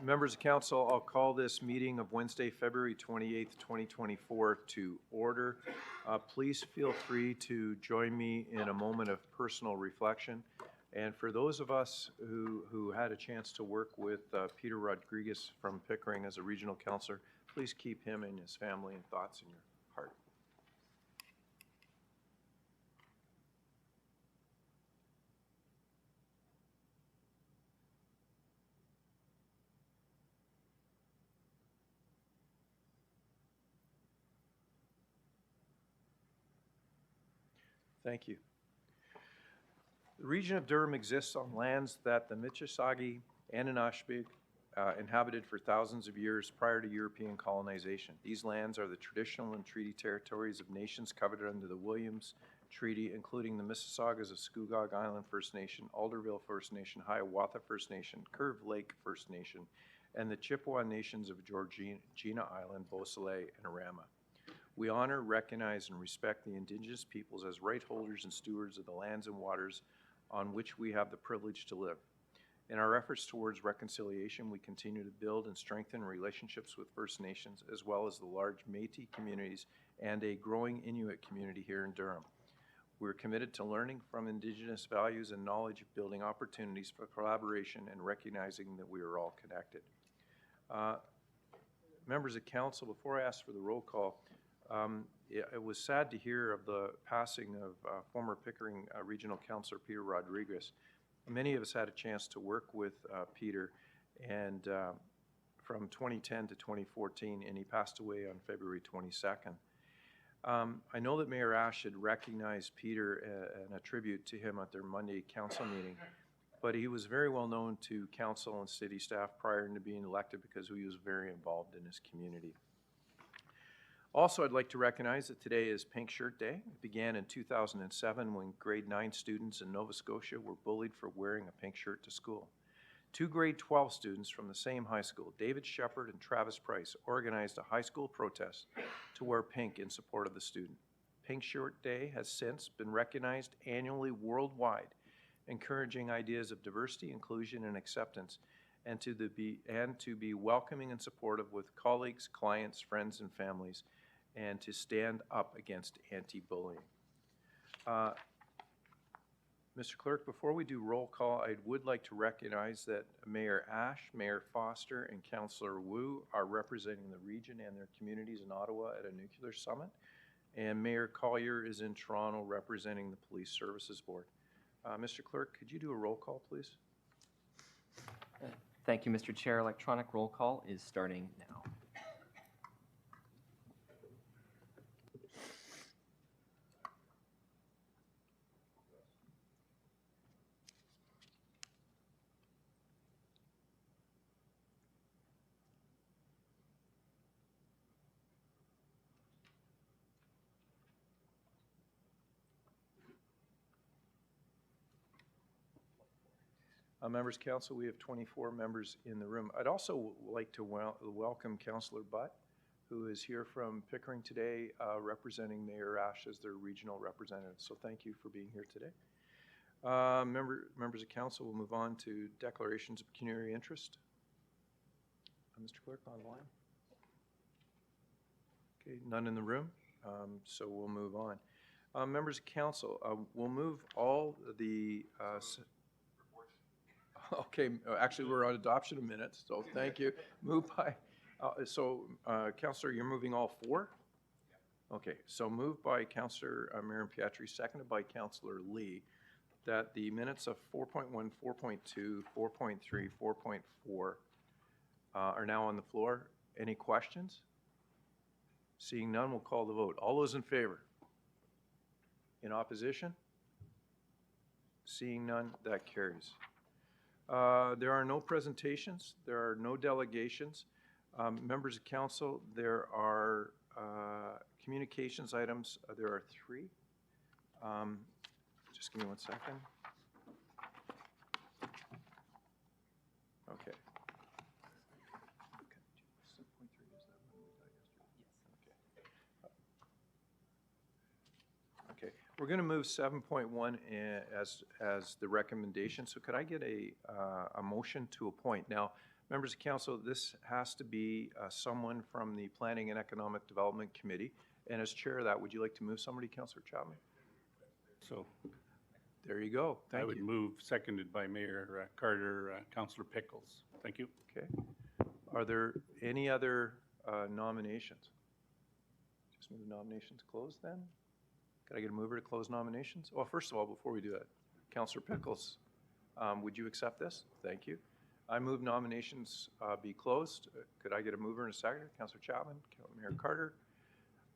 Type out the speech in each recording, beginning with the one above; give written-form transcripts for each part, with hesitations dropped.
Members of council, I'll call this meeting of Wednesday, February 28th, 2024 to order. Please feel free to join me in a moment of personal reflection. And for those of us who had a chance to work with Peter Rodriguez from Pickering as a regional councillor, please keep him and his family in thoughts in your heart. Thank you. The region of Durham exists on lands that the Mississauga and Anishinaabeg inhabited for thousands of years prior to European colonization. These lands are the traditional and treaty territories of nations covered under the Williams Treaty, including the Mississaugas of Scugog Island First Nation, Alderville First Nation, Hiawatha First Nation, Curve Lake First Nation, and the Chippewa nations of Georgina Island, Beausoleil, and Arama. We honor, recognize, and respect the Indigenous peoples as right holders and stewards of the lands and waters on which we have the privilege to live. In our efforts towards reconciliation, we continue to build and strengthen relationships with First Nations, as well as the large Métis communities and a growing Inuit community here in Durham. We're committed to learning from Indigenous values and knowledge, building opportunities for collaboration, and recognizing that we are all connected. Members of council, before I ask for the roll call, it was sad to hear of the passing of former Pickering Regional Councillor Peter Rodriguez. Many of us had a chance to work with Peter and from 2010 to 2014, and he passed away on February 22nd. I know that Mayor Ash had recognized Peter and a tribute to him at their Monday council meeting, but he was very well known to council and city staff prior to being elected because he was very involved in his community. Also, I'd like to recognize that today is Pink Shirt Day. It began in 2007 when grade 9 students in Nova Scotia were bullied for wearing a pink shirt to school. Two grade 12 students from the same high school, David Shepard and Travis Price, organized a high school protest to wear pink in support of the student. Pink Shirt Day has since been recognized annually worldwide, encouraging ideas of diversity, inclusion, and acceptance, and to be welcoming and supportive with colleagues, clients, friends, and families, and to stand up against anti-bullying. Mr. Clerk, before we do roll call, I would like to recognize that Mayor Ash, Mayor Foster, and Councillor Wu are representing the region and their communities in Ottawa at a nuclear summit, and Mayor Collier is in Toronto representing the Police Services Board. Mr. Clerk, could you do a roll call, please? Thank you, Mr. Chair. Electronic roll call is starting now. Members of council, we have 24 members in the room. I'd also like to welcome Councillor Butt, who is here from Pickering today, representing Mayor Ash as their regional representative. So thank you for being here today. Members of council, we'll move on to declarations of pecuniary interest. Mr. Clerk, online. Okay, none in the room, so we'll move on. Members of council, we'll move all the okay, actually we're on adoption of minutes, so thank you. Moved by, Councillor, you're moving all four? Okay, so moved by Councillor Miriam Pietri, seconded by Councillor Lee, that the minutes of 4.1, 4.2, 4.3, 4.4 are now on the floor. Any questions? Seeing none, we'll call the vote. All those in favor? In opposition? Seeing none, that carries. There are no presentations. There are no delegations. Members of council, there are communications items. There are three. Just give me 1 second. Okay. Okay, we're going to move 7.1 as the recommendation. So could I get a motion to appoint? Now, Members of council, this has to be someone from the Planning and Economic Development Committee. And as chair of that, would you like to move somebody, Councillor Chapman? So There you go. I Thank would you. move, seconded by Mayor Carter, Councillor Pickles. Thank you. Okay. Are there any other nominations? Just move nominations closed then? Could I get a mover to close nominations? Well, first of all, before we do that, Councillor Pickles, would you accept this? Thank you. I move nominations be closed. Could I get a mover and a seconder? Councillor Chapman, Mayor Carter.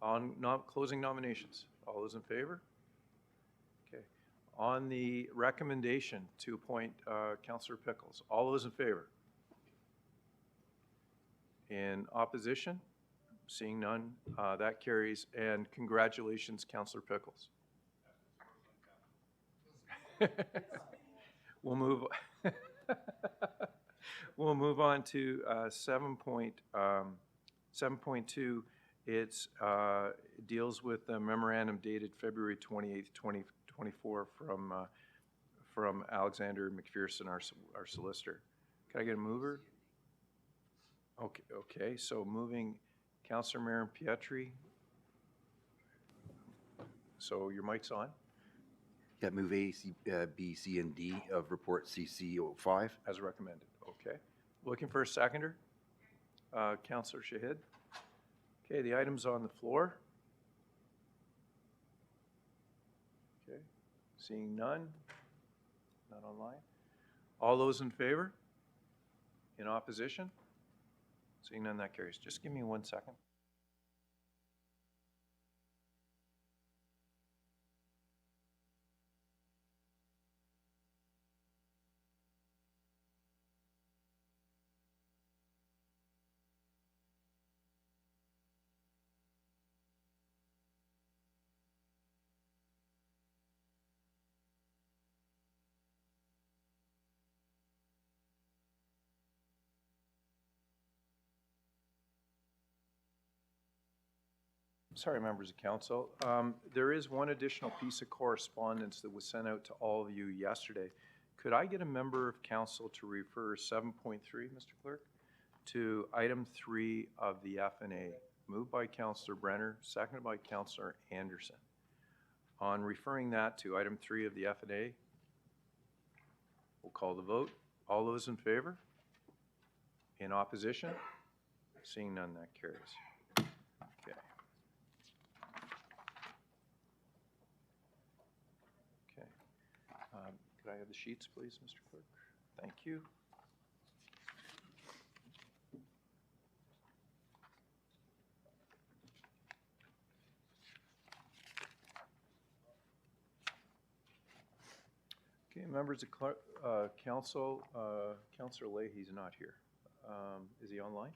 On closing nominations, all those in favor? Okay. On the recommendation to appoint Councillor Pickles, all those in favor? In opposition? Seeing none, that carries. And congratulations, Councillor Pickles. We'll move. We'll move on to 7.2. It deals with the memorandum dated February 28th, 2024 from Alexander McPherson, our solicitor. Can I get a mover? Okay, so moving Councillor Marin Pietri. So your mic's on, Yeah, move A, C, B, C, and D of report CC 05. as recommended. Okay. Looking for a seconder? Councillor Shahid. Okay, the item's on the floor. Okay, seeing none, not online. All those in favor? In opposition? Seeing none, that carries. Just give me 1 second. Sorry, members of council. There is one additional piece of correspondence that was sent out to all of you yesterday. Could I get a member of council to refer 7.3, Mr. Clerk, to item 3 of the F&A? Moved by Councillor Brenner, seconded by Councillor Anderson. On referring that to item 3 of the F&A, we'll call the vote. All those in favor? In opposition? Seeing none, that carries. Okay. Okay. Could I have the sheets, please, Mr. Clerk? Thank you. Okay, members of council, Councillor Leahy's not here. Is he online?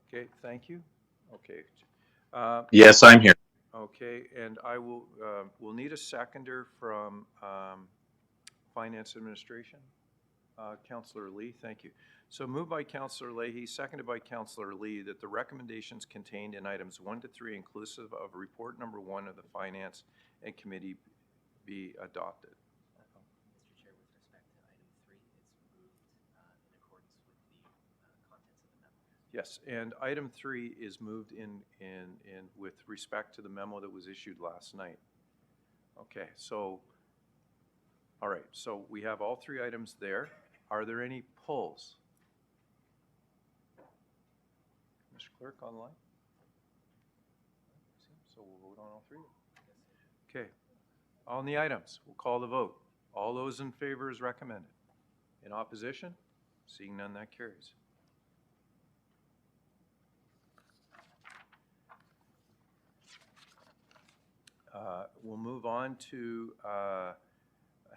Okay, thank you. Okay. Yes, I'm here. Okay, and I will, we'll need a seconder from Finance Administration. Councillor Lee, thank you. So moved by Councillor Leahy, seconded by Councillor Lee, that the recommendations contained in items 1 to 3, inclusive of report number 1 of the Finance and Committee, be adopted. Mr. Chair, with respect to item 3, it's moved in accordance with the contents of the memo. Yes, and item 3 is moved in with respect to the memo that was issued last night. Okay, so, all right, so we have all 3 items there. Are there any polls? Mr. Clerk, online? So we'll vote on all 3. Okay, on the items, we'll call the vote. All those in favor is recommended. In opposition? Seeing none, that carries. We'll move on to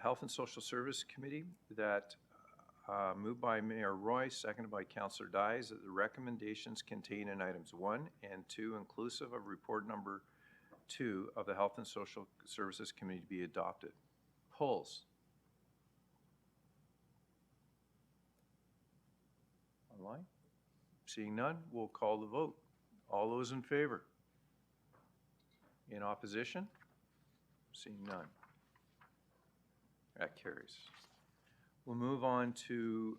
Health and Social Service Committee that moved by Mayor Roy, seconded by Councillor Dyes, that the recommendations contained in items 1 and 2, inclusive of report number 2 of the Health and Social Services Committee, to be adopted. Polls. Online? Seeing none, we'll call the vote. All those in favor? In opposition? Seeing none. That carries. We'll move on to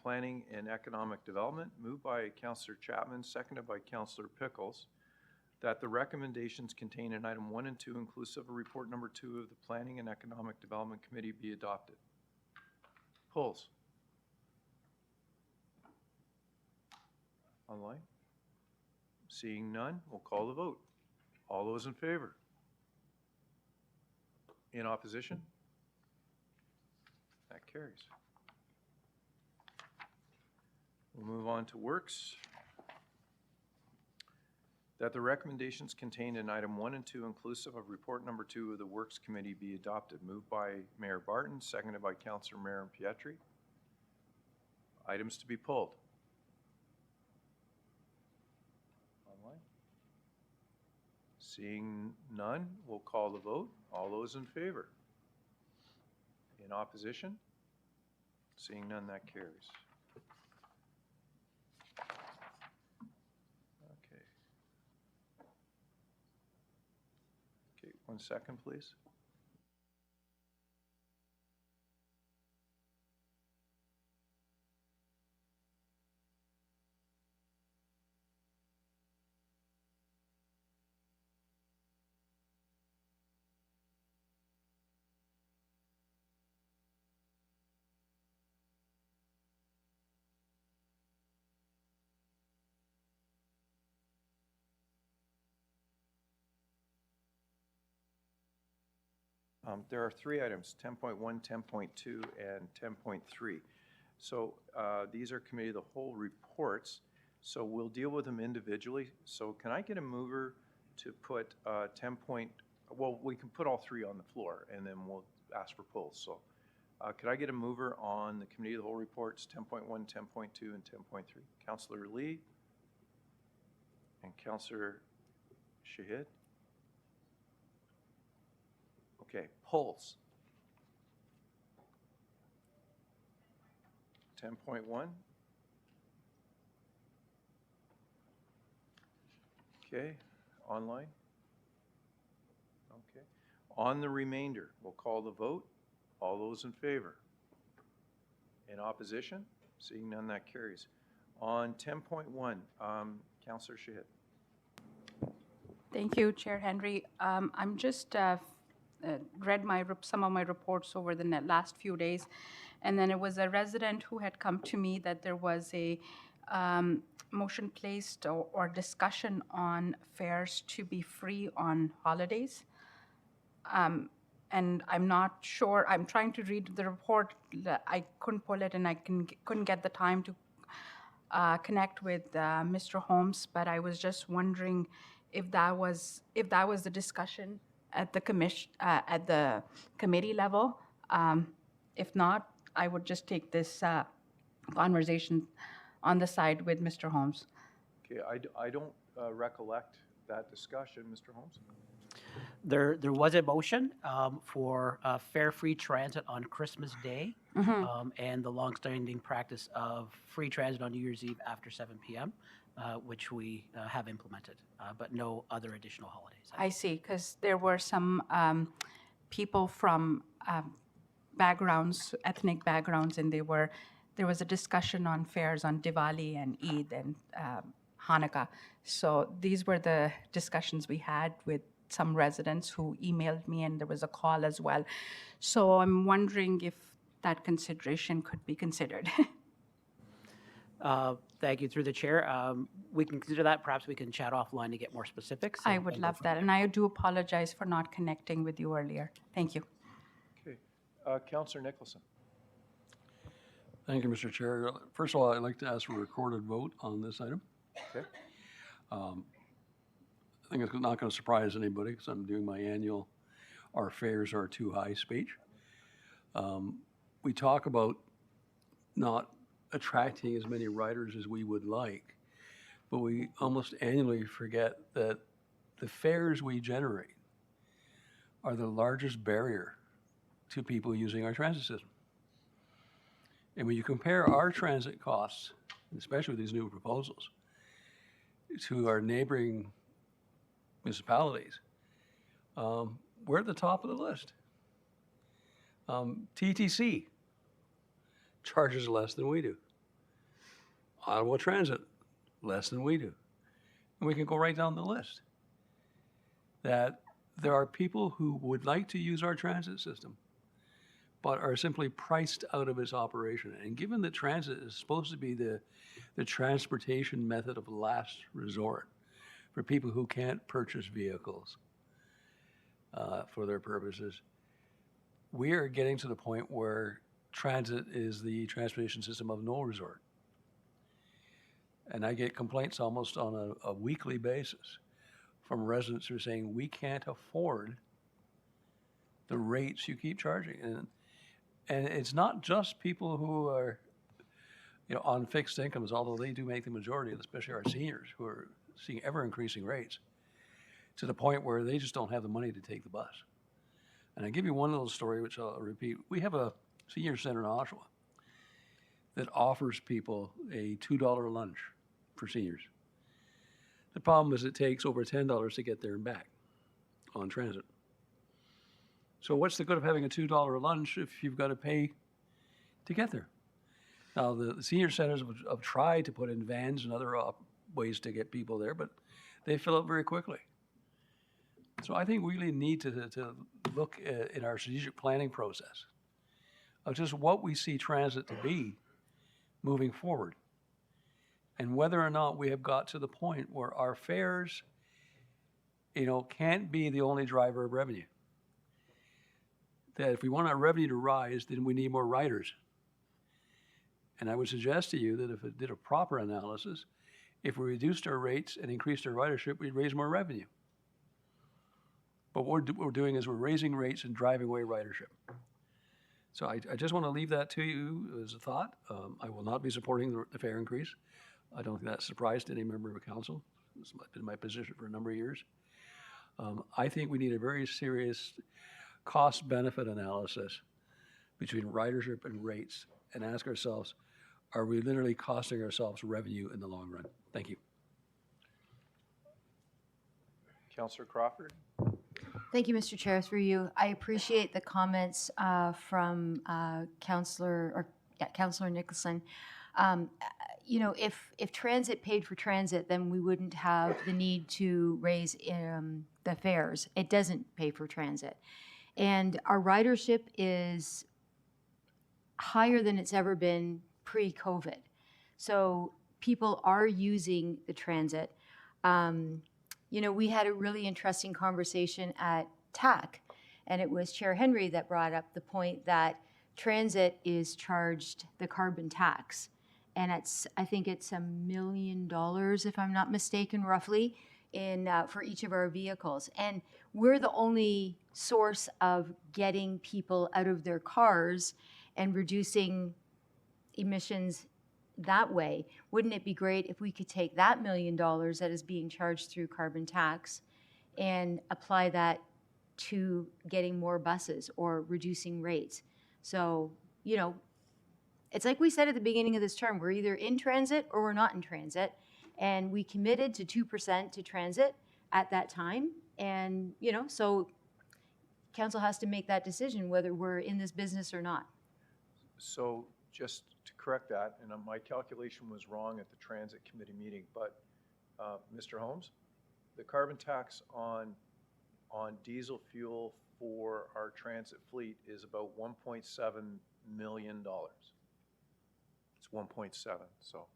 Planning and Economic Development, moved by Councillor Chapman, seconded by Councillor Pickles, that the recommendations contained in item 1 and 2, inclusive of report number 2 of the Planning and Economic Development Committee, be adopted. Polls. Online? Seeing none, we'll call the vote. All those in favor? In opposition? That carries. We'll move on to Works. That the recommendations contained in item 1 and 2, inclusive of report number 2 of the Works Committee, be adopted. Moved by Mayor Barton, seconded by Councillor Marin Pietri. Items to be pulled. Online? Seeing none, we'll call the vote. All those in favor? In opposition? Seeing none, that carries. Okay. Okay, 1 second, please. There are 3 items, 10.1, 10.2, and 10.3. So these are committee of the whole reports, so we'll deal with them individually. So can I get a mover to put 10 point, well, we can put all 3 on the floor, and then we'll ask for polls. So could I get a mover on the committee of the whole reports, 10.1, 10.2, and 10.3? Councillor Lee and Councillor Shahid. Okay, polls. 10.1. Okay, online. Okay. On the remainder, we'll call the vote. All those in favor? In opposition? Seeing none, that carries. On 10.1, Councillor Shahid. Thank you, Chair Henry. I'm just read some of my reports over the last few days, and then it was a resident who had come to me that there was a motion placed or discussion on fares to be free on holidays. And I'm not sure, I'm trying to read the report, I couldn't pull it, and I couldn't get the time to connect with Mr. Holmes, but I was just wondering if that was the discussion at the committee level. If not, I would just take this conversation on the side with Mr. Holmes. Okay, I don't recollect that discussion, Mr. Holmes. There was a motion for fare-free transit on Christmas Day, and the longstanding practice of free transit on New Year's Eve after 7 p.m., which we have implemented, but no other additional holidays. I see, because there were some people from backgrounds, ethnic backgrounds, and there was a discussion on fares on Diwali and Eid and Hanukkah. So these were the discussions we had with some residents who emailed me, and there was a call as well. So I'm wondering if that consideration could be considered. Thank you. Through the chair, we can consider that. Perhaps we can chat offline to get more specifics. I and would go love from that, there. and I do apologize for not connecting with you earlier. Thank you. Okay, Councillor Nicholson. Thank you, Mr. Chair. First of all, I'd like to ask for a recorded vote on this item. Okay. I think it's not going to surprise anybody because I'm doing my annual "Our Fares Are Too High" speech. We talk about not attracting as many riders as we would like, but we almost annually forget that the fares we generate are the largest barrier to people using our transit system. And when you compare our transit costs, especially with these new proposals, to our neighboring municipalities, we're at the top of the list. TTC, charges less than we do. Ottawa Transit, less than we do. And we can go right down the list. That there are people who would like to use our transit system, but are simply priced out of its operation. And given that transit is supposed to be the transportation method of last resort for people who can't purchase vehicles for their purposes, we are getting to the point where transit is the transportation system of no resort. And I get complaints almost on a weekly basis from residents who are saying, we can't afford the rates you keep charging. And it's not just people who are, on fixed incomes, although they do make the majority, especially our seniors, who are seeing ever increasing rates, to the point where they just don't have the money to take the bus. And I'll give you one little story, which I'll repeat. We have a senior center in Oshawa that offers people a $2 lunch for seniors. The problem is it takes over $10 to get there and back on transit. So what's the good of having a $2 lunch if you've got to pay to get there? Now, the senior centers have tried to put in vans and other ways to get people there, but they fill up very quickly. So I think we really need to look in our strategic planning process of just what we see transit to be moving forward, and whether or not we have got to the point where our fares, can't be the only driver of revenue. That if we want our revenue to rise, then we need more riders. And I would suggest to you that if it did a proper analysis, if we reduced our rates and increased our ridership, we'd raise more revenue. But what we're doing is we're raising rates and driving away ridership. So I just want to leave that to you as a thought. I will not be supporting the fare increase. I don't think that's a surprise to any member of council. It's been my position for a number of years. I think we need a very serious cost-benefit analysis between ridership and rates and ask ourselves, are we literally costing ourselves revenue in the long run? Thank you. Councillor Crawford? Thank you, Mr. Chair. Through you, I appreciate the comments from Councillor Nicholson. If transit paid for transit, then we wouldn't have the need to raise the fares. It doesn't pay for transit. And our ridership is higher than it's ever been pre-COVID. So people are using the transit. We had a really interesting conversation at TAC, and it was Chair Henry that brought up the point that transit is charged the carbon tax. And I think it's $1 million, if I'm not mistaken, roughly, for each of our vehicles. And we're the only source of getting people out of their cars and reducing emissions that way. Wouldn't it be great if we could take that $1 million that is being charged through carbon tax and apply that to getting more buses or reducing rates? So, it's like we said at the beginning of this term, we're either in transit or we're not in transit. And we committed to 2% to transit at that time. And, so council has to make that decision whether we're in this business or not. So just to correct that, and my calculation was wrong at the Transit Committee meeting, but Mr. Holmes, the carbon tax on diesel fuel for our transit fleet is about $1.7 million. It's 1.7, so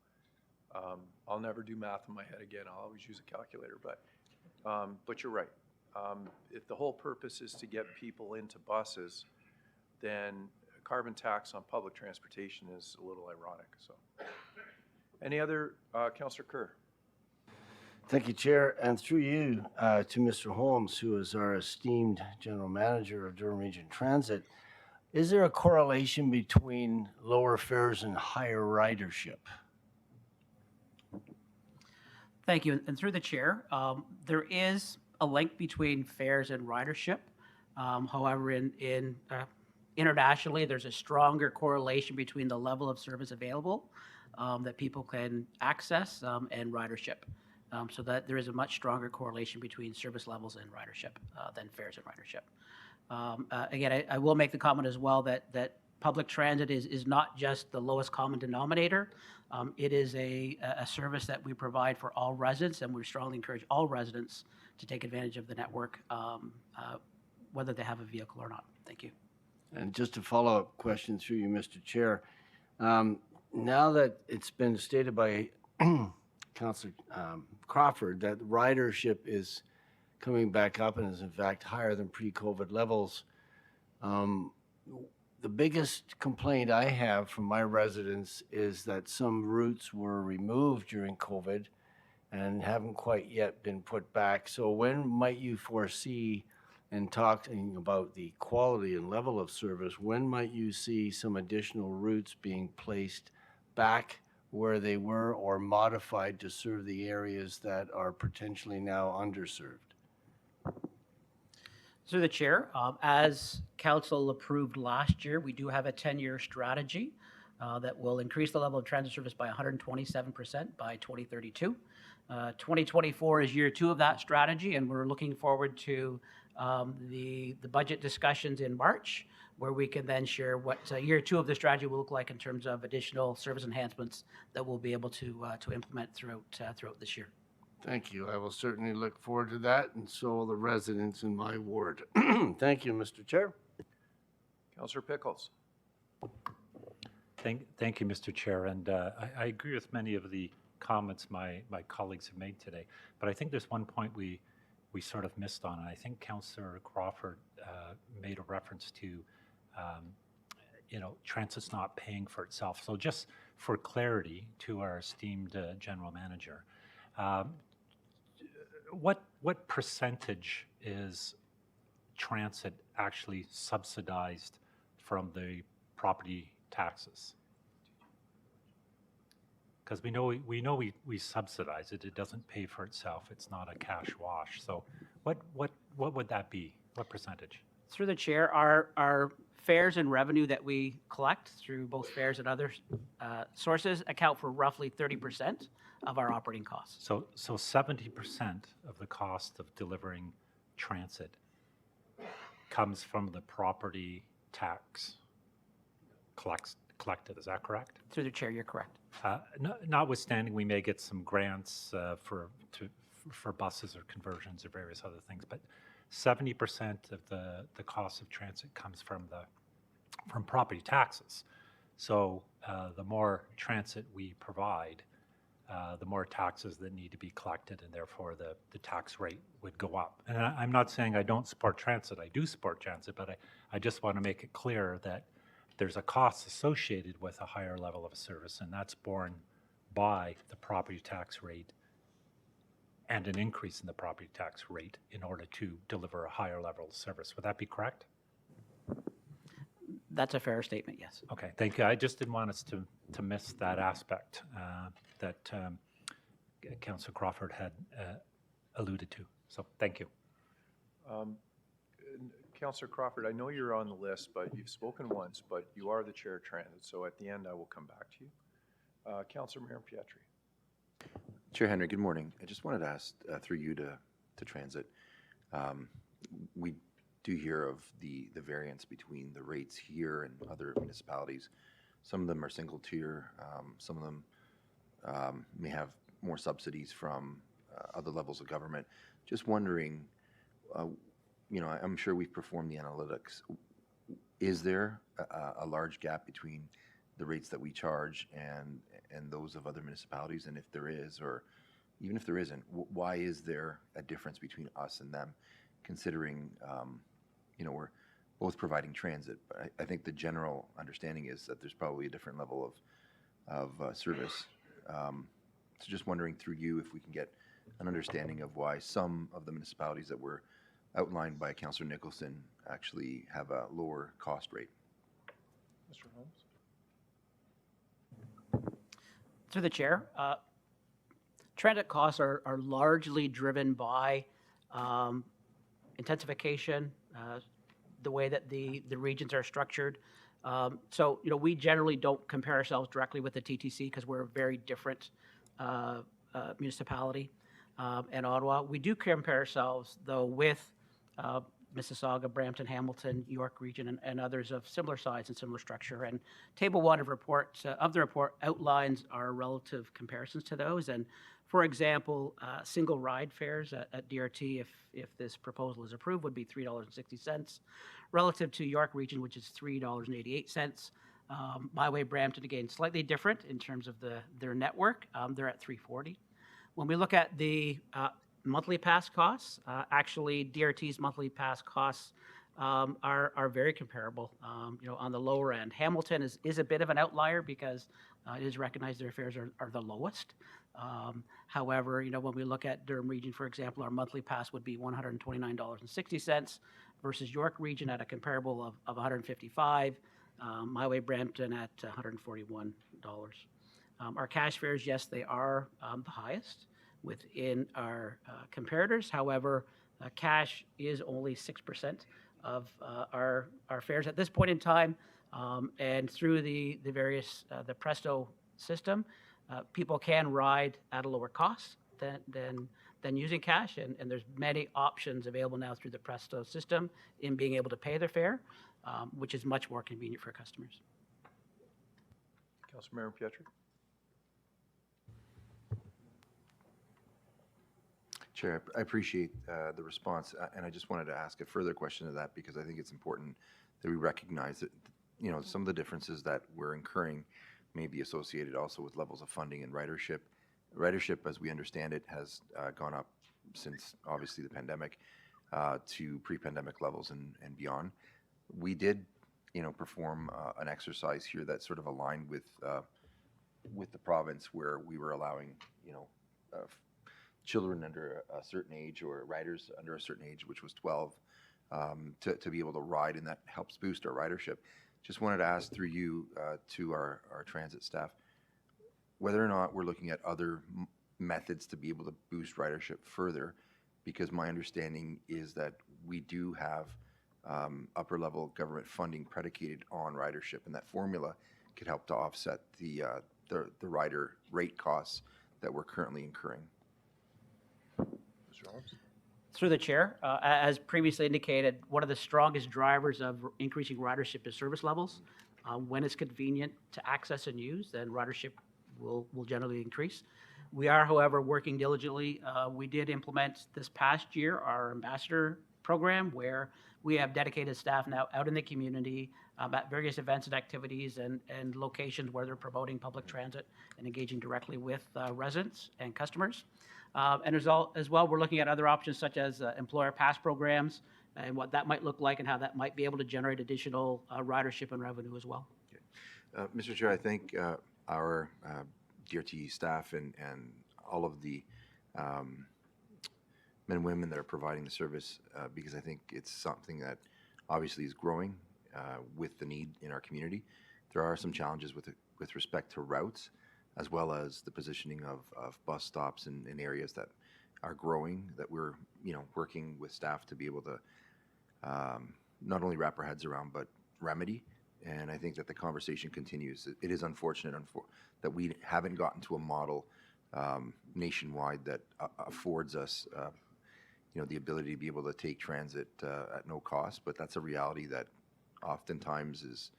I'll never do math in my head again. I'll always use a calculator, but you're right. If the whole purpose is to get people into buses, then carbon tax on public transportation is a little ironic. So, any other, Councillor Kerr? Thank you, Chair, and through you to Mr. Holmes, who is our esteemed General Manager of Durham Region Transit. Is there a correlation between lower fares and higher ridership? Thank you. And through the chair, there is a link between fares and ridership. However, internationally, there's a stronger correlation between the level of service available that people can access and ridership. So that there is a much stronger correlation between service levels and ridership than fares and ridership. Again, I will make the comment as well that public transit is not just the lowest common denominator. It is a service that we provide for all residents, and we strongly encourage all residents to take advantage of the network, whether they have a vehicle or not. Thank you. And just a follow-up question through you, Mr. Chair. Now that it's been stated by Councillor Crawford that ridership is coming back up and is in fact higher than pre-COVID levels, the biggest complaint I have from my residents is that some routes were removed during COVID and haven't quite yet been put back. So when might you foresee, and talking about the quality and level of service, when might you see some additional routes being placed back where they were or modified to serve the areas that are potentially now underserved? Through the chair, as council approved last year, we do have a 10-year strategy that will increase the level of transit service by 127% by 2032. 2024 is year 2 of that strategy, and we're looking forward to the budget discussions in March, where we can then share what year 2 of the strategy will look like in terms of additional service enhancements that we'll be able to implement throughout this year. Thank you. I will certainly look forward to that, and so will the residents in my ward. Thank you, Mr. Chair. Councillor Pickles. Thank you, Mr. Chair, and I agree with many of the comments my colleagues have made today, but I think there's one point we sort of missed on, and I think Councillor Crawford made a reference to, transit's not paying for itself. So just for clarity to our esteemed General Manager, what percentage is transit actually subsidized from the property taxes? Because we know we subsidize it. It doesn't pay for itself. It's not a cash wash. So what would that be? What percentage? Through the chair, our fares and revenue that we collect through both fares and other sources account for roughly 30% of our operating costs. So 70% of the cost of delivering transit comes from the property tax collected. Is that correct? Through the chair, you're correct. Notwithstanding, we may get some grants for buses or conversions or various other things, but 70% of the cost of transit comes from property taxes. So the more transit we provide, the more taxes that need to be collected, and therefore the tax rate would go up. And I'm not saying I don't support transit. I do support transit, but I just want to make it clear that there's a cost associated with a higher level of service, and that's borne by the property tax rate and an increase in the property tax rate in order to deliver a higher level of service. Would that be correct? That's a fair statement, yes. Okay, thank you. I just didn't want us to miss that aspect that Councillor Crawford had alluded to. So thank you. Councillor Crawford, I know you're on the list, but you've spoken once, but you are the chair of transit, so at the end I will come back to you. Councillor Marin-Pietri. Chair Henry, good morning. I just wanted to ask through you to transit. We do hear of the variance between the rates here and other municipalities. Some of them are single tier. Some of them may have more subsidies from other levels of government. Just wondering, I'm sure we've performed the analytics. Is there a large gap between the rates that we charge and those of other municipalities? And if there is, or even if there isn't, why is there a difference between us and them, considering we're both providing transit? But I think the general understanding is that there's probably a different level of service. So just wondering through you if we can get an understanding of why some of the municipalities that were outlined by Councillor Nicholson actually have a lower cost rate. Mr. Holmes? Through the chair, transit costs are largely driven by intensification, the way that the regions are structured. So, we generally don't compare ourselves directly with the TTC because we're a very different municipality in Ottawa. We do compare ourselves, though, with Mississauga, Brampton, Hamilton, York Region, and others of similar size and similar structure. And Table 1 of the report outlines our relative comparisons to those. And for example, single ride fares at DRT, if this proposal is approved, would be $3.60, relative to York Region, which is $3.88. Byway Brampton, again, slightly different in terms of their network. They're at $3.40. When we look at the monthly pass costs, actually DRT's monthly pass costs are very comparable, on the lower end. Hamilton is a bit of an outlier because it is recognized their fares are the lowest. However, when we look at Durham Region, for example, our monthly pass would be $129.60 versus York Region at a comparable of $155, My Way Brampton at $141. Our cash fares, yes, they are the highest within our comparators. However, cash is only 6% of our fares at this point in time. And through the various, the Presto system, people can ride at a lower cost than using cash. And there's many options available now through the Presto system in being able to pay their fare, which is much more convenient for customers. Councilmember Pietri. Chair, I appreciate the response, and I just wanted to ask a further question to that because I think it's important that we recognize that, some of the differences that we're incurring may be associated also with levels of funding and ridership. Ridership, as we understand it, has gone up since obviously the pandemic to pre-pandemic levels and beyond. We did, perform an exercise here that sort of aligned with the province where we were allowing, children under a certain age or riders under a certain age, which was 12, to be able to ride, and that helps boost our ridership. Just wanted to ask through you to our transit staff, whether or not we're looking at other methods to be able to boost ridership further, because my understanding is that we do have upper level government funding predicated on ridership, and that formula could help to offset the rider rate costs that we're currently incurring. Mr. Holmes. Through the chair, as previously indicated, one of the strongest drivers of increasing ridership is service levels. When it's convenient to access and use, then ridership will generally increase. We are, however, working diligently. We did implement this past year our ambassador program, where we have dedicated staff now out in the community at various events and activities and locations where they're promoting public transit and engaging directly with residents and customers. And as well, we're looking at other options such as employer pass programs and what that might look like and how that might be able to generate additional ridership and revenue as well. Okay. Mr. Chair, I think our DRT staff and all of the men and women that are providing the service, because I think it's something that obviously is growing with the need in our community. There are some challenges with respect to routes, as well as the positioning of bus stops in areas that are growing, that we're working with staff to be able to not only wrap our heads around, but remedy. And I think that the conversation continues. It is unfortunate that we haven't gotten to a model nationwide that affords us the ability to be able to take transit at no cost, but that's a reality that oftentimes is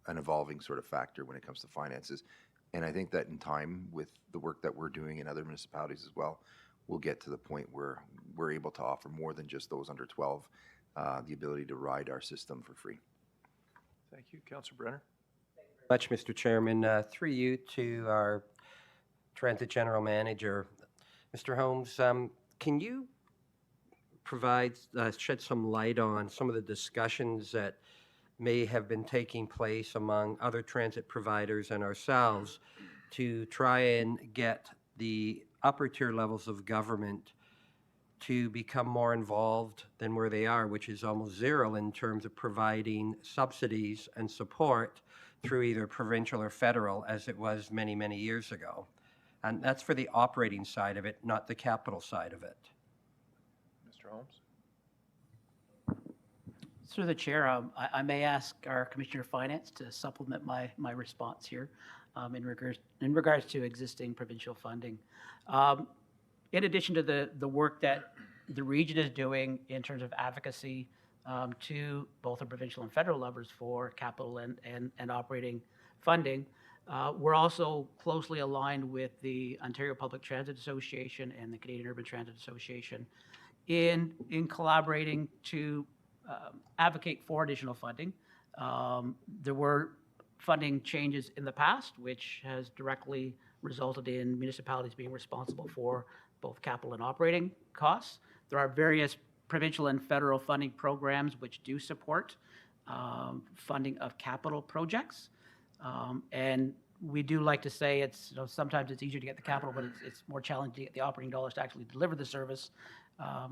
an evolving sort of factor when it comes to finances. And I think that in time, with the work that we're doing in other municipalities as well, we'll get to the point where we're able to offer more than just those under 12 the ability to ride our system for free. Thank you. Councilor Brenner. Much, Mr. Chairman. Through you to our Transit General Manager, Mr. Holmes, can you shed some light on some of the discussions that may have been taking place among other transit providers and ourselves to try and get the upper tier levels of government to become more involved than where they are, which is almost zero in terms of providing subsidies and support through either provincial or federal, as it was many, many years ago. And that's for the operating side of it, not the capital side of it. Mr. Holmes. Through the chair, I may ask our Commissioner of Finance to supplement my response here in regards to existing provincial funding. in addition to the work that the region is doing in terms of advocacy to both the provincial and federal levels for capital and operating funding, we're also closely aligned with the Ontario Public Transit Association and the Canadian Urban Transit Association in collaborating to advocate for additional funding. There were funding changes in the past, which has directly resulted in municipalities being responsible for both capital and operating costs. There are various provincial and federal funding programs which do support funding of capital projects. And we do like to say it's, sometimes it's easier to get the capital, but it's more challenging to get the operating dollars to actually deliver the service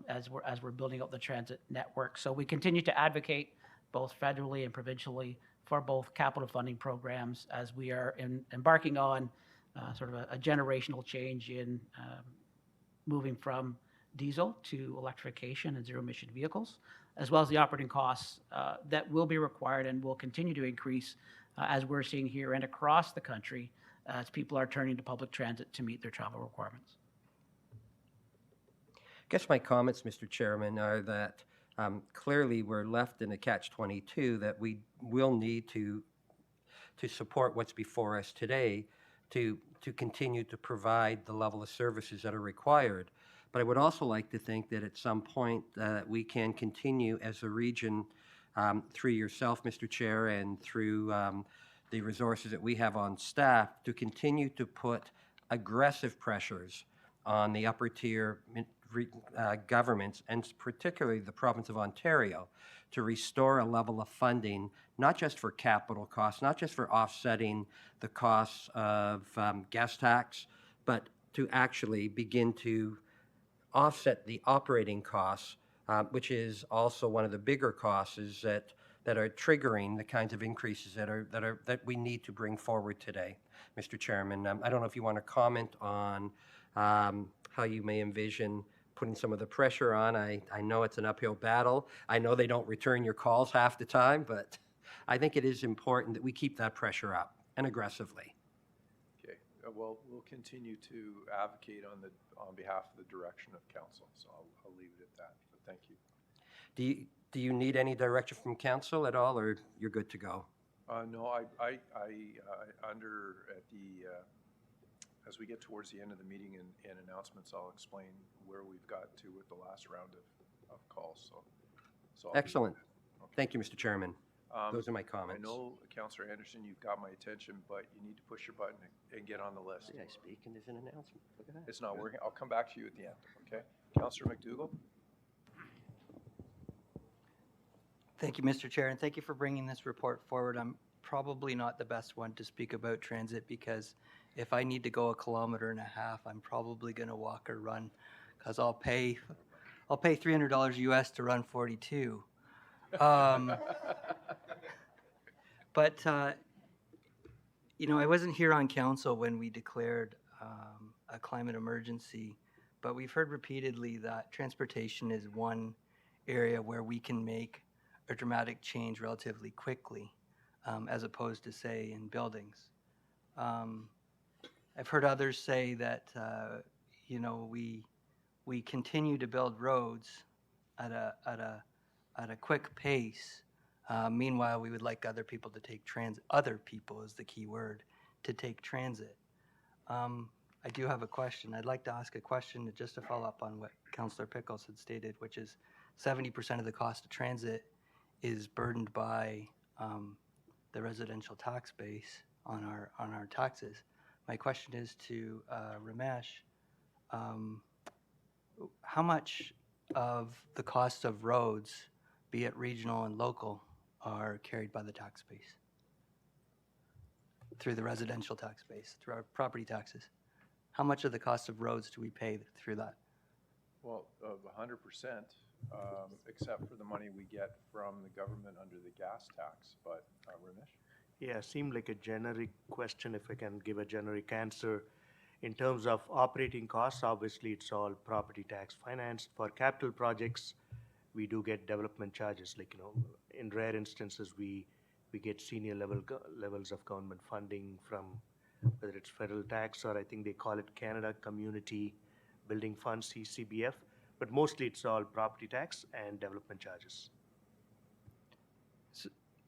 as we're building up the transit network. So we continue to advocate both federally and provincially for both capital funding programs as we are embarking on sort of a generational change in moving from diesel to electrification and zero-emission vehicles, as well as the operating costs that will be required and will continue to increase as we're seeing here and across the country as people are turning to public transit to meet their travel requirements. I guess my comments, Mr. Chairman, are that clearly we're left in a catch-22 that we will need to support what's before us today to continue to provide the level of services that are required. But I would also like to think that at some point we can continue as a region through yourself, Mr. Chair, and through the resources that we have on staff to continue to put aggressive pressures on the upper tier governments, and particularly the province of Ontario, to restore a level of funding, not just for capital costs, not just for offsetting the costs of gas tax, but to actually begin to offset the operating costs, which is also one of the bigger costs is that are triggering the kinds of increases that we need to bring forward today. Mr. Chairman, I don't know if you want to comment on how you may envision putting some of the pressure on. I know it's an uphill battle. I know they don't return your calls half the time, but I think it is important that we keep that pressure up and aggressively. Okay, well, we'll continue to advocate on behalf of the direction of council, so I'll leave it at that, but thank you. Do you need any direction from council at all, or you're good to go? No, as we get towards the end of the meeting and announcements, I'll explain where we've got to with the last round of calls. So I'll Excellent. Okay. Thank you, Mr. Chairman. Those are my comments. I know, Councillor Anderson, you've got my attention, but you need to push your button and get on the list. Did I speak and there's an announcement? Look at that. It's not working. I'll come back to you at the end, okay? Councillor McDougall? Thank you, Mr. Chair, and thank you for bringing this report forward. I'm probably not the best one to speak about transit because if I need to go 1.5 kilometers, I'm probably going to walk or run because I'll pay $300 US to run 42. But I wasn't here on council when we declared a climate emergency, but we've heard repeatedly that transportation is one area where we can make a dramatic change relatively quickly, as opposed to, say, in buildings. I've heard others say that, we continue to build roads at a quick pace. Meanwhile, we would like other people to take transit. Other people is the key word, to take transit. I do have a question. I'd like to ask a question just to follow up on what Councillor Pickles had stated, which is 70% of the cost of transit is burdened by the residential tax base on our taxes. My question is to Ramesh, how much of the cost of roads, be it regional and local, are carried by the tax base? Through the residential tax base, through our property taxes. How much of the cost of roads do we pay through that? Well, 100%, except for the money we get from the government under the gas tax. But Ramesh? Yeah, seemed like a generic question, if I can give a generic answer. In terms of operating costs, obviously it's all property tax financed. For capital projects, we do get development charges. Like, in rare instances, we get senior levels of government funding from whether it's federal tax or I think they call it Canada Community building funds, CCBF, but mostly it's all property tax and development charges.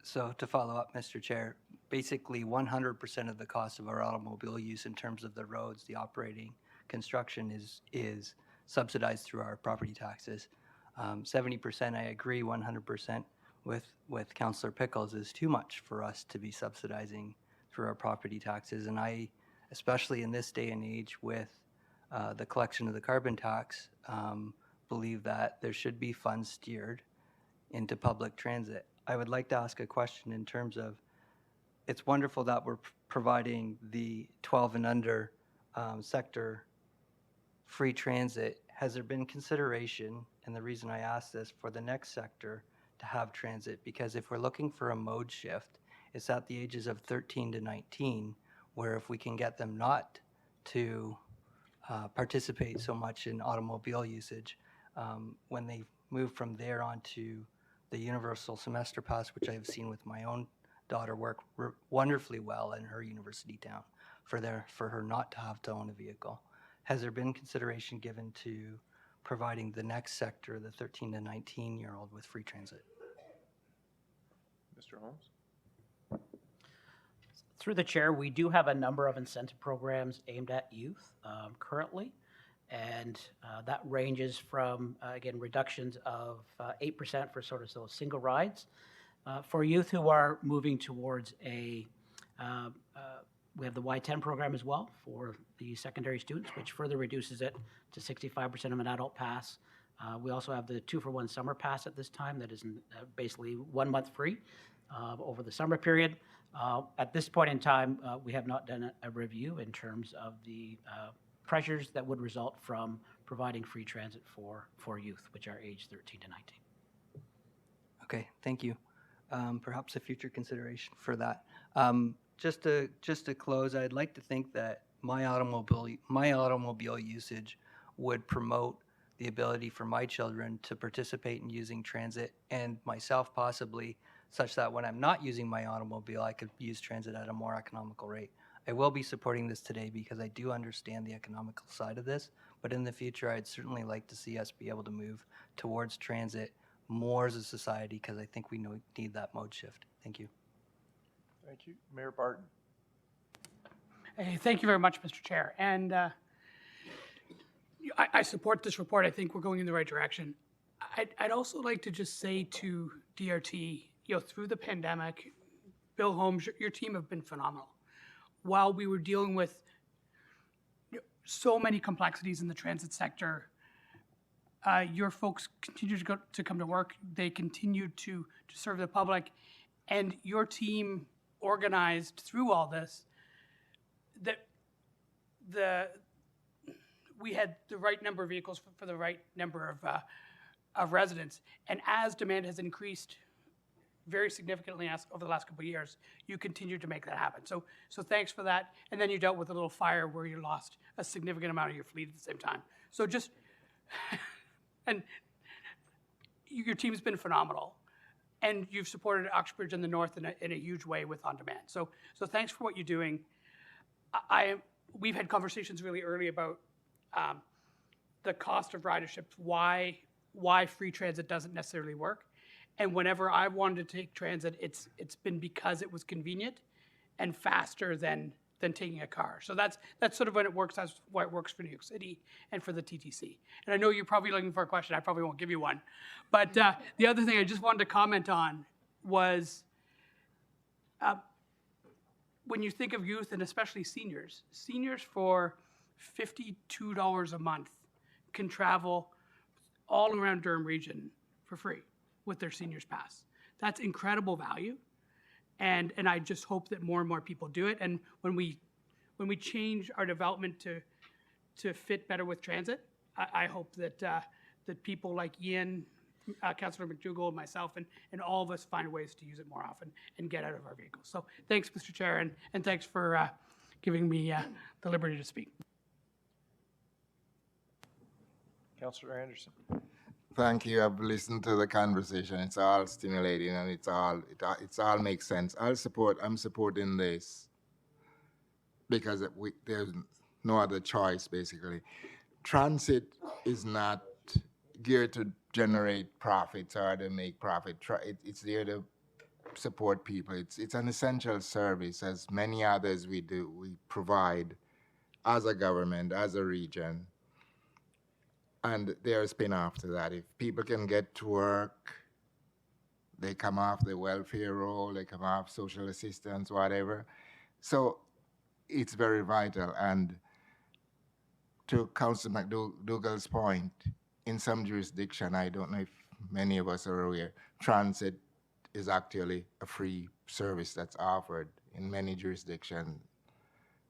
So to follow up, Mr. Chair, basically 100% of the cost of our automobile use in terms of the roads, the operating, construction is subsidized through our property taxes. 70%, I agree 100% with Councillor Pickles, is too much for us to be subsidizing through our property taxes. And I, especially in this day and age with the collection of the carbon tax, believe that there should be funds steered into public transit. I would like to ask a question in terms of, it's wonderful that we're providing the 12 and under sector free transit. Has there been consideration, and the reason I ask this, for the next sector to have transit? Because if we're looking for a mode shift, it's at the ages of 13 to 19, where if we can get them not to participate so much in automobile usage, when they move from there on to the universal semester pass, which I have seen with my own daughter work wonderfully well in her university town, for her not to have to own a vehicle. Has there been consideration given to providing the next sector, the 13 to 19-year-old, with free transit? Mr. Holmes? Through the chair, we do have a number of incentive programs aimed at youth currently, and that ranges from, again, reductions of 8% for sort of those single rides. For youth who are moving towards we have the Y10 program as well for the secondary students, which further reduces it to 65% of an adult pass. We also have the 2-for-1 summer pass at this time that is basically 1 month free over the summer period. At this point in time, we have not done a review in terms of the pressures that would result from providing free transit for youth, which are age 13 to 19. Okay, thank you. Perhaps a future consideration for that. Just to close, I'd like to think that my automobile usage would promote the ability for my children to participate in using transit, and myself possibly, such that when I'm not using my automobile, I could use transit at a more economical rate. I will be supporting this today because I do understand the economical side of this, but in the future, I'd certainly like to see us be able to move towards transit more as a society, because I think we need that mode shift. Thank you. Thank you. Mayor Barton? Hey, thank you very much, Mr. Chair. And I support this report. I think we're going in the right direction. I'd also like to just say to DRT, through the pandemic, Bill Holmes, your team have been phenomenal. While we were dealing with so many complexities in the transit sector, your folks continue to come to work. They continue to serve the public, and your team organized through all this that we had the right number of vehicles for the right number of residents. And as demand has increased very significantly over the last couple of years, you continue to make that happen. So thanks for that. And then you dealt with a little fire where you lost a significant amount of your fleet at the same time. So just, and your team's been phenomenal. And you've supported Uxbridge in the north in a huge way with On Demand. So thanks for what you're doing. We've had conversations really early about the cost of ridership, why free transit doesn't necessarily work. And whenever I wanted to take transit, it's been because it was convenient and faster than taking a car. So that's sort of when it works. That's why it works for New York City and for the TTC. And I know you're probably looking for a question. I probably won't give you one. But the other thing I just wanted to comment on was when you think of youth and especially seniors for $52 a month can travel all around Durham region for free with their seniors pass. That's incredible value. And I just hope that more and more people do it. And when we change our development to fit better with transit, I hope that people like Ian, Councillor McDougall, and myself, and all of us find ways to use it more often and get out of our vehicles. So thanks, Mr. Chair, and thanks for giving me the liberty to speak. Councillor Anderson? Thank you. I've listened to the conversation. It's all stimulating and it all makes sense. I'm supporting this because there's no other choice, basically. transit is not geared to generate profits or to make profit. It's there to support people. It's an essential service, as many others we provide as a government, as a region. And there's a spin-off to that. If people can get to work, they come off the welfare roll, they come off social assistance, whatever. So it's very vital. And to Councilor McDougall's point, in some jurisdiction, I don't know if many of us are aware, transit is actually a free service that's offered in many jurisdictions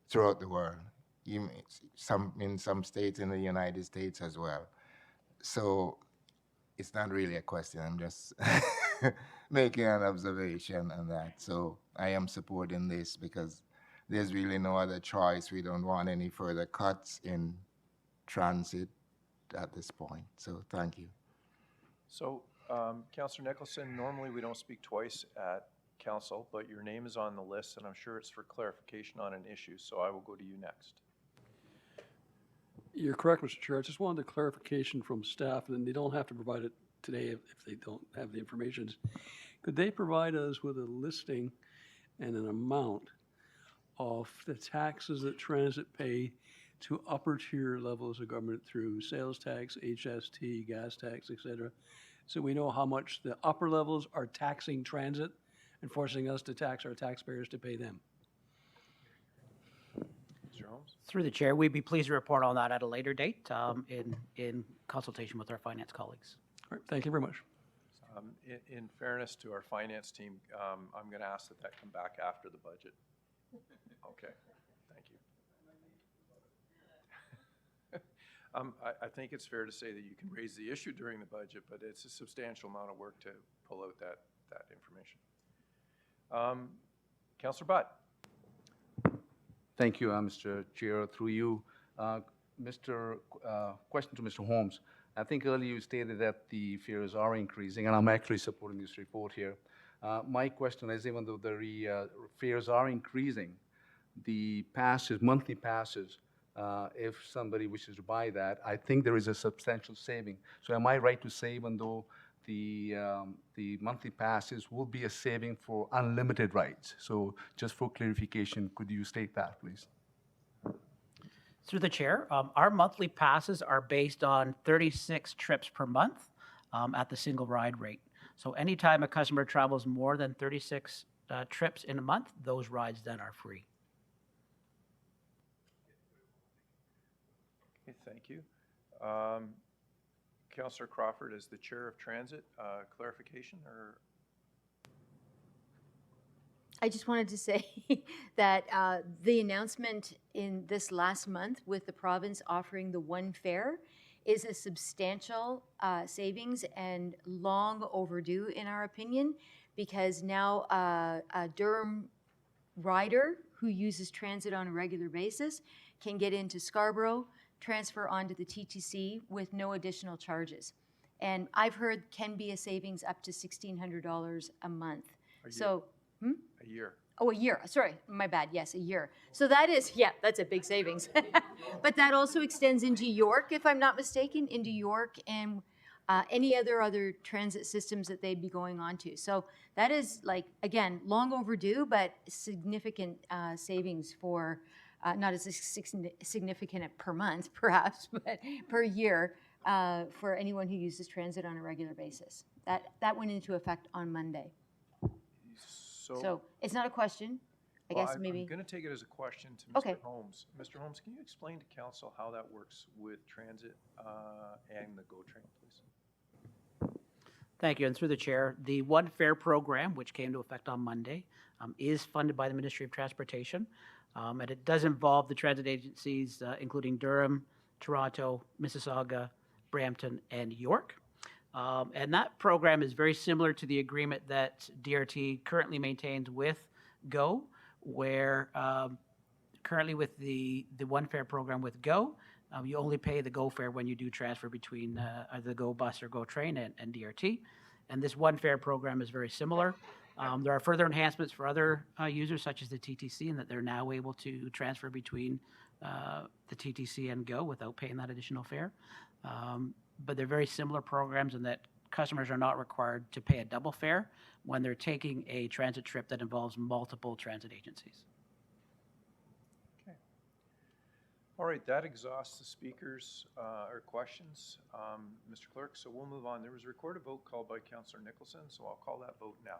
throughout the world, in some states in the United States as well. So it's not really a question, I'm just making an observation on that. So I am supporting this because there's really no other choice. We don't want any further cuts in transit at this point. So thank you. So, Councillor Nicholson, normally we don't speak twice at council, but your name is on the list, and I'm sure it's for clarification on an issue, so I will go to you next. You're correct, Mr. Chair. I just wanted a clarification from staff, and they don't have to provide it today if they don't have the information. Could they provide us with a listing and an amount of the taxes that transit pay to upper tier levels of government through sales tax, HST, gas tax, et cetera, so we know how much the upper levels are taxing transit and forcing us to tax our taxpayers to pay them? Mr. Holmes? Through the chair, we'd be pleased to report on that at a later date in consultation with our finance colleagues. All right, thank you very much. In fairness to our finance team, I'm going to ask that come back after the budget. Okay, thank you. I think it's fair to say that you can raise the issue during the budget, but it's a substantial amount of work to pull out that information. Councillor Butt. Thank you, Mr. Chair. Through you, question to Mr. Holmes. I think earlier you stated that the fares are increasing, and I'm actually supporting this report here. My question is, even though the fares are increasing, the passes, monthly passes, if somebody wishes to buy that, I think there is a substantial saving. So am I right to say, even though the monthly passes will be a saving for unlimited rides? So just for clarification, could you state that, please? Through the chair, our monthly passes are based on 36 trips per month at the single ride rate. So anytime a customer travels more than 36 trips in a month, those rides then are free. Okay, thank you. Councillor Crawford, as the chair of transit, clarification or? I just wanted to say that the announcement in this last month with the province offering the one fare is a substantial savings and long overdue in our opinion, because now a Durham rider who uses transit on a regular basis can get into Scarborough, transfer onto the TTC with no additional charges. And I've heard can be a savings up to $1,600 a month. So, A year. Oh, a year. Sorry, my bad. Yes, a year. So that is, yeah, that's a big savings. But that also extends into York, if I'm not mistaken, into York and any other transit systems that they'd be going on to. So that is, like, again, long overdue, but significant savings for, not as significant per month, perhaps, but per year for anyone who uses transit on a regular basis. That went into effect on Monday. So it's not a question, I guess maybe. I'm going to take it as a question to Mr. Okay. Holmes. Mr. Holmes, can you explain to council how that works with transit and the GO train, please? Thank you. And through the chair, the One Fare program, which came into effect on Monday, is funded by the Ministry of Transportation. And it does involve the transit agencies, including Durham, Toronto, Mississauga, Brampton, and York. And that program is very similar to the agreement that DRT currently maintains with GO, where currently with the One Fare program with GO, you only pay the GO fare when you do transfer between either the GO bus or GO train and DRT. And this One Fare program is very similar. There are further enhancements for other users, such as the TTC, in that they're now able to transfer between the TTC and GO without paying that additional fare. But they're very similar programs in that customers are not required to pay a double fare when they're taking a transit trip that involves multiple transit agencies. All right, that exhausts the speakers or questions, Mr. Clerk, so we'll move on. There was a recorded vote called by Councillor Nicholson, so I'll call that vote now.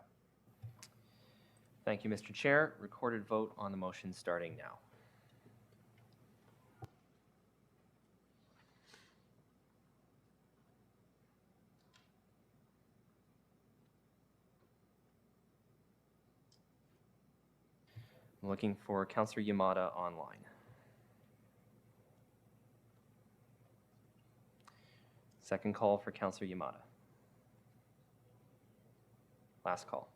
Thank you, Mr. Chair. Recorded vote on the motion starting now. I'm looking for Councillor Yamada online. Second call for Councillor Yamada. Last call.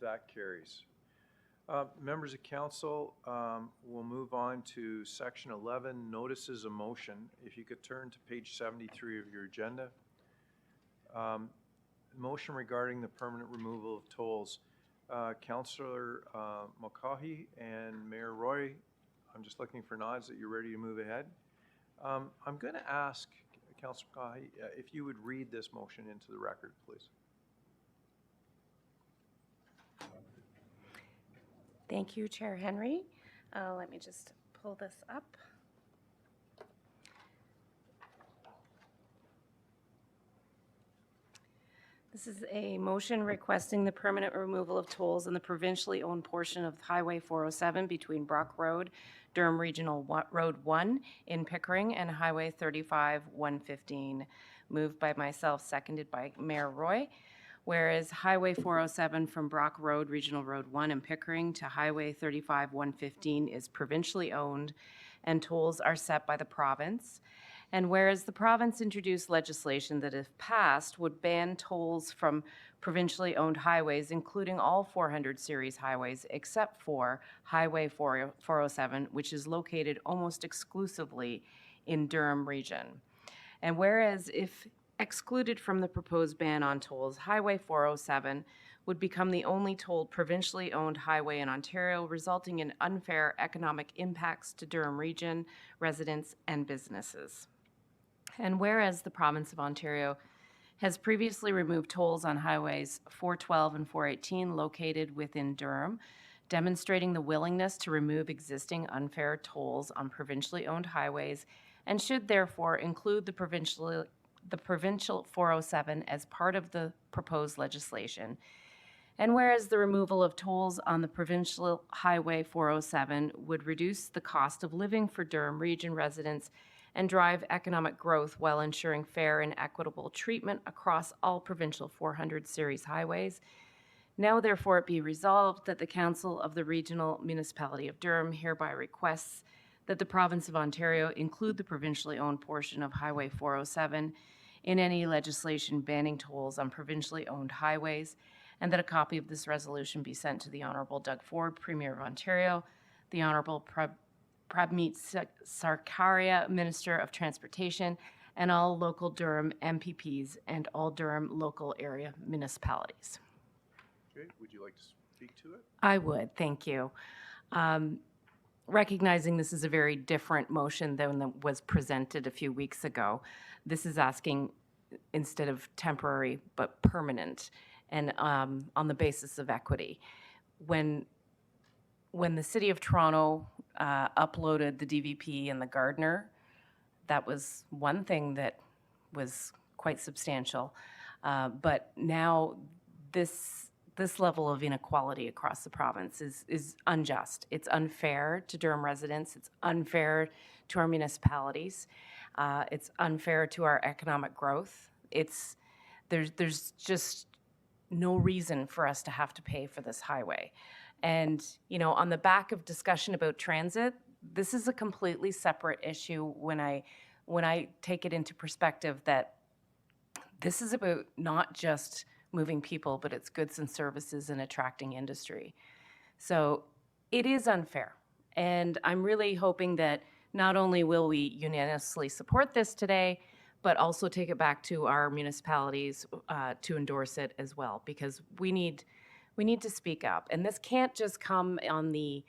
That carries. Members of council, we'll move on to section 11, notices of motion. If you could turn to page 73 of your agenda. Motion regarding the permanent removal of tolls. Councillor Mulcahy and Mayor Roy, I'm just looking for nods that you're ready to move ahead. I'm going to ask Councillor Mulcahy if you would read this motion into the record, please. Thank you, Chair Henry. Let me just pull this up. This is a motion requesting the permanent removal of tolls in the provincially owned portion of Highway 407 between Brock Road, Durham Regional Road 1 in Pickering, and Highway 35-115. Moved by myself, seconded by Mayor Roy. Whereas Highway 407 from Brock Road, Regional Road 1 in Pickering to Highway 35-115 is provincially owned and tolls are set by the province. And whereas the province introduced legislation that, if passed, would ban tolls from provincially owned highways, including all 400 series highways, except for Highway 407, which is located almost exclusively in Durham Region. And whereas if excluded from the proposed ban on tolls, Highway 407 would become the only tolled provincially owned highway in Ontario, resulting in unfair economic impacts to Durham Region residents and businesses. And whereas the province of Ontario has previously removed tolls on highways 412 and 418 located within Durham, demonstrating the willingness to remove existing unfair tolls on provincially owned highways, and should therefore include the provincial 407 as part of the proposed legislation. And whereas the removal of tolls on the provincial Highway 407 would reduce the cost of living for Durham Region residents and drive economic growth while ensuring fair and equitable treatment across all provincial 400 series highways. Now therefore it be resolved that the Council of the Regional Municipality of Durham hereby requests that the Province of Ontario include the provincially owned portion of Highway 407 in any legislation banning tolls on provincially owned highways, and that a copy of this resolution be sent to the Honourable Doug Ford, Premier of Ontario, the Honourable Prabmeet Sarkaria, Minister of Transportation, and all local Durham MPPs and all Durham local area municipalities. Okay, would you like to speak to it? I would, thank you. Recognizing this is a very different motion than that was presented a few weeks ago, this is asking instead of temporary but permanent, and on the basis of equity. When the City of Toronto uploaded the DVP and the Gardner, that was one thing that was quite substantial. But now this level of inequality across the province is unjust. It's unfair to Durham residents. It's unfair to our municipalities. It's unfair to our economic growth. There's just no reason for us to have to pay for this highway. And, you know, on the back of discussion about transit, this is a completely separate issue when I take it into perspective that this is about not just moving people, but it's goods and services and attracting industry. So it is unfair. And I'm really hoping that not only will we unanimously support this today, but also take it back to our municipalities to endorse it as well, because we need to speak up. And this can't just come on the,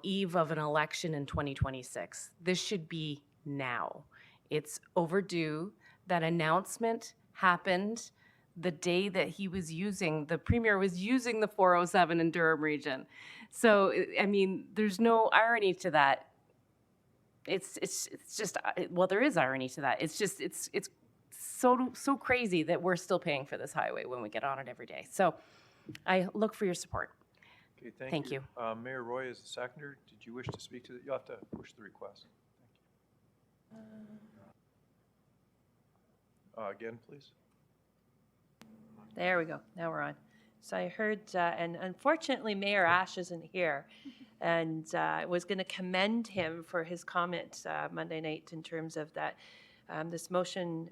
eve of an election in 2026. This should be now. It's overdue. That announcement happened the day that the Premier was using the 407 in Durham Region. So, I mean, there's no irony to that. It's just, well, there is irony to that. It's just, it's so crazy that we're still paying for this highway when we get on it every day. So I look for your support. Okay, Thank you. Mayor Roy is the seconder. Did you wish to speak to that? You'll have to push the request. Thank you. Again, please. There we go. Now we're on. So I heard, and unfortunately, Mayor Ash isn't here, and I was going to commend him for his comment Monday night in terms of that this motion,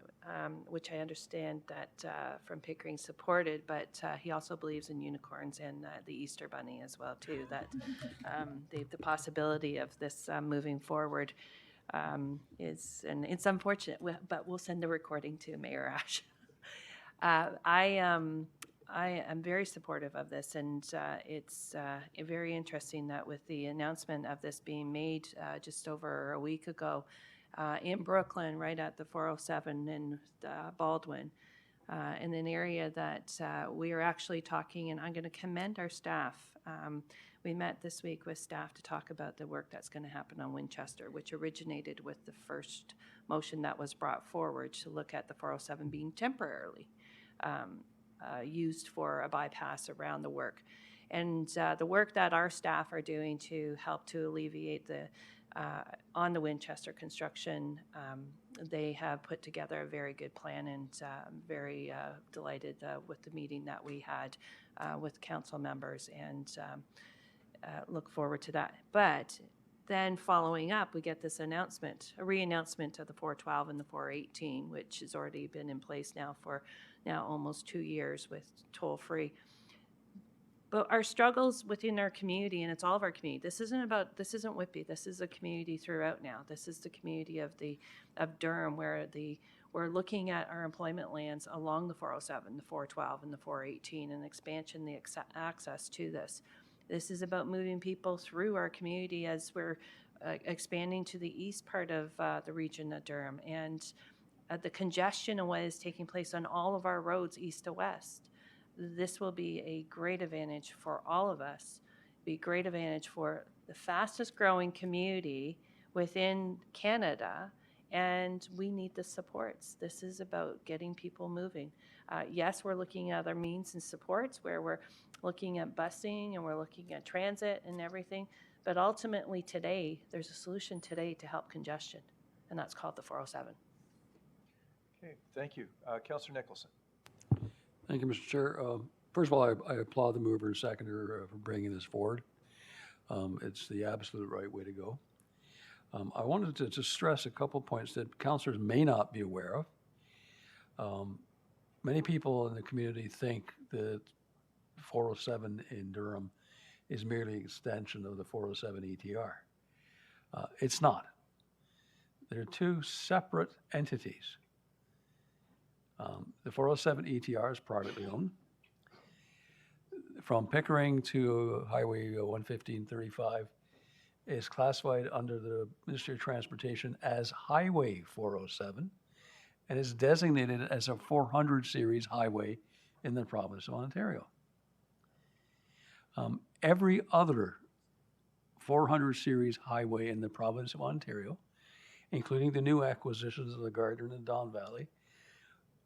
which I understand that from Pickering supported, but he also believes in unicorns and the Easter Bunny as well too. That the possibility of this moving forward is, and it's unfortunate, but we'll send a recording to Mayor Ash. I am very supportive of this, and it's very interesting that with the announcement of this being made just over a week ago in Brooklyn, right at the 407 in Baldwin, in an area that we are actually talking, and I'm going to commend our staff. We met this week with staff to talk about the work that's going to happen on Winchester, which originated with the first motion that was brought forward to look at the 407 being temporarily used for a bypass around the work. And the work that our staff are doing to help to alleviate the on the Winchester construction, they have put together a very good plan, and I'm very delighted with the meeting that we had with council members, and look forward to that. But then following up, we get this announcement, a re-announcement of the 412 and the 418, which has already been in place now for almost 2 years with toll-free. But our struggles within our community, and it's all of our community, this isn't Whitby, this is a community throughout now. This is the community of Durham, where we're looking at our employment lands along the 407, the 412, and the 418, and expansion, the access to this. This is about moving people through our community as we're expanding to the east part of the region of Durham, and the congestion and what is taking place on all of our roads east to west. This will be a great advantage for all of us, be a great advantage for the fastest growing community within Canada, and we need the supports. This is about getting people moving. Yes, we're looking at other means and supports where we're looking at busing and we're looking at transit and everything, but ultimately today, there's a solution today to help congestion, and that's called the 407. Okay, thank you. Councillor Nicholson. Thank you, Mr. Chair. First of all, I applaud the mover and seconder for bringing this forward. It's the absolute right way to go. I wanted to just stress a couple points that councillors may not be aware of. Many people in the community think that 407 in Durham is merely an extension of the 407 ETR. It's not. They're two separate entities. The 407 ETR is privately owned. From Pickering to Highway 115/35 is classified under the Ministry of Transportation as Highway 407 and is designated as a 400 series highway in the province of Ontario. Every other 400 series highway in the province of Ontario, including the new acquisitions of the Gardner and Don Valley,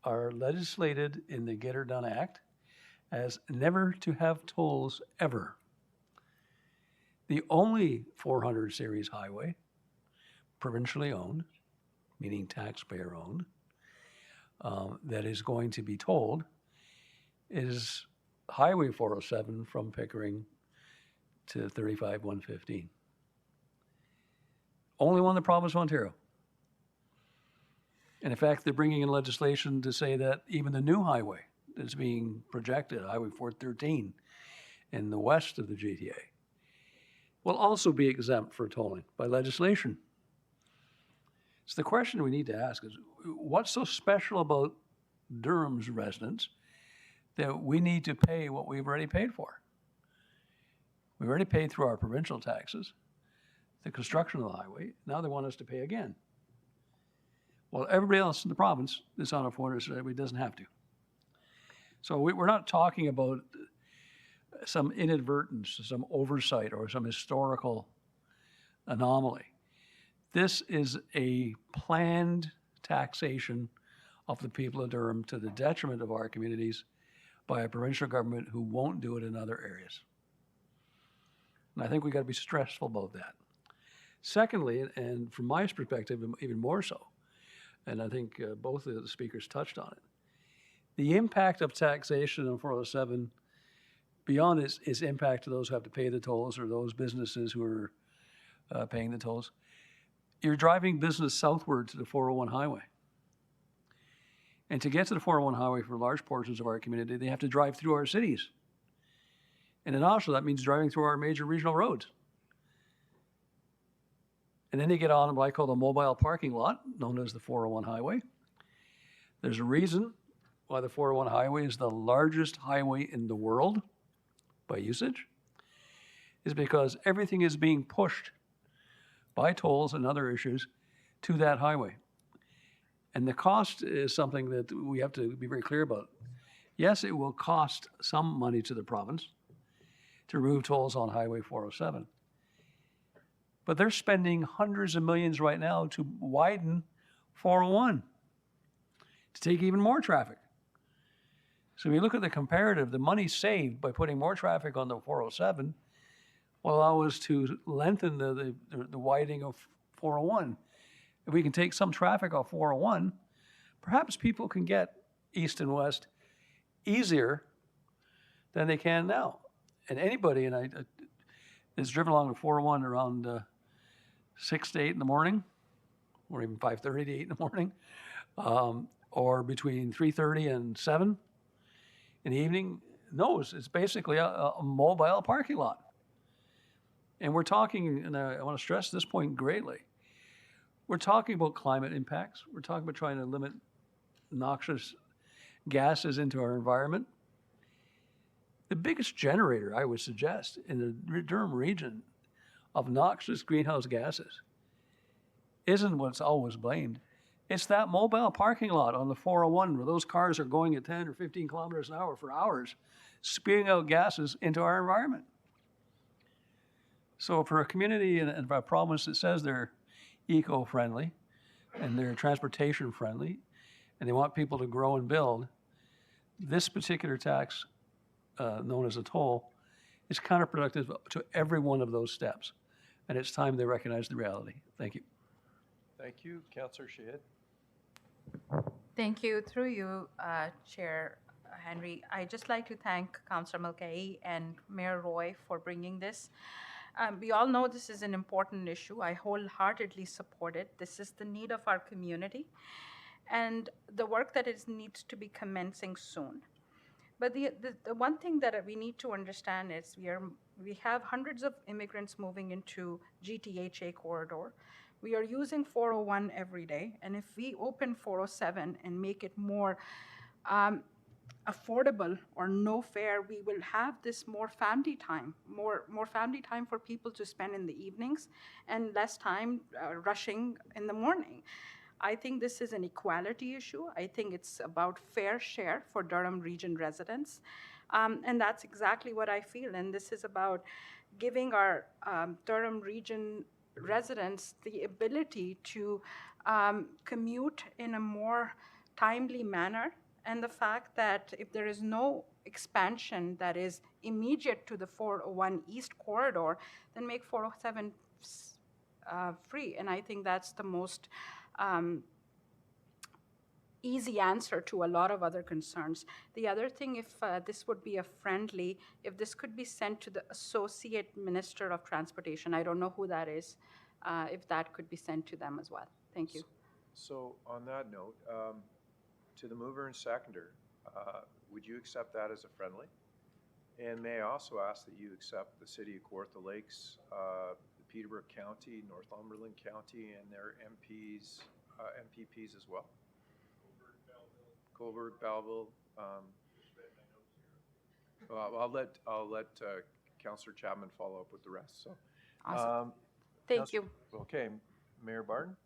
are legislated in the Get Her Done Act as never to have tolls ever. The only 400 series highway, provincially owned, meaning taxpayer owned, that is going to be tolled is Highway 407 from Pickering to 35-115. Only one in the province of Ontario. And in fact, they're bringing in legislation to say that even the new highway that's being projected, Highway 413, in the west of the GTA, will also be exempt for tolling by legislation. So the question we need to ask is, what's so special about Durham's residents that we need to pay what we've already paid for? We've already paid through our provincial taxes, the construction of the highway. Now they want us to pay again. Well, everybody else in the province that's on a 400 highway doesn't have to. So we're not talking about some inadvertence, some oversight, or some historical anomaly. This is a planned taxation of the people of Durham to the detriment of our communities by a provincial government who won't do it in other areas. And I think we've got to be stressful about that. Secondly, and from my perspective, even more so, and I think both of the speakers touched on it, the impact of taxation on 407, beyond its impact to those who have to pay the tolls or those businesses who are paying the tolls, you're driving business southward to the 401 highway. And to get to the 401 highway for large portions of our community, they have to drive through our cities. And in Oshawa, that means driving through our major regional roads. And then they get on what I call the mobile parking lot, known as the 401 highway. There's a reason why the 401 highway is the largest highway in the world by usage, is because everything is being pushed by tolls and other issues to that highway. And the cost is something that we have to be very clear about. Yes, it will cost some money to the province to remove tolls on Highway 407. But they're spending hundreds of millions right now to widen 401, to take even more traffic. So if you look at the comparative, the money saved by putting more traffic on the 407 will allow us to lengthen the widening of 401. If we can take some traffic off 401, perhaps people can get east and west easier than they can now. And anybody, that's driven along the 401 around 6 to 8 in the morning, or even 5:30 to 8 in the morning, or between 3:30 and 7 in the evening, knows it's basically a mobile parking lot. And we're talking, and I want to stress this point greatly, we're talking about climate impacts. We're talking about trying to limit noxious gases into our environment. The biggest generator, I would suggest, in the Durham region of noxious greenhouse gases isn't what's always blamed. It's that mobile parking lot on the 401 where those cars are going at 10 or 15 kilometers an hour for hours, spewing out gases into our environment. So for a community and a province that says they're eco-friendly and they're transportation-friendly and they want people to grow and build, this particular tax, known as a toll, is counterproductive to every one of those steps. And it's time they recognize the reality. Thank you. Thank you. Councillor Shahid. Thank you. Through you, Chair Henry, I'd just like to thank Councillor Mulcahy and Mayor Roy for bringing this. We all know this is an important issue. I wholeheartedly support it. This is the need of our community and the work that needs to be commencing soon. But the one thing that we need to understand is we have hundreds of immigrants moving into GTHA corridor. We are using 401 every day, and if we open 407 and make it more affordable or no fare, we will have this more family time for people to spend in the evenings and less time rushing in the morning. I think this is an equality issue. I think it's about fair share for Durham Region residents. And that's exactly what I feel. And this is about giving our Durham Region residents the ability to commute in a more timely manner. And the fact that if there is no expansion that is immediate to the 401 East corridor, then make 407 free. And I think that's the most easy answer to a lot of other concerns. The other thing, if this would be if this could be sent to the Associate Minister of Transportation, I don't know who that is, if that could be sent to them as well. Thank you. So on that note, to the mover and seconder, would you accept that as a friendly? And may I also ask that you accept the City of Kawartha Lakes, Peterborough County, Northumberland County, and their MPs, MPPs as well? Cobourg, Belleville. Well, I'll let Councillor Chapman follow up with the rest, so. Awesome. Thank you. Okay, Mayor Barton?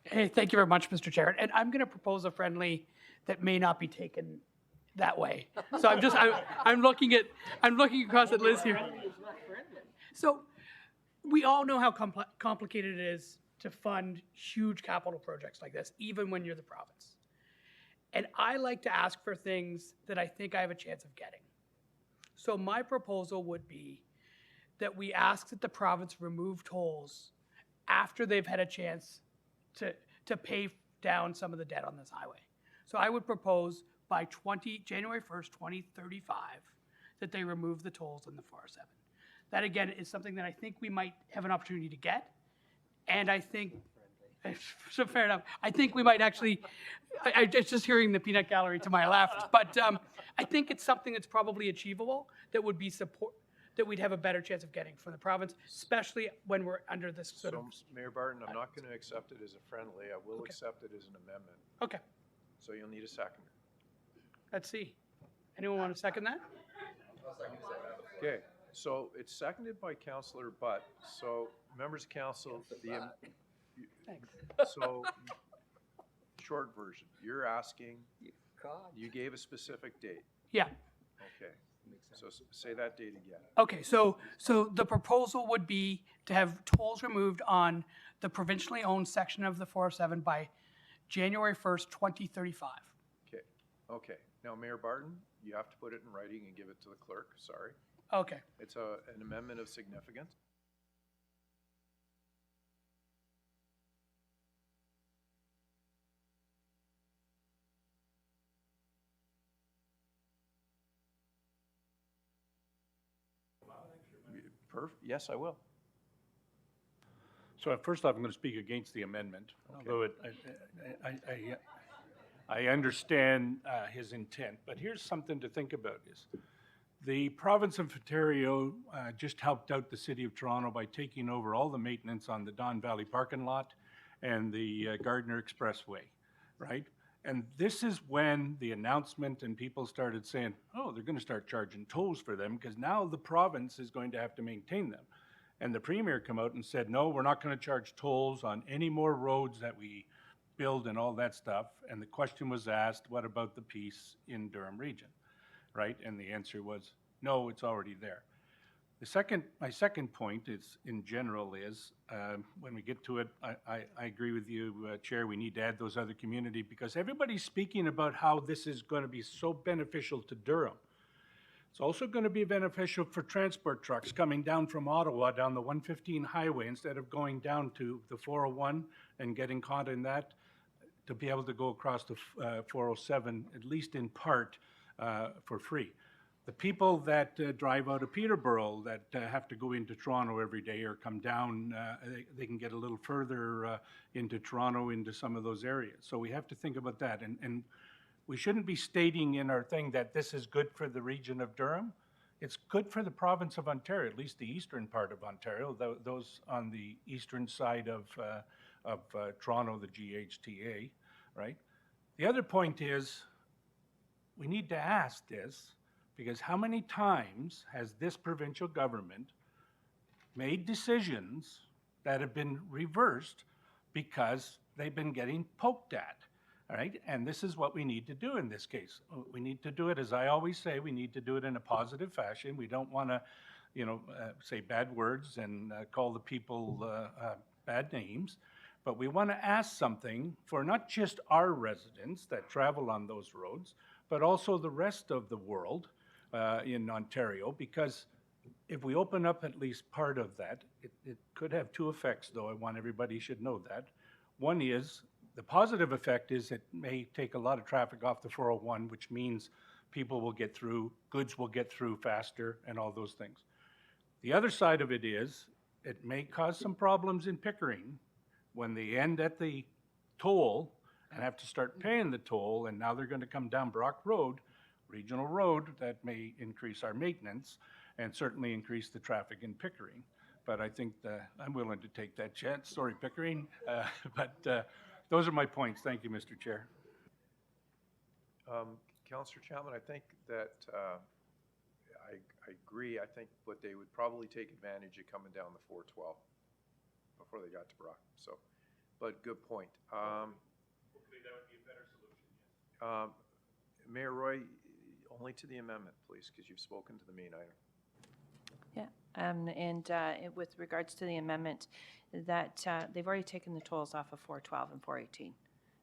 Hey, thank you very much, Mr. Chair. And I'm going to propose a friendly that may not be taken that way. So I'm looking across at Liz here. So we all know how complicated it is to fund huge capital projects like this, even when you're the province. And I like to ask for things that I think I have a chance of getting. So my proposal would be that we ask that the province remove tolls after they've had a chance to pay down some of the debt on this highway. So I would propose by January 1st, 2035, that they remove the tolls on the 407. That again is something that I think we might have an opportunity to get. And I think, so fair enough, I think we might actually, I just hearing the peanut gallery to my left, but I think it's something that's probably achievable that would be that we'd have a better chance of getting from the province, especially when we're under this sort of. Mayor Barton, I'm not going to accept it as a friendly. I will accept it as an amendment. Okay, So you'll need a seconder. let's see. Anyone want to second that? Okay, so it's seconded by Councillor Butt. So members of council, Thanks. so short version, you're asking, you gave a specific date. Yeah. Okay, so say that date again. Okay, so the proposal would be to have tolls removed on the provincially owned section of the 407 by January 1st, 2035. Okay, okay. Now, Mayor Barton, you have to put it in writing and give it to the clerk, sorry. Okay. It's an amendment of significance. Yes, I will. So first off, I'm going to speak against the amendment, although I understand his intent. But here's something to think about is the province of Ontario just helped out the city of Toronto by taking over all the maintenance on the Don Valley parking lot and the Gardner Expressway, right? And this is when the announcement and people started saying, oh, they're going to start charging tolls for them because now the province is going to have to maintain them. And the premier came out and said, no, we're not going to charge tolls on any more roads that we build and all that stuff. And the question was asked, what about the piece in Durham Region, right? And the answer was, no, it's already there. My second point is, in general, is when we get to it, I agree with you, Chair, we need to add those other communities because everybody's speaking about how this is going to be so beneficial to Durham. It's also going to be beneficial for transport trucks coming down from Ottawa down the 115 highway instead of going down to the 401 and getting caught in that, to be able to go across the 407, at least in part, for free. The people that drive out of Peterborough that have to go into Toronto every day or come down, they can get a little further into Toronto, into some of those areas. So we have to think about that. And we shouldn't be stating in our thing that this is good for the region of Durham. It's good for the province of Ontario, at least the eastern part of Ontario, those on the eastern side of Toronto, the GHTA, right? The other point is we need to ask this, because how many times has this provincial government made decisions that have been reversed because they've been getting poked at, all right? And this is what we need to do in this case. We need to do it, as I always say, we need to do it in a positive fashion. We don't want to, say bad words and call the people bad names, but we want to ask something for not just our residents that travel on those roads, but also the rest of the world in Ontario, because if we open up at least part of that, it could have two effects, though. I want everybody should know that. One is, the positive effect is it may take a lot of traffic off the 401, which means people will get through, goods will get through faster, and all those things. The other side of it is, it may cause some problems in Pickering when they end at the toll and have to start paying the toll, and now they're going to come down Brock Road. regional road, that may increase our maintenance and certainly increase the traffic in Pickering. But I think I'm willing to take that chance. Sorry, Pickering. But those are my points. Thank you, Mr. Chair. Councillor Chapman, I think that I agree. I think what they would probably take advantage of coming down the 412 before they got to Brock. So, but good point. Hopefully that would be a better solution. Mayor Roy, only to the amendment, please, because you've spoken to the main item. Yeah, with regards to the amendment, that they've already taken the tolls off of 412 and 418.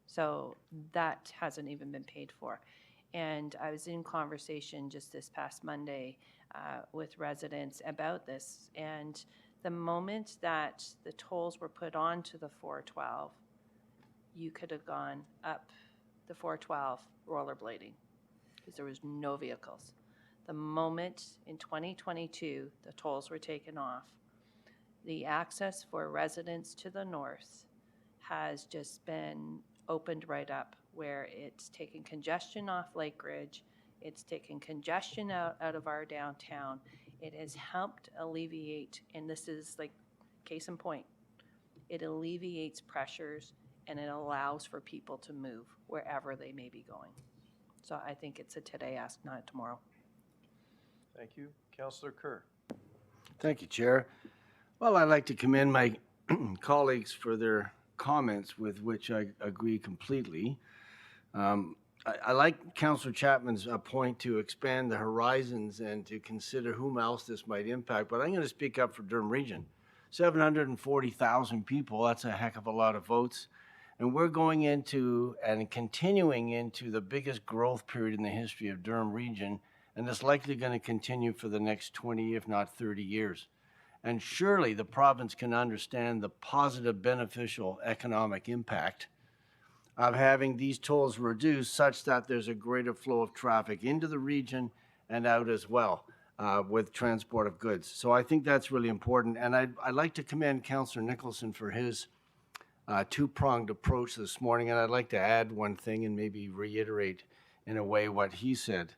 So that hasn't even been paid for. And I was in conversation just this past Monday with residents about this. And the moment that the tolls were put onto the 412, you could have gone up the 412 rollerblading because there was no vehicles. The moment in 2022 the tolls were taken off, the access for residents to the north has just been opened right up, where it's taken congestion off Lake Ridge, it's taken congestion out of our downtown. It has helped alleviate, and this is like case in point, it alleviates pressures and it allows for people to move wherever they may be going. So I think it's a today ask, not a tomorrow. Thank you. Councillor Kerr. Thank you, Chair. Well, I'd like to commend my colleagues for their comments, with which I agree completely. I like Councillor Chapman's point to expand the horizons and to consider whom else this might impact, but I'm going to speak up for Durham Region. 740,000 people, that's a heck of a lot of votes. And we're going into and continuing into the biggest growth period in the history of Durham Region, and it's likely going to continue for the next 20, if not 30 years. And surely the province can understand the positive, beneficial economic impact of having these tolls reduced such that there's a greater flow of traffic into the region and out as well with transport of goods. So I think that's really important. And I'd like to commend Councillor Nicholson for his two-pronged approach this morning. And I'd like to add one thing and maybe reiterate in a way what he said.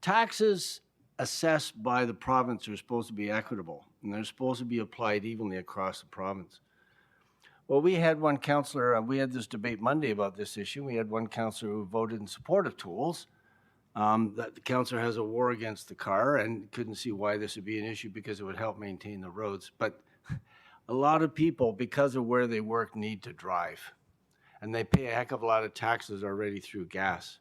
Taxes assessed by the province are supposed to be equitable, and they're supposed to be applied evenly across the province. Well, we had one councillor, we had this debate Monday about this issue. We had one councillor who voted in support of tolls. That the councillor has a war against the car and couldn't see why this would be an issue because it would help maintain the roads. But a lot of people, because of where they work, need to drive. And they pay a heck of a lot of taxes already through gas.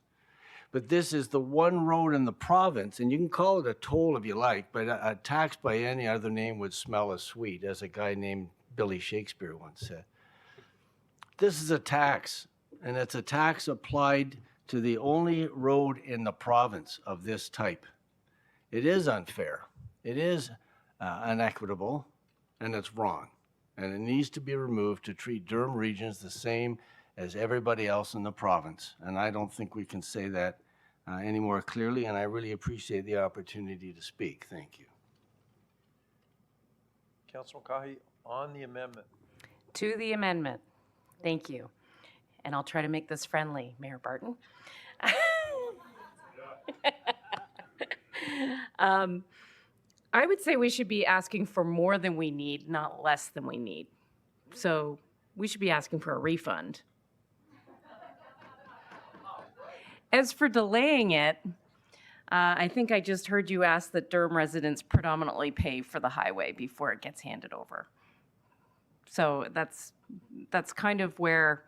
But this is the one road in the province, and you can call it a toll if you like, but a tax by any other name would smell as sweet, as a guy named Billy Shakespeare once said. This is a tax, and it's a tax applied to the only road in the province of this type. It is unfair, it is inequitable, and it's wrong. And it needs to be removed to treat Durham Regions the same as everybody else in the province. And I don't think we can say that any more clearly, and I really appreciate the opportunity to speak. Thank you. Councillor Mulcahy, on the amendment. To the amendment. Thank you. And I'll try to make this friendly, Mayor Barton. I would say we should be asking for more than we need, not less than we need. So we should be asking for a refund. As for delaying it, I think I just heard you ask that Durham residents predominantly pay for the highway before it gets handed over. So that's kind of where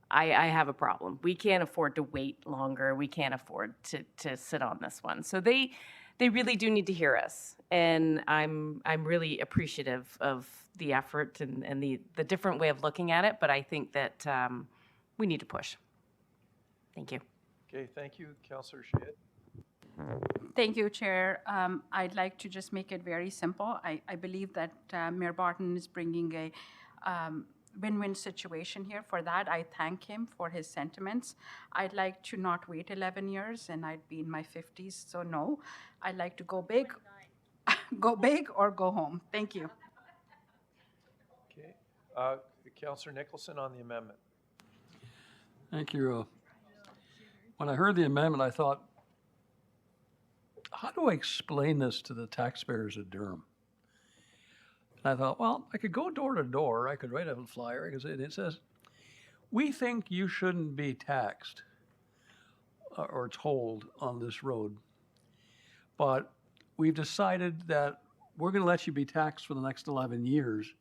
I have a problem. We can't afford to wait longer. We can't afford to sit on this one. So they really do need to hear us, and I'm really appreciative of the effort and the different way of looking at it. But I think that we need to push. Thank you. Okay, thank you, Councillor Shahid. Thank you, Chair. I'd like to just make it very simple. I believe that Mayor Barton is bringing a win-win situation here. For that, I thank him for his sentiments. I'd like to not wait 11 years, and I'd be in my 50s, so no. I'd like to go big, go big or go home. Thank you. Okay. Councillor Nicholson on the amendment. Thank you. When I heard the amendment, I thought how do I explain this to the taxpayers of Durham? And I thought, well, I could go door to door. I could write a flyer. I could say, it says, we think you shouldn't be taxed or tolled on this road, but we've decided that we're going to let you be taxed for the next 11 years,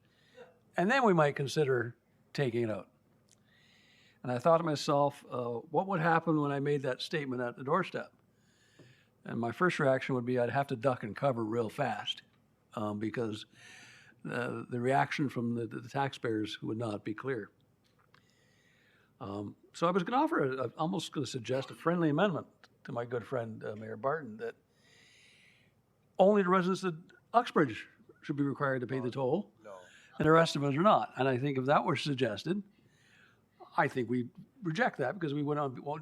and then we might consider taking it out. And I thought to myself, what would happen when I made that statement at the doorstep? And my first reaction would be I'd have to duck and cover real fast because the reaction from the taxpayers would not be clear. So I was going to offer, almost going to suggest a friendly amendment to my good friend Mayor Barton that only the residents of Uxbridge should be required to pay the toll, and the rest of us are not. And I think if that were suggested, I think we reject that because we would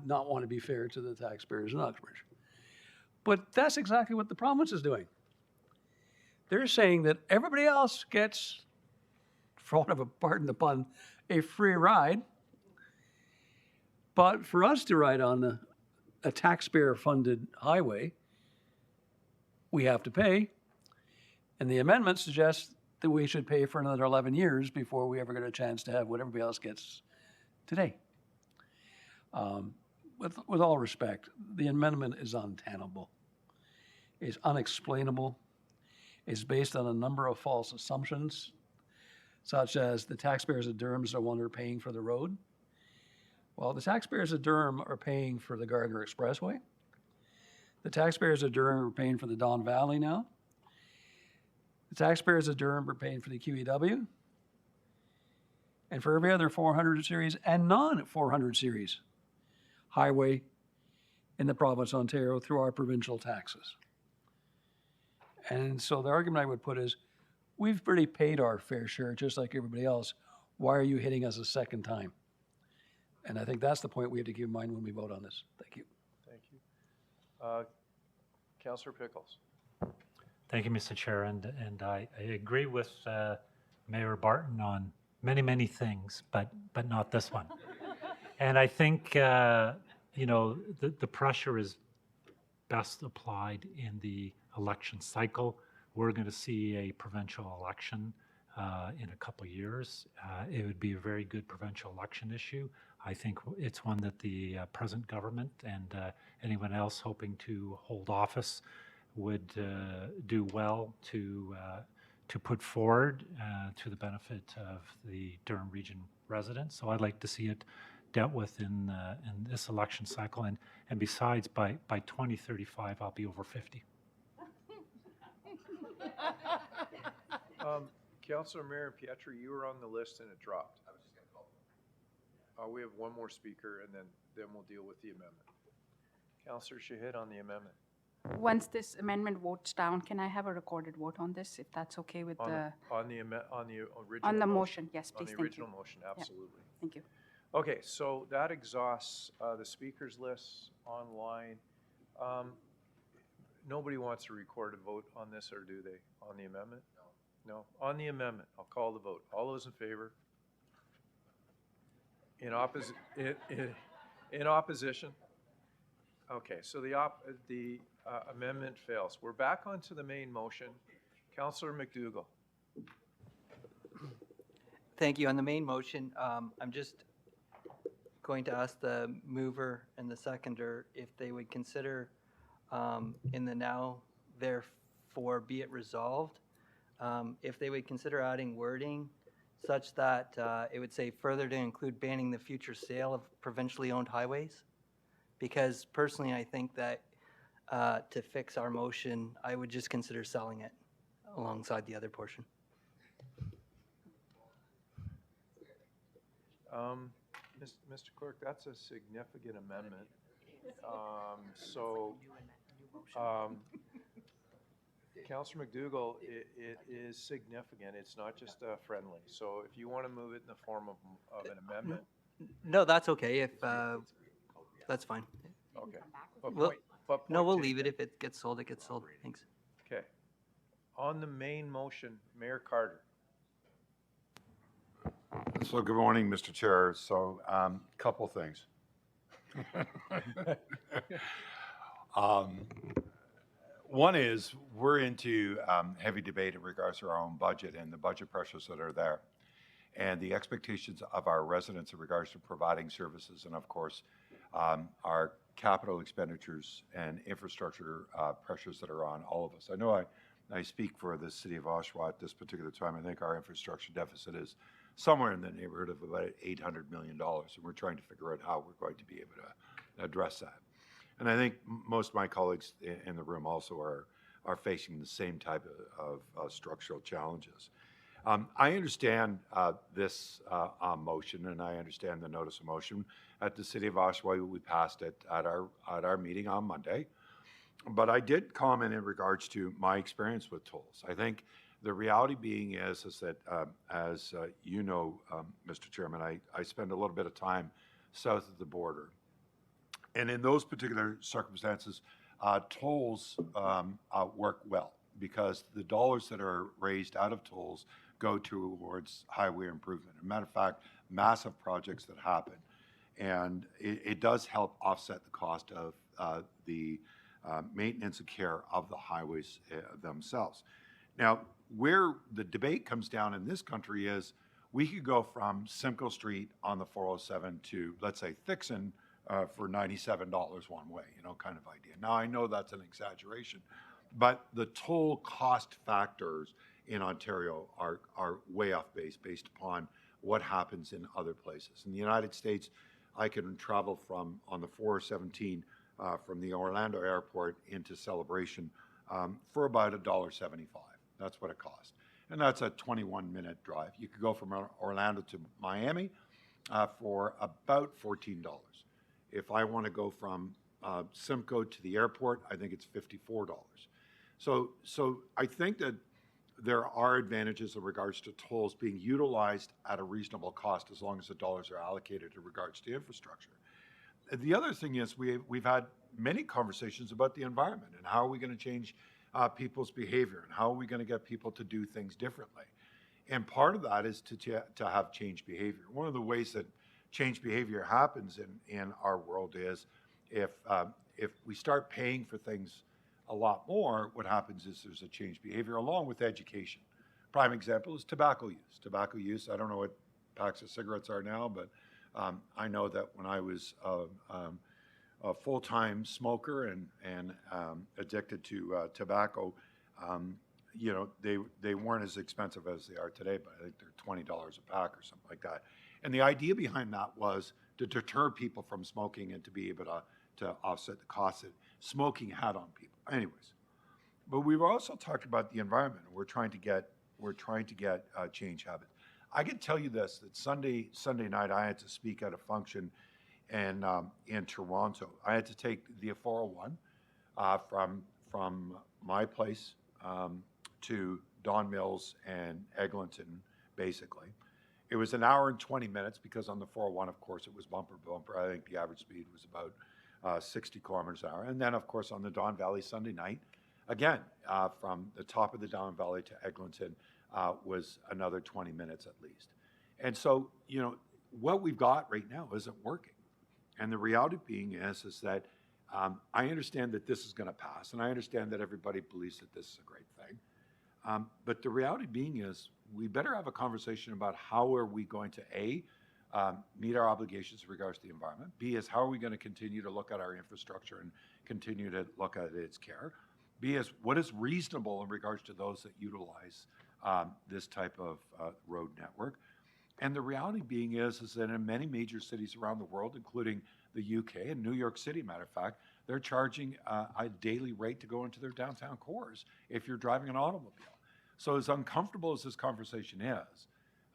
not want to be fair to the taxpayers in Uxbridge. But that's exactly what the province is doing. They're saying that everybody else gets, for want of a pardon the pun, a free ride. But for us to ride on a taxpayer-funded highway, we have to pay. And the amendment suggests that we should pay for another 11 years before we ever get a chance to have what everybody else gets today. With all respect, the amendment is untenable. It's unexplainable. It's based on a number of false assumptions, such as the taxpayers of Durham are the one who are paying for the road. Well, the taxpayers of Durham are paying for the Gardner Expressway. The taxpayers of Durham are paying for the Don Valley now. The taxpayers of Durham are paying for the QEW and for every other 400 series and non-400 series highway in the province of Ontario through our provincial taxes. And so the argument I would put is, we've already paid our fair share just like everybody else. Why are you hitting us a second time? And I think that's the point we have to keep in mind when we vote on this. Thank you. Thank you. Councillor Pickles. Thank you, Mr. Chair, and I agree with Mayor Barton on many things, but not this one. And I think the pressure is best applied in the election cycle. We're going to see a provincial election in a couple of years. It would be a very good provincial election issue. I think it's one that the present government and anyone else hoping to hold office would do well to put forward to the benefit of the Durham Region residents. So I'd like to see it dealt with in this election cycle. And besides, by 2035, I'll be over 50. Councillor Mayor Pietri, you were on the list and it dropped. I was just going to call. We have one more speaker and then we'll deal with the amendment. Councillor Shahid on the amendment. Once this amendment votes down, can I have a recorded vote on this, if that's okay with the? On the original. On the motion, yes, please, On the thank you. original motion, absolutely. Yeah, thank you. Okay, so that exhausts the speakers list online. Nobody wants to record a vote on this, or do they, on the amendment? No. On the amendment, I'll call the vote. All those in favor? In opposition? Okay, so the amendment fails. We're back onto the main motion. Councillor McDougall. Thank you. On the main motion, I'm just going to ask the mover and the seconder if they would consider in the now, therefore, be it resolved, if they would consider adding wording such that it would say further to include banning the future sale of provincially owned highways. Because personally, I think that to fix our motion, I would just consider selling it alongside the other portion. Mr. Clerk, that's a significant amendment. Councillor McDougall, it is significant. It's not just friendly. So if you want to move it in the form of an amendment. No, that's okay. If that's fine. Okay. We'll leave it. If it gets sold, it gets sold. Thanks. Okay. On the main motion, Mayor Carter. So good morning, Mr. Chair. So couple things. One is we're into heavy debate in regards to our own budget and the budget pressures that are there, and the expectations of our residents in regards to providing services, and of course, our capital expenditures and infrastructure pressures that are on all of us. I know I speak for the city of Oshawa at this particular time. I think our infrastructure deficit is somewhere in the neighborhood of about $800 million, and we're trying to figure out how we're going to be able to address that. And I think most of my colleagues in the room also are facing the same type of structural challenges. I understand this motion, and I understand the notice of motion. At the City of Oshawa, we passed it at our meeting on Monday. But I did comment in regards to my experience with tolls. I think the reality being is that, as you know, Mr. Chairman, I spend a little bit of time south of the border. And in those particular circumstances, tolls work well because the dollars that are raised out of tolls go towards highway improvement. As a matter of fact, massive projects that happen. And it does help offset the cost of the maintenance and care of the highways themselves. Now, where the debate comes down in this country is we could go from Simcoe Street on the 407 to, let's say, Thixon for $97 one way, kind of idea. Now, I know that's an exaggeration, but the toll cost factors in Ontario are way off base based upon what happens in other places. In the United States, I can travel on the 417 from the Orlando airport into Celebration for about $1.75. That's what it costs. And that's a 21-minute drive. You could go from Orlando to Miami for about $14. If I want to go from Simcoe to the airport, I think it's $54. So I think that there are advantages in regards to tolls being utilized at a reasonable cost as long as the dollars are allocated in regards to infrastructure. The other thing is we've had many conversations about the environment and how are we going to change people's behavior and how are we going to get people to do things differently. And part of that is to have change behavior. One of the ways that change behavior happens in our world is if we start paying for things a lot more, what happens is there's a change behavior along with education. Prime example is tobacco use. Tobacco use, I don't know what packs of cigarettes are now, but I know that when I was a full-time smoker and addicted to tobacco, they weren't as expensive as they are today, but I think they're $20 a pack or something like that. And the idea behind that was to deter people from smoking and to be able to offset the costs that smoking had on people. Anyways, but we've also talked about the environment. We're trying to get change habits. I can tell you this: that Sunday night I had to speak at a function in Toronto. I had to take the 401 from my place to Don Mills and Eglinton, basically. It was an hour and 20 minutes because on the 401, of course, it was bumper to bumper. I think the average speed was about 60 kilometers an hour. And then, of course, on the Don Valley Sunday night, again, from the top of the Don Valley to Eglinton was another 20 minutes at least. And so, what we've got right now isn't working. And the reality being is that I understand that this is going to pass, and I understand that everybody believes that this is a great thing. But the reality being is we better have a conversation about how are we going to, A, meet our obligations in regards to the environment, B, is how are we going to continue to look at our infrastructure and continue to look at its care, B, is what is reasonable in regards to those that utilize this type of road network. And the reality being is that in many major cities around the world, including the UK and New York City, matter of fact, they're charging a daily rate to go into their downtown cores if you're driving an automobile. So as uncomfortable as this conversation is,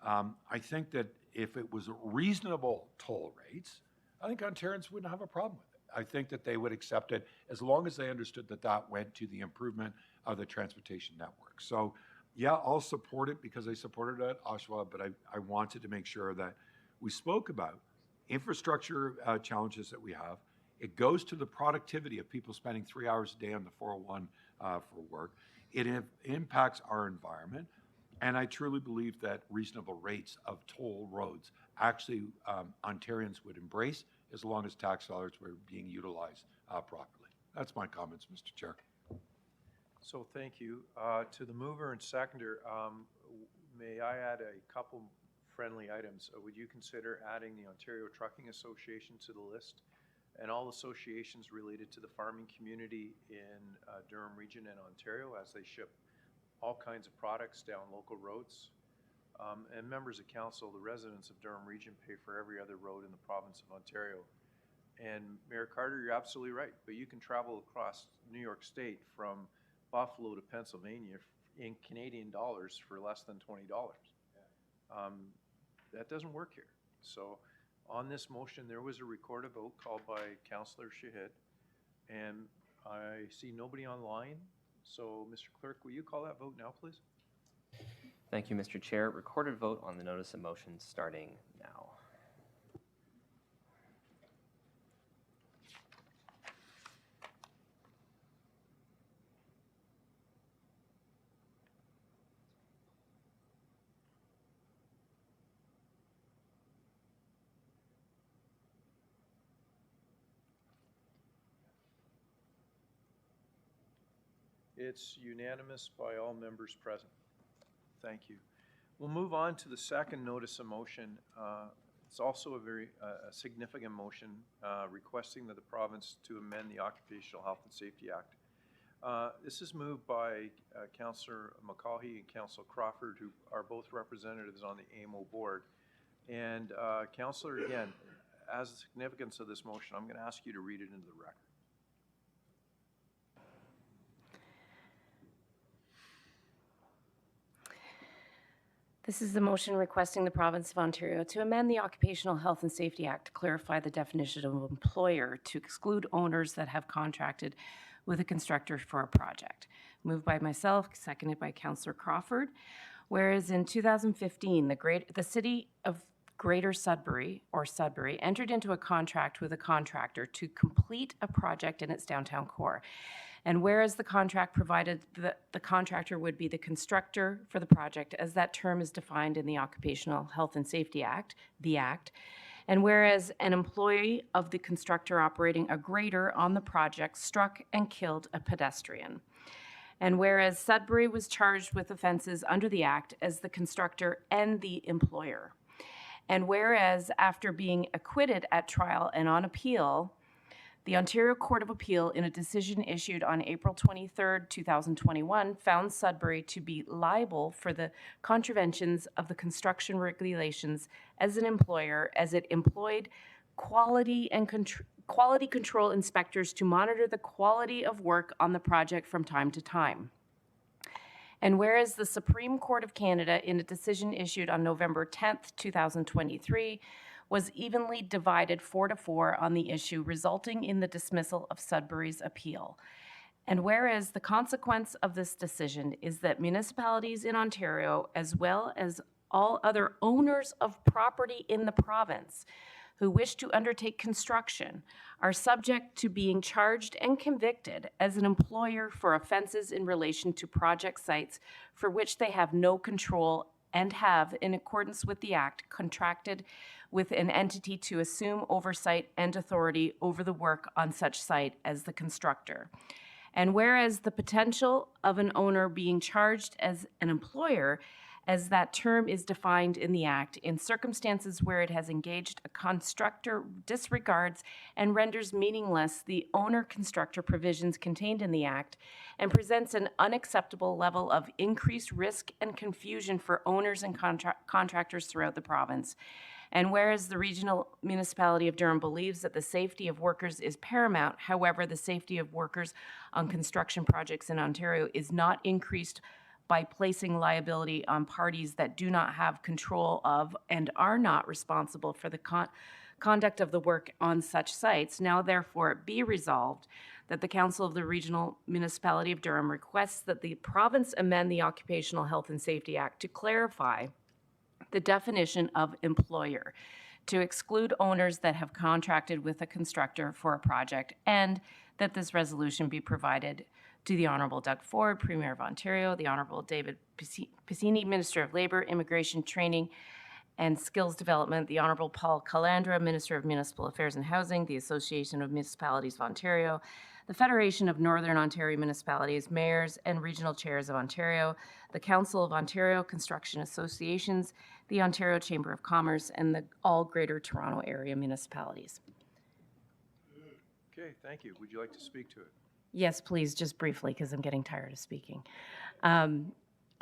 I think that if it was reasonable toll rates, I think Ontarians wouldn't have a problem with it. I think that they would accept it as long as they understood that that went to the improvement of the transportation network. So yeah, I'll support it because I supported it at Oshawa, but I wanted to make sure that we spoke about infrastructure challenges that we have. It goes to the productivity of people spending 3 hours a day on the 401 for work. It impacts our environment. And I truly believe that reasonable rates of toll roads actually Ontarians would embrace as long as tax dollars were being utilized properly. That's my comments, Mr. Chair. So thank you. To the mover and seconder, may I add a couple friendly items? Would you consider adding the Ontario Trucking Association to the list and all associations related to the farming community in Durham Region and Ontario as they ship all kinds of products down local roads? And members of council, the residents of Durham Region pay for every other road in the province of Ontario. And Mayor Carter, you're absolutely right, but you can travel across New York State from Buffalo to Pennsylvania in Canadian dollars for less than $20. That doesn't work here. So on this motion, there was a recorded vote called by Councillor Shahid, and I see nobody online. So Mr. Clerk, will you call that vote now, please? Thank you, Mr. Chair. Recorded vote on the notice of motion starting now. It's unanimous by all members present. Thank you. We'll move on to the second notice of motion. It's also a very significant motion requesting that the province to amend the Occupational Health and Safety Act. This is moved by Councillor McCaughey and Councillor Crawford, who are both representatives on the AMO board. And Councillor, again, as the significance of this motion, I'm going to ask you to read it into the record. This is the motion requesting the province of Ontario to amend the Occupational Health and Safety Act to clarify the definition of employer to exclude owners that have contracted with a constructor for a project. Moved by myself, seconded by Councillor Crawford. Whereas in 2015, the city of Greater Sudbury, or Sudbury, entered into a contract with a contractor to complete a project in its downtown core. And whereas the contract provided the contractor would be the constructor for the project, as that term is defined in the Occupational Health and Safety Act, the Act, and whereas an employee of the constructor operating a grader on the project struck and killed a pedestrian. And whereas Sudbury was charged with offenses under the Act as the constructor and the employer. And whereas after being acquitted at trial and on appeal, the Ontario Court of Appeal, in a decision issued on April 23, 2021, found Sudbury to be liable for the contraventions of the construction regulations as an employer, as it employed quality control inspectors to monitor the quality of work on the project from time to time. And whereas the Supreme Court of Canada, in a decision issued on November 10, 2023, was evenly divided 4-4 on the issue, resulting in the dismissal of Sudbury's appeal. And whereas the consequence of this decision is that municipalities in Ontario, as well as all other owners of property in the province who wish to undertake construction, are subject to being charged and convicted as an employer for offenses in relation to project sites for which they have no control and have, in accordance with the Act, contracted with an entity to assume oversight and authority over the work on such site as the constructor. And whereas the potential of an owner being charged as an employer, as that term is defined in the Act, in circumstances where it has engaged a constructor, disregards and renders meaningless the owner-constructor provisions contained in the Act, and presents an unacceptable level of increased risk and confusion for owners and contractors throughout the province. And whereas the regional municipality of Durham believes that the safety of workers is paramount, however, the safety of workers on construction projects in Ontario is not increased by placing liability on parties that do not have control of and are not responsible for the conduct of the work on such sites. Now, therefore, be resolved that the Council of the Regional Municipality of Durham requests that the province amend the Occupational Health and Safety Act to clarify the definition of employer, to exclude owners that have contracted with a constructor for a project, and that this resolution be provided to the Honourable Doug Ford, Premier of Ontario, the Honourable David Piscini, Minister of Labour, Immigration, Training and Skills Development, the Honourable Paul Calandra, Minister of Municipal Affairs and Housing, the Association of Municipalities of Ontario, the Federation of Northern Ontario Municipalities, Mayors and Regional Chairs of Ontario, the Council of Ontario Construction Associations, the Ontario Chamber of Commerce, and the all Greater Toronto Area municipalities. Okay, thank you. Would you like to speak to it? Yes, please, just briefly, because I'm getting tired of speaking.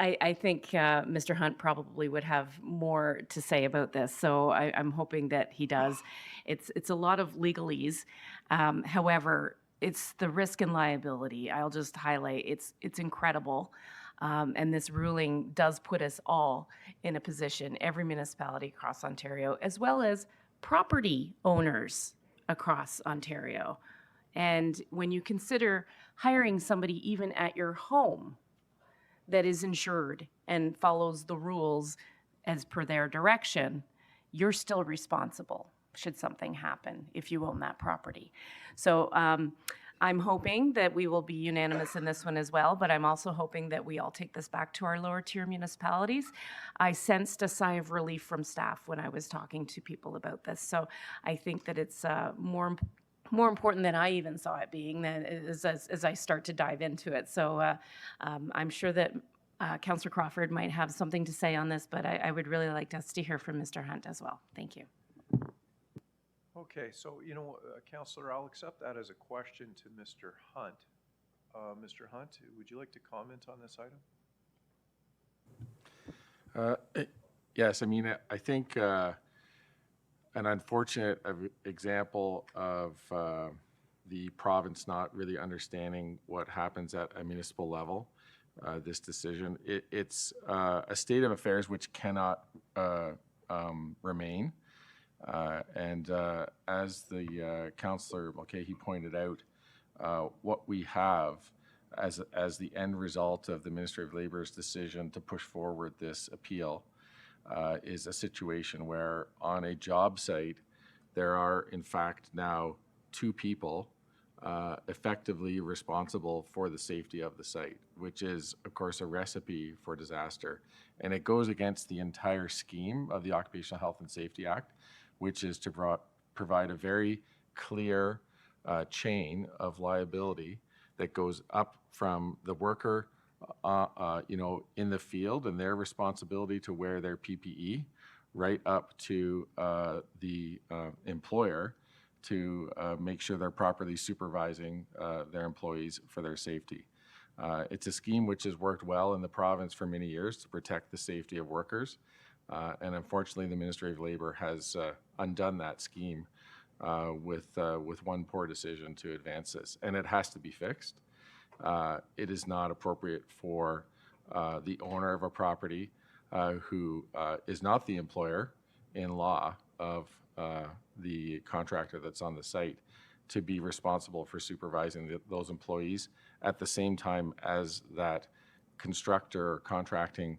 I think Mr. Hunt probably would have more to say about this, so I'm hoping that he does. It's a lot of legalese. However, it's the risk and liability. I'll just highlight it's incredible. And this ruling does put us all in a position, every municipality across Ontario, as well as property owners across Ontario. And when you consider hiring somebody even at your home that is insured and follows the rules as per their direction, you're still responsible should something happen if you own that property. So I'm hoping that we will be unanimous in this one as well, but I'm also hoping that we all take this back to our lower tier municipalities. I sensed a sigh of relief from staff when I was talking to people about this. So I think that it's more important than I even saw it being than as I start to dive into it. So I'm sure that Councillor Crawford might have something to say on this, but I would really like us to hear from Mr. Hunt as well. Thank you. Okay, so, Counselor, I'll accept that as a question to Mr. Hunt. Mr. Hunt, would you like to comment on this item? Yes, I mean, I think an unfortunate example of the province not really understanding what happens at a municipal level, this decision, it's a state of affairs which cannot remain. As the Councillor Mulcahy pointed out, what we have as the end result of the Ministry of Labour's decision to push forward this appeal is a situation where on a job site, there are in fact now 2 people effectively responsible for the safety of the site, which is of course a recipe for disaster. And it goes against the entire scheme of the Occupational Health and Safety Act, which is to provide a very clear chain of liability that goes up from the worker, in the field and their responsibility to wear their PPE, right up to the employer to make sure they're properly supervising their employees for their safety. It's a scheme which has worked well in the province for many years to protect the safety of workers. And unfortunately, the Ministry of Labour has undone that scheme with one poor decision to advance this. And it has to be fixed. It is not appropriate for the owner of a property who is not the employer in law of the contractor that's on the site to be responsible for supervising those employees at the same time as that constructor or contracting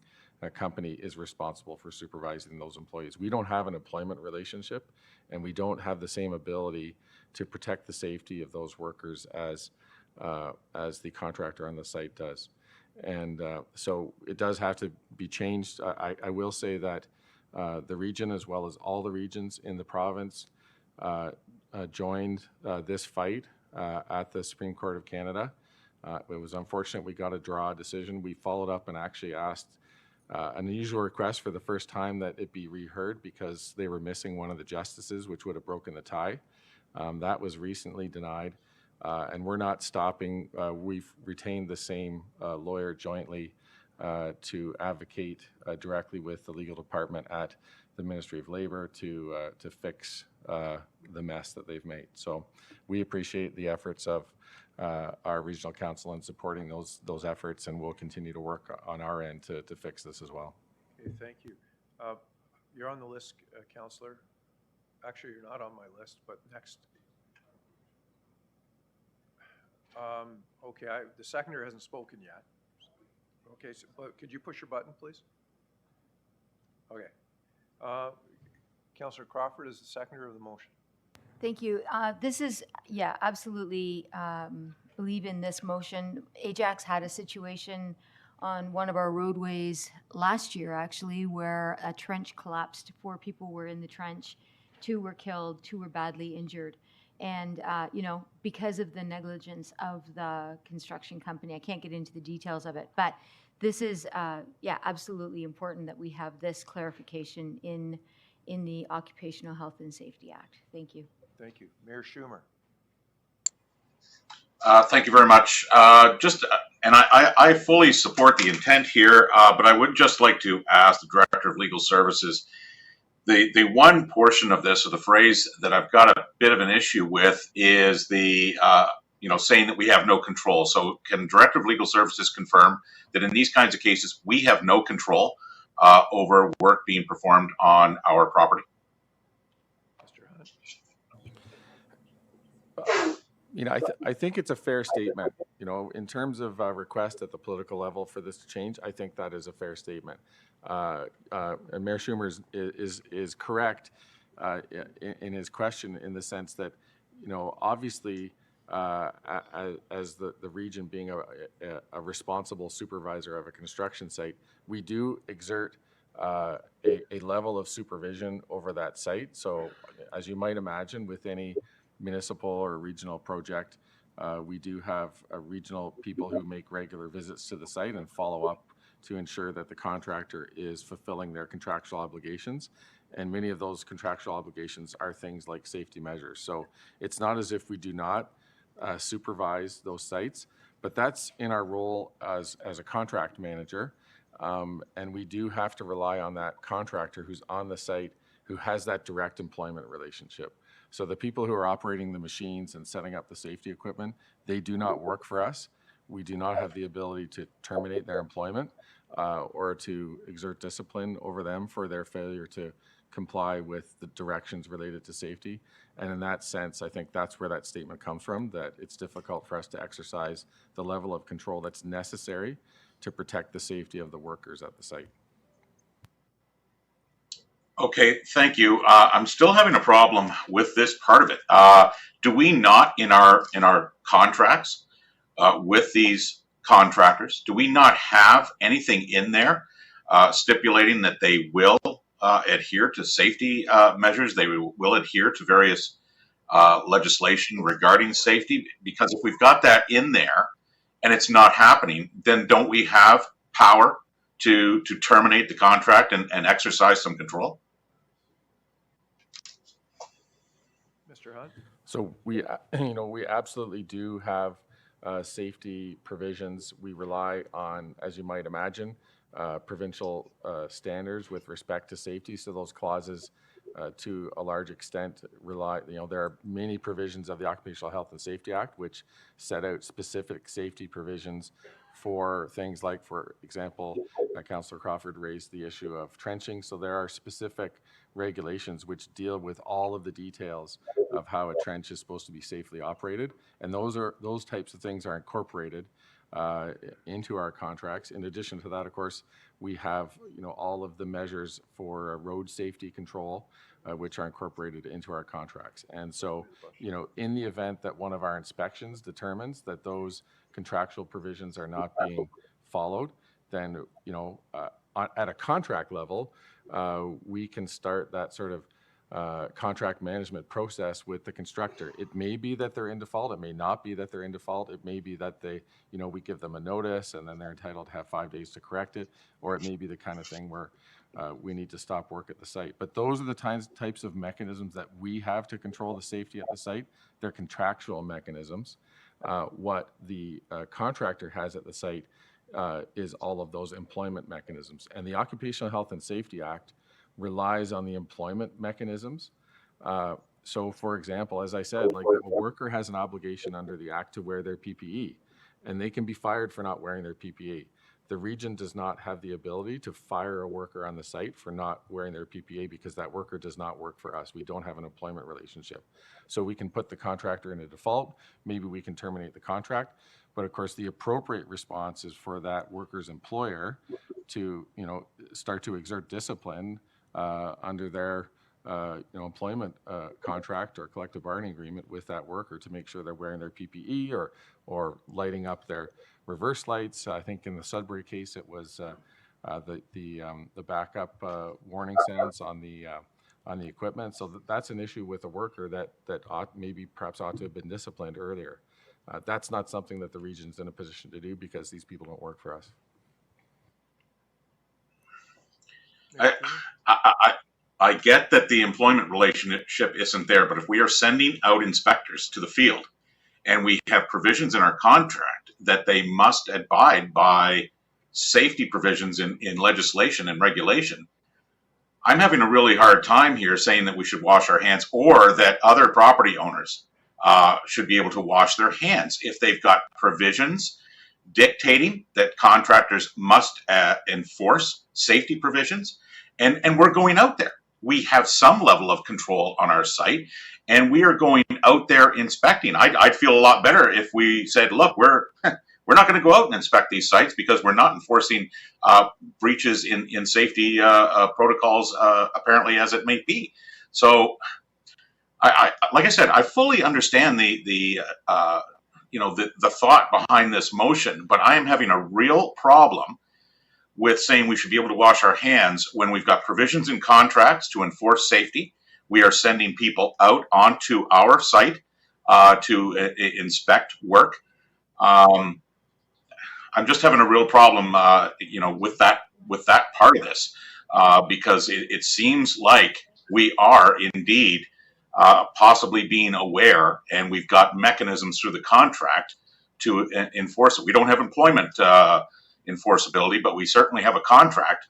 company is responsible for supervising those employees. We don't have an employment relationship, and we don't have the same ability to protect the safety of those workers as the contractor on the site does. And so it does have to be changed. I will say that the region, as well as all the regions in the province, joined this fight at the Supreme Court of Canada. It was unfortunate we got a draw decision. We followed up and actually asked an unusual request for the first time that it be reheard because they were missing one of the justices, which would have broken the tie. That was recently denied. And we're not stopping. We've retained the same lawyer jointly to advocate directly with the legal department at the Ministry of Labour to fix the mess that they've made. So we appreciate the efforts of our regional council in supporting those efforts, and we'll continue to work on our end to fix this as well. Okay, thank you. You're on the list, Councillor. Actually, you're not on my list, but next. Okay, the seconder hasn't spoken yet. Okay, so, but could you push your button, please? Okay. Councillor Crawford is the seconder of the motion. Thank you. This is, yeah, absolutely believe in this motion. Ajax had a situation on one of our roadways last year, actually, where a trench collapsed. 4 people were in the trench. 2 were killed, 2 were badly injured. And, because of the negligence of the construction company, I can't get into the details of it, but this is, absolutely important that we have this clarification in the Occupational Health and Safety Act. Thank you. Thank you. Mayor Schumer. Thank you very much. And I fully support the intent here, but I would just like to ask the Director of Legal Services, the one portion of this, or the phrase that I've got a bit of an issue with, is the saying that we have no control. So can Director of Legal Services confirm that in these kinds of cases we have no control over work being performed on our property? I think it's a fair statement. In terms of request at the political level for this to change, I think that is a fair statement. And Mayor Schumer is correct in his question, in the sense that, obviously, as the region being a responsible supervisor of a construction site, we do exert a level of supervision over that site. So, as you might imagine, with any municipal or regional project, we do have regional people who make regular visits to the site and follow up to ensure that the contractor is fulfilling their contractual obligations. And many of those contractual obligations are things like safety measures. So it's not as if we do not supervise those sites, but that's in our role as a contract manager. And we do have to rely on that contractor who's on the site, who has that direct employment relationship. So the people who are operating the machines and setting up the safety equipment, they do not work for us. We do not have the ability to terminate their employment or to exert discipline over them for their failure to comply with the directions related to safety. And in that sense, I think that's where that statement comes from, that it's difficult for us to exercise the level of control that's necessary to protect the safety of the workers at the site. Okay, thank you. I'm still having a problem with this part of it. Do we not, in our contracts with these contractors, do we not have anything in there stipulating that they will adhere to safety measures? They will adhere to various legislation regarding safety? Because if we've got that in there and it's not happening, then don't we have power to terminate the contract and exercise some control? Mr. Hunt? So we absolutely do have safety provisions. We rely on, as you might imagine, provincial standards with respect to safety. So those clauses, to a large extent, rely. There are many provisions of the Occupational Health and Safety Act which set out specific safety provisions for things like, for example, Councillor Crawford raised the issue of trenching. So there are specific regulations which deal with all of the details of how a trench is supposed to be safely operated, and those types of things are incorporated into our contracts. In addition to that, of course, we have all of the measures for road safety control, which are incorporated into our contracts. And so, in the event that one of our inspections determines that those contractual provisions are not being followed, then at a contract level, we can start that sort of contract management process with the constructor. It may be that they're in default. It may not be that they're in default. It may be that we give them a notice and then they're entitled to have 5 days to correct it. Or it may be the kind of thing where we need to stop work at the site. But those are the types of mechanisms that we have to control the safety at the site. They're contractual mechanisms. What the contractor has at the site is all of those employment mechanisms. And the Occupational Health and Safety Act relies on the employment mechanisms. So, for example, as I said, like a worker has an obligation under the Act to wear their PPE, and they can be fired for not wearing their PPE. The region does not have the ability to fire a worker on the site for not wearing their PPE because that worker does not work for us. We don't have an employment relationship. So we can put the contractor in a default. Maybe we can terminate the contract. But of course, the appropriate response is for that worker's employer to, start to exert discipline under their, employment contract or collective bargaining agreement with that worker to make sure they're wearing their PPE or lighting up their reverse lights. I think in the Sudbury case, it was the backup warning sounds on the on the equipment. So that's an issue with a worker that perhaps ought to have been disciplined earlier. That's not something that the region's in a position to do because these people don't work for us. I get that the employment relationship isn't there, but if we are sending out inspectors to the field and we have provisions in our contract that they must abide by safety provisions in legislation and regulation, I'm having a really hard time here saying that we should wash our hands or that other property owners should be able to wash their hands if they've got provisions dictating that contractors must enforce safety provisions. And we're going out there. We have some level of control on our site, and we are going out there inspecting. I'd feel a lot better if we said, look, we're not going to go out and inspect these sites because we're not enforcing breaches in safety protocols, apparently, as it may be. So, like I said, I fully understand the thought behind this motion, but I am having a real problem with saying we should be able to wash our hands when we've got provisions in contracts to enforce safety. We are sending people out onto our site to inspect work. I'm just having a real problem, with that part of this, because it seems like we are indeed possibly being aware, and we've got mechanisms through the contract to enforce it. We don't have employment enforceability, but we certainly have a contract.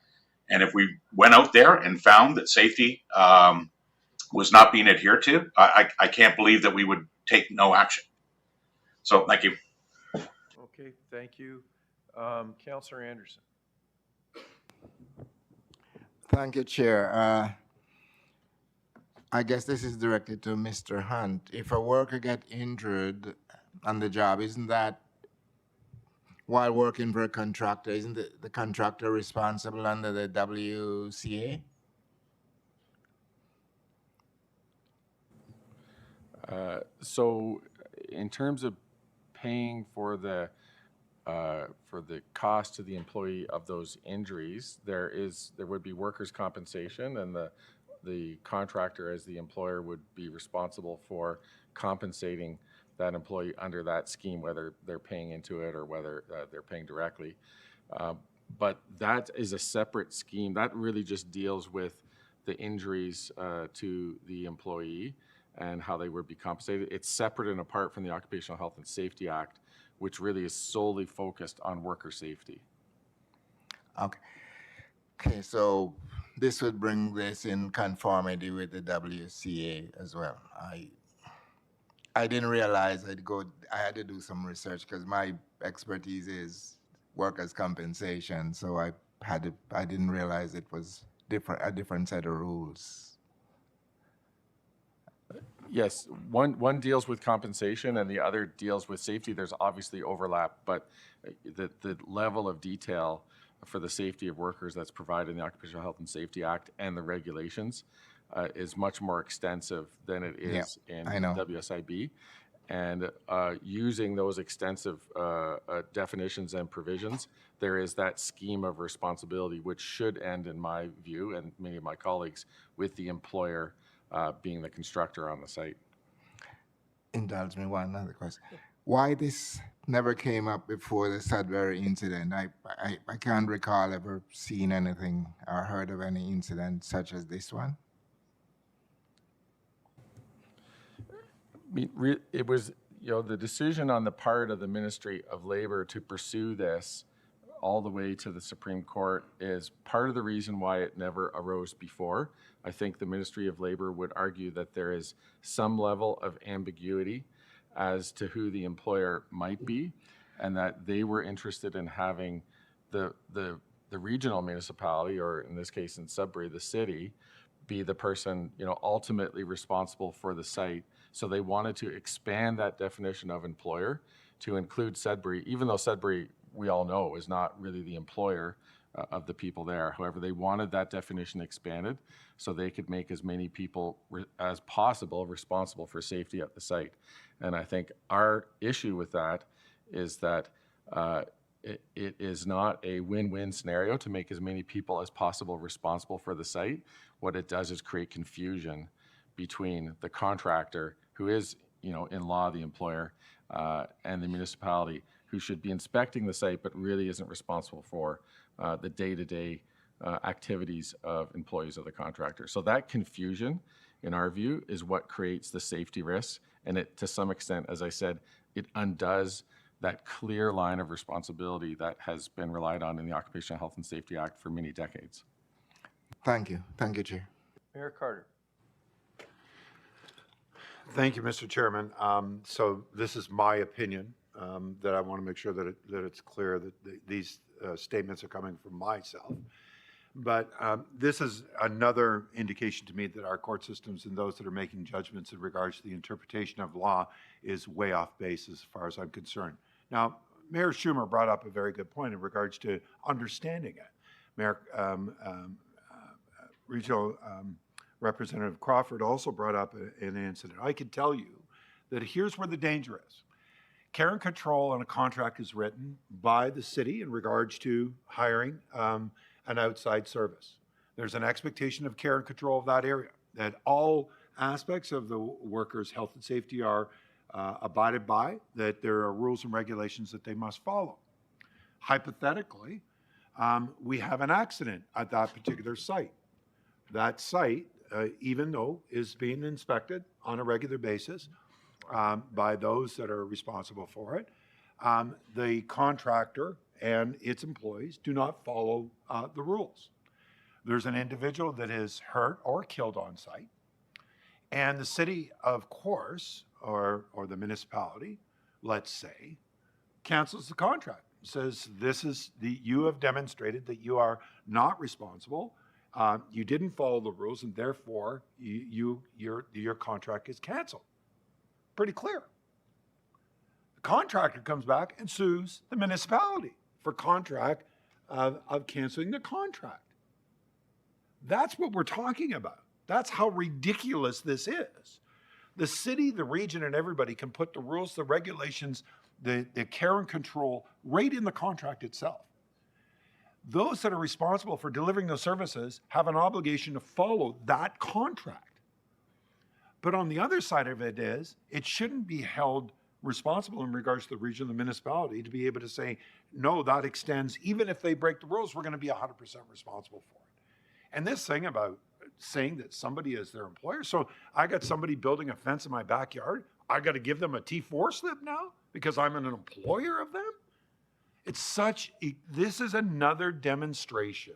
And if we went out there and found that safety was not being adhered to, I can't believe that we would take no action. So thank you. Okay, thank you. Councillor Anderson. Thank you, Chair. I guess this is directed to Mr. Hunt. If a worker get injured on the job, isn't that while working for a contractor, isn't the contractor responsible under the WCA? So in terms of paying for the cost to the employee of those injuries, there would be workers' compensation, and the contractor as the employer would be responsible for compensating that employee under that scheme, whether they're paying into it or whether they're paying directly. But that is a separate scheme. That really just deals with the injuries to the employee and how they would be compensated. It's separate and apart from the Occupational Health and Safety Act, which really is solely focused on worker safety. Okay, so this would bring this in conformity with the WCA as well. I didn't realize I had to do some research because my expertise is workers' compensation, so I didn't realize it was a different set of rules. Yes, one deals with compensation and the other deals with safety. There's obviously overlap, but the level of detail for the safety of workers that's provided in the Occupational Health and Safety Act and the regulations is much more extensive than it is in WSIB. And using those extensive definitions and provisions, there is that scheme of responsibility, which should end, in my view, and many of my colleagues, with the employer being the constructor on the site. Indulge me one other question. Why this never came up before the Sudbury incident? I can't recall ever seeing anything or heard of any incident such as this one. It was, the decision on the part of the Ministry of Labor to pursue this all the way to the Supreme Court is part of the reason why it never arose before. I think the Ministry of Labor would argue that there is some level of ambiguity as to who the employer might be, and that they were interested in having the regional municipality, or in this case in Sudbury, the city, be the person ultimately responsible for the site. So they wanted to expand that definition of employer to include Sudbury, even though Sudbury, we all know, is not really the employer of the people there. However, they wanted that definition expanded so they could make as many people as possible responsible for safety at the site. And I think our issue with that is that it is not a win-win scenario to make as many people as possible responsible for the site. What it does is create confusion between the contractor, who is, in law the employer, and the municipality, who should be inspecting the site but really isn't responsible for the day-to-day activities of employees of the contractor. So that confusion, in our view, is what creates the safety risks. And it, to some extent, as I said, it undoes that clear line of responsibility that has been relied on in the Occupational Health and Safety Act for many decades. Thank you. Thank you, Chair. Mayor Carter. Thank you, Mr. Chairman. So this is my opinion that I want to make sure that it's clear that these statements are coming from myself. But this is another indication to me that our court systems and those that are making judgments in regards to the interpretation of law is way off base as far as I'm concerned. Now, Mayor Schumer brought up a very good point in regards to understanding it. Mayor Regional Representative Crawford also brought up an incident. I can tell you that here's where the danger is. Care and control on a contract is written by the city in regards to hiring an outside service. There's an expectation of care and control of that area, that all aspects of the workers' health and safety are abided by, that there are rules and regulations that they must follow. Hypothetically, we have an accident at that particular site. That site, even though is being inspected on a regular basis by those that are responsible for it, the contractor and its employees do not follow the rules. There's an individual that is hurt or killed on site, and the city, of course, or the municipality, let's say, cancels the contract. Says you have demonstrated that you are not responsible. You didn't follow the rules, and therefore your contract is canceled. Pretty clear. The contractor comes back and sues the municipality for contract of canceling the contract. That's what we're talking about. That's how ridiculous this is. The city, the region, and everybody can put the rules, the regulations, the care and control right in the contract itself. Those that are responsible for delivering those services have an obligation to follow that contract. But on the other side of it is, it shouldn't be held responsible in regards to the region, the municipality, to be able to say, no, that extends, even if they break the rules, we're going to be 100% responsible for it. And this thing about saying that somebody is their employer, so I got somebody building a fence in my backyard, I got to give them a T4 slip now because I'm an employer of them? This is another demonstration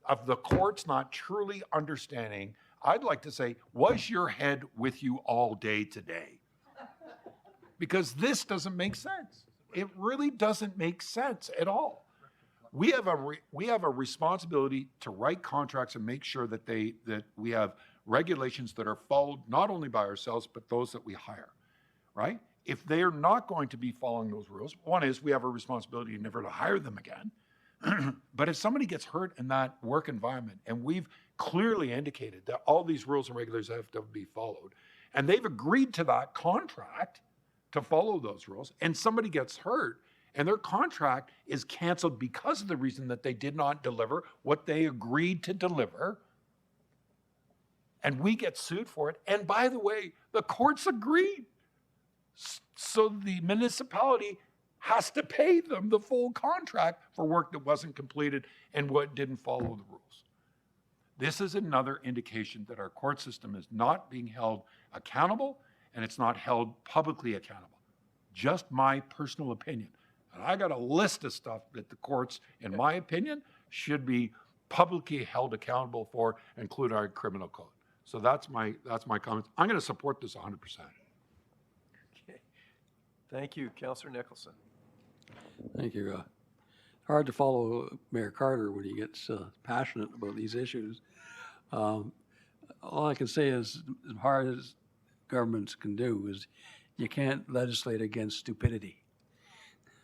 of the courts not truly understanding. I'd like to say, was your head with you all day today? Because this doesn't make sense. It really doesn't make sense at all. We have a responsibility to write contracts and make sure that we have regulations that are followed not only by ourselves, but those that we hire, right? If they are not going to be following those rules, one is we have a responsibility never to hire them again. But if somebody gets hurt in that work environment, and we've clearly indicated that all these rules and regulations have to be followed, and they've agreed to that contract to follow those rules, and somebody gets hurt, and their contract is canceled because of the reason that they did not deliver what they agreed to deliver, and we get sued for it. And by the way, the courts agreed. So the municipality has to pay them the full contract for work that wasn't completed and what didn't follow the rules. This is another indication that our court system is not being held accountable, and it's not held publicly accountable. Just my personal opinion. And I got a list of stuff that the courts, in my opinion, should be publicly held accountable for, including our criminal code. So that's my comments. I'm going to support this 100%. Okay. Thank you, Councillor Nicholson. Thank you. Hard to follow Mayor Carter when he gets passionate about these issues. All I can say is, as hard as governments can do, is you can't legislate against stupidity.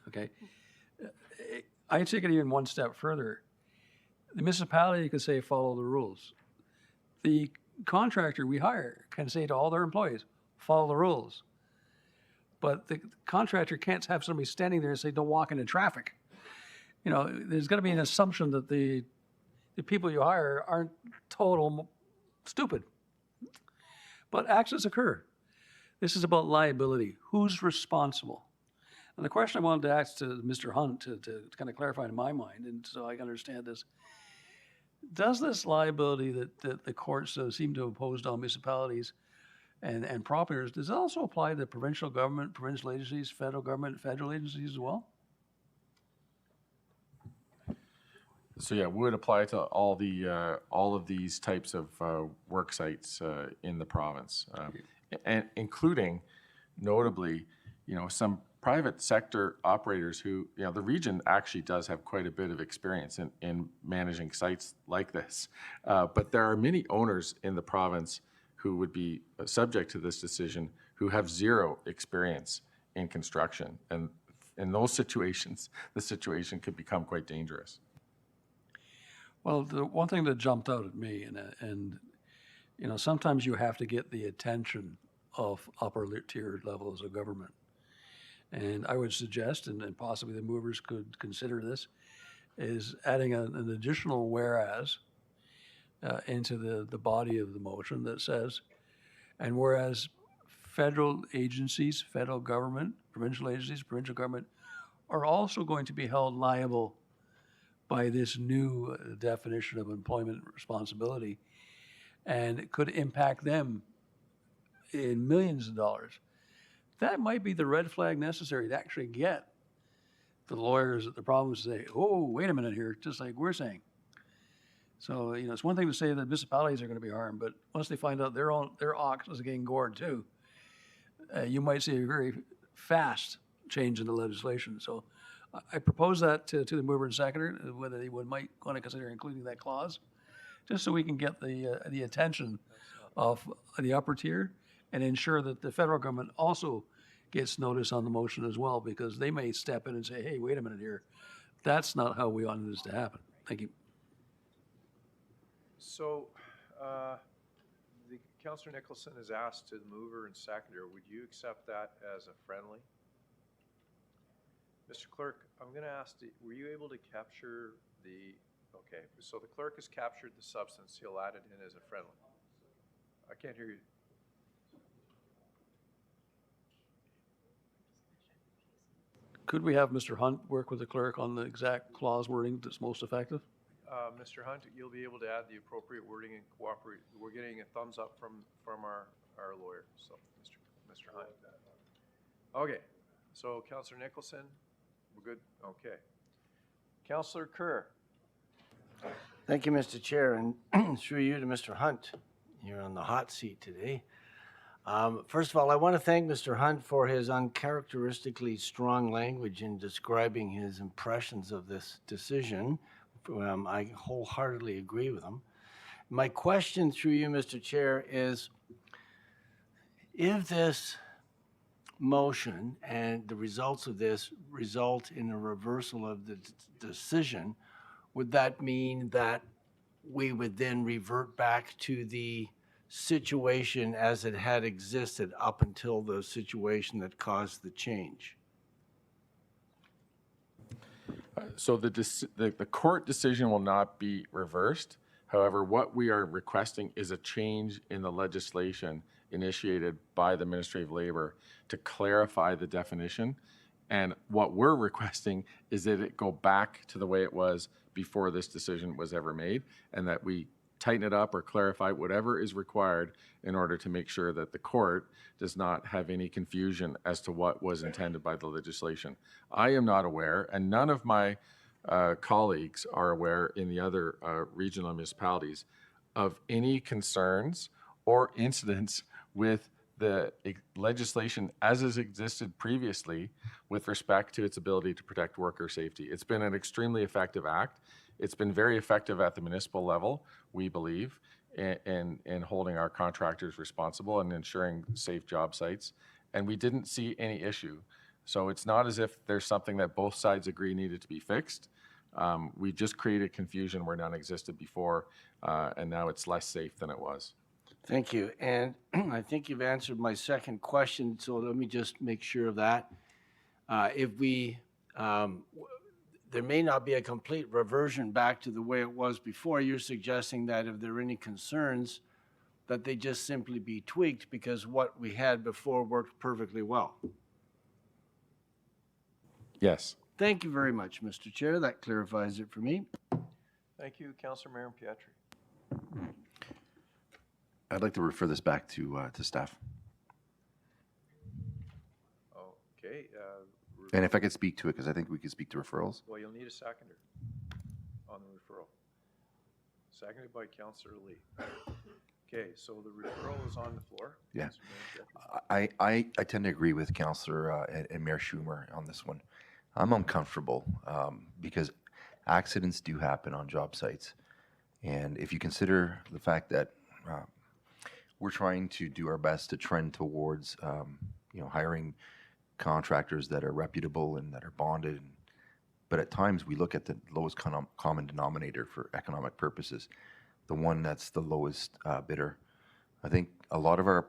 Okay? I take it even one step further. The municipality can say, follow the rules. The contractor we hire can say to all their employees, follow the rules. But the contractor can't have somebody standing there and say, don't walk into traffic. you know, there's going to be an assumption that the people you hire aren't total stupid. But accidents occur. This is about liability. Who's responsible? And the question I wanted to ask to Mr. Hunt to kind of clarify in my mind, and so I can understand this, does this liability that the courts seem to have imposed on municipalities and property owners, does it also apply to provincial government, provincial agencies, federal government, federal agencies as well? So yeah, would apply to all of these types of work sites in the province, and including, notably, you know, some private sector operators who, you know, the region actually does have quite a bit of experience in managing sites like this. But there are many owners in the province who would be subject to this decision who have zero experience in construction. And in those situations, the situation could become quite dangerous. Well, the one thing that jumped out at me, and you know, sometimes you have to get the attention of upper tier levels of government. And I would suggest, and possibly the movers could consider this, is adding an additional whereas into the body of the motion that says, and whereas federal agencies, federal government, provincial agencies, provincial government are also going to be held liable by this new definition of employment responsibility, and it could impact them in millions of dollars. That might be the red flag necessary to actually get the lawyers at the province to say, oh, wait a minute here, just like we're saying. So, you know, it's one thing to say that municipalities are going to be harmed, but once they find out their ox is getting gored too, you might see a very fast change in the legislation. So I propose that to the mover and seconder, whether they might want to consider including that clause, just so we can get the attention of the upper tier and ensure that the federal government also gets notice on the motion as well, because they may step in and say, hey, wait a minute here, that's not how we wanted this to happen. Thank you. So, the Councillor Nicholson has asked to the mover and seconder, would you accept that as a friendly? Mr. Clerk, I'm going to ask, were you able to capture okay, so the clerk has captured the substance, he'll add it in as a friendly. I can't hear you. Could we have Mr. Hunt work with the clerk on the exact clause wording that's most effective? Mr. Hunt, you'll be able to add the appropriate wording and cooperate. We're getting a thumbs up from our lawyer, so Mr. Hunt. Okay, so Councillor Nicholson, we're good? Okay. Councillor Kerr. Thank you, Mr. Chair, and through you to Mr. Hunt. You're on the hot seat today. First of all, I want to thank Mr. Hunt for his uncharacteristically strong language in describing his impressions of this decision. I wholeheartedly agree with him. My question through you, Mr. Chair, is if this motion and the results of this result in a reversal of the decision, would that mean that we would then revert back to the situation as it had existed up until the situation that caused the change? So the court decision will not be reversed. However, what we are requesting is a change in the legislation initiated by the Ministry of Labor to clarify the definition. And what we're requesting is that it go back to the way it was before this decision was ever made, and that we tighten it up or clarify whatever is required in order to make sure that the court does not have any confusion as to what was intended by the legislation. I am not aware, and none of my colleagues are aware in the other regional municipalities of any concerns or incidents with the legislation as has existed previously with respect to its ability to protect worker safety. It's been an extremely effective act. It's been very effective at the municipal level, we believe, in holding our contractors responsible and ensuring safe job sites. And we didn't see any issue. So it's not as if there's something that both sides agree needed to be fixed. We just created confusion where none existed before, and now it's less safe than it was. Thank you. And I think you've answered my second question, so let me just make sure of that. If we, there may not be a complete reversion back to the way it was before. You're suggesting that if there are any concerns, that they just simply be tweaked because what we had before worked perfectly well. Yes. Thank you very much, Mr. Chair. That clarifies it for me. Thank you, Councillor Mayor Pietri. I'd like to refer this back to staff. Okay, And if I could speak to it, because I think we could speak to referrals. well, you'll need a seconder on the referral. Seconded by Councillor Lee. Okay, so the referral is on the floor. Yeah. Councillor Mayor Pietri. I tend to agree with Councillor and Mayor Schumer on this one. I'm uncomfortable because accidents do happen on job sites. And if you consider the fact that we're trying to do our best to trend towards, hiring contractors that are reputable and that are bonded, but at times we look at the lowest common denominator for economic purposes, the one that's the lowest bidder. I think a lot of our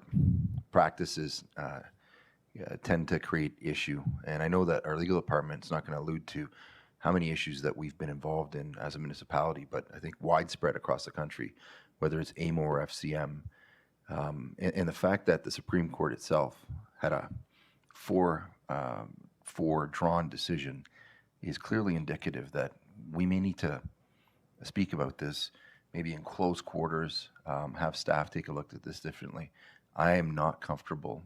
practices tend to create issue, and I know that our legal department is not going to allude to how many issues that we've been involved in as a municipality, but I think widespread across the country, whether it's AMO or FCM, and the fact that the Supreme Court itself had a four drawn decision is clearly indicative that we may need to speak about this, maybe in close quarters, have staff take a look at this differently. I am not comfortable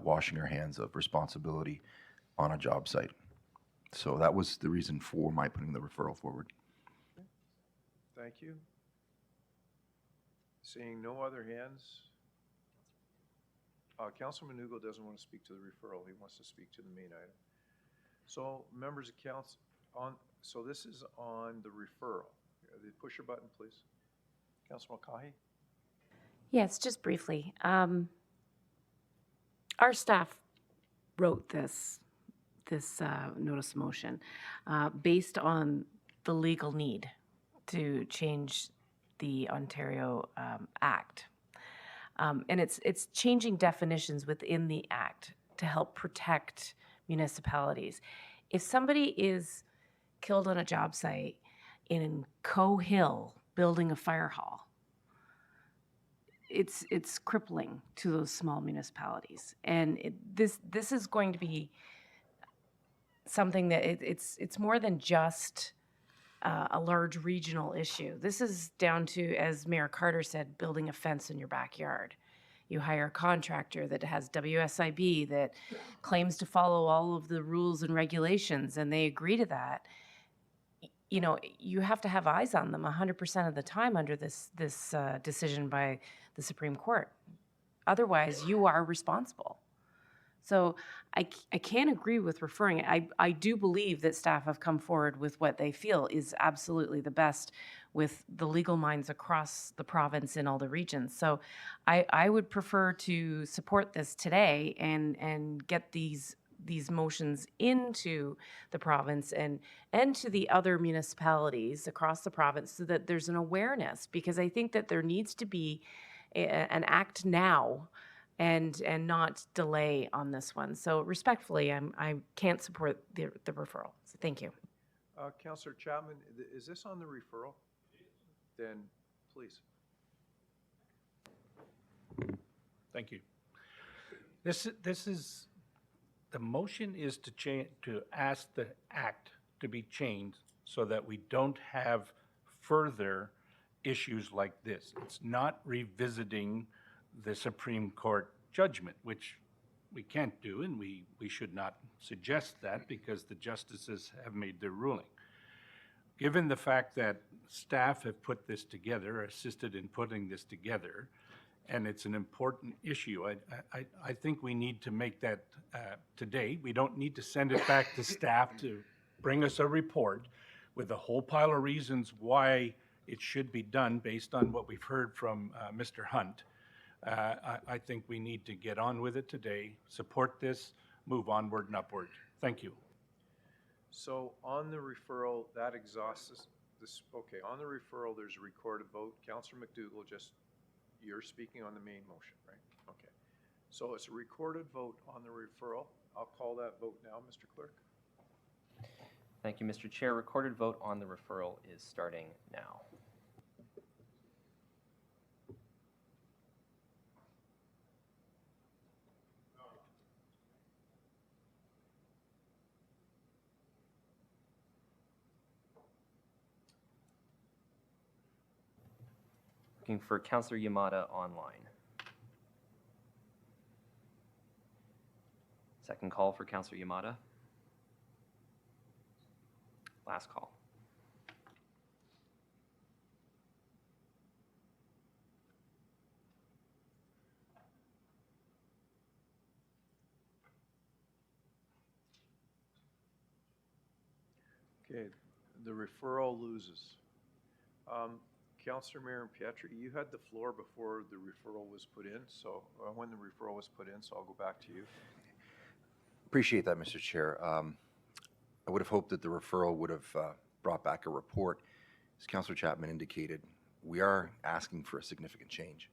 washing our hands of responsibility on a job site. So that was the reason for my putting the referral forward. Thank you. Seeing no other hands. Councilor Manugo doesn't want to speak to the referral. He wants to speak to the main item. So members of council, so this is on the referral. Push your button, please. Councilor Mulcahy? Yes, just briefly. Our staff wrote this notice of motion based on the legal need to change the Ontario Act. And it's changing definitions within the Act to help protect municipalities. If somebody is killed on a job site in Coe Hill building a fire hall, it's crippling to those small municipalities. And this is going to be something that it's more than just a large regional issue. This is down to, as Mayor Carter said, building a fence in your backyard. You hire a contractor that has WSIB that claims to follow all of the rules and regulations, and they agree to that. You know, you have to have eyes on them 100% of the time under this decision by the Supreme Court. Otherwise, you are responsible. So I can't agree with referring it. I do believe that staff have come forward with what they feel is absolutely the best with the legal minds across the province in all the regions. So I would prefer to support this today and get these motions into the province and to the other municipalities across the province so that there's an awareness, because I think that there needs to be an act now and not delay on this one. So respectfully, I can't support the referral. So thank you. Councillor Chapman, is this on the referral? Then please. Thank you. This is, the motion is to ask the act to be changed so that we don't have further issues like this. It's not revisiting the Supreme Court judgment, which we can't do, and we should not suggest that because the justices have made their ruling. Given the fact that staff have put this together, assisted in putting this together, and it's an important issue, I think we need to make that today. We don't need to send it back to staff to bring us a report with a whole pile of reasons why it should be done based on what we've heard from Mr. Hunt. I think we need to get on with it today, support this, move onward and upward. Thank you. So on the referral, that exhausts this. Okay, on the referral, there's a recorded vote. Councillor McDougall, you're speaking on the main motion, right? Okay. So it's a recorded vote on the referral. I'll call that vote now, Mr. Clerk. Thank you, Mr. Chair. Recorded vote on the referral is starting now. Looking for Councillor Yamada online. Second call for Councillor Yamada. Last call. Okay, the referral loses. Councillor Mayor Pietri, you had the floor before the referral was put in, so when the referral was put in, so I'll go back to you. Appreciate that, Mr. Chair. I would have hoped that the referral would have brought back a report. As Councillor Chapman indicated, we are asking for a significant change.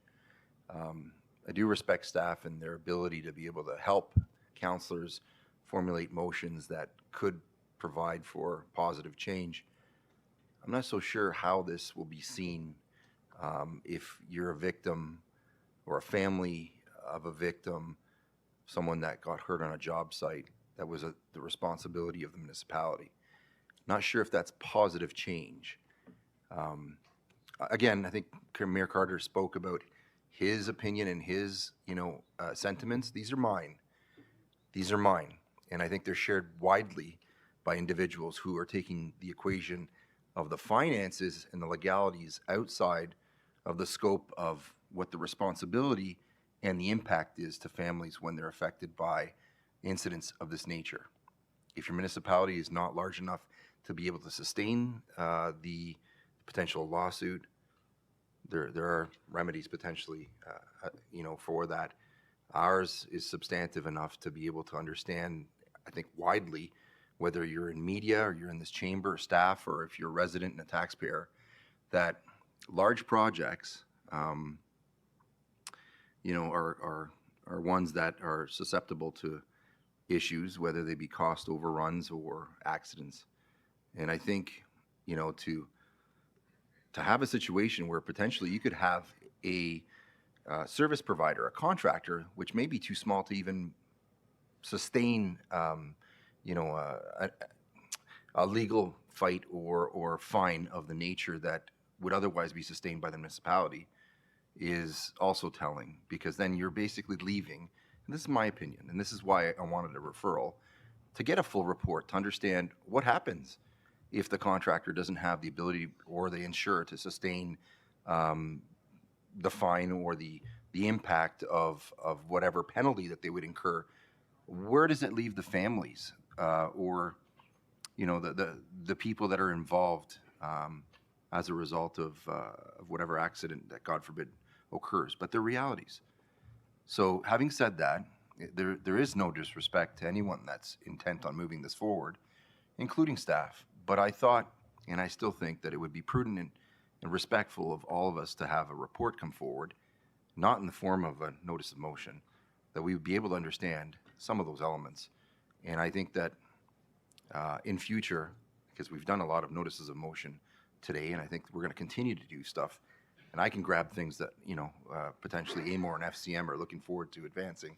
I do respect staff and their ability to be able to help councillors formulate motions that could provide for positive change. I'm not so sure how this will be seen if you're a victim or a family of a victim, someone that got hurt on a job site. That was the responsibility of the municipality. Not sure if that's positive change. Again, I think Mayor Carter spoke about his opinion and his, sentiments. These are mine. These are mine. And I think they're shared widely by individuals who are taking the equation of the finances and the legalities outside of the scope of what the responsibility and the impact is to families when they're affected by incidents of this nature. If your municipality is not large enough to be able to sustain the potential lawsuit, there are remedies potentially, for that. Ours is substantive enough to be able to understand, I think, widely, whether you're in media or you're in this chamber, staff, or if you're a resident and a taxpayer, that large projects, are ones that are susceptible to issues, whether they be cost overruns or accidents. And I think, to have a situation where potentially you could have a service provider, a contractor, which may be too small to even sustain, a legal fight or fine of the nature that would otherwise be sustained by the municipality, is also telling, because then you're basically leaving, and this is my opinion, and this is why I wanted a referral, to get a full report, to understand what happens if the contractor doesn't have the ability or the insurer to sustain the fine or the impact of whatever penalty that they would incur. Where does it leave the families or the people that are involved as a result of whatever accident that, God forbid, occurs? But they're realities. So having said that, there is no disrespect to anyone that's intent on moving this forward, including staff. But I thought, and I still think, that it would be prudent and respectful of all of us to have a report come forward, not in the form of a notice of motion, that we would be able to understand some of those elements. And I think that in future, because we've done a lot of notices of motion today, and I think we're going to continue to do stuff, and I can grab things that, potentially AMOR and FCM are looking forward to advancing.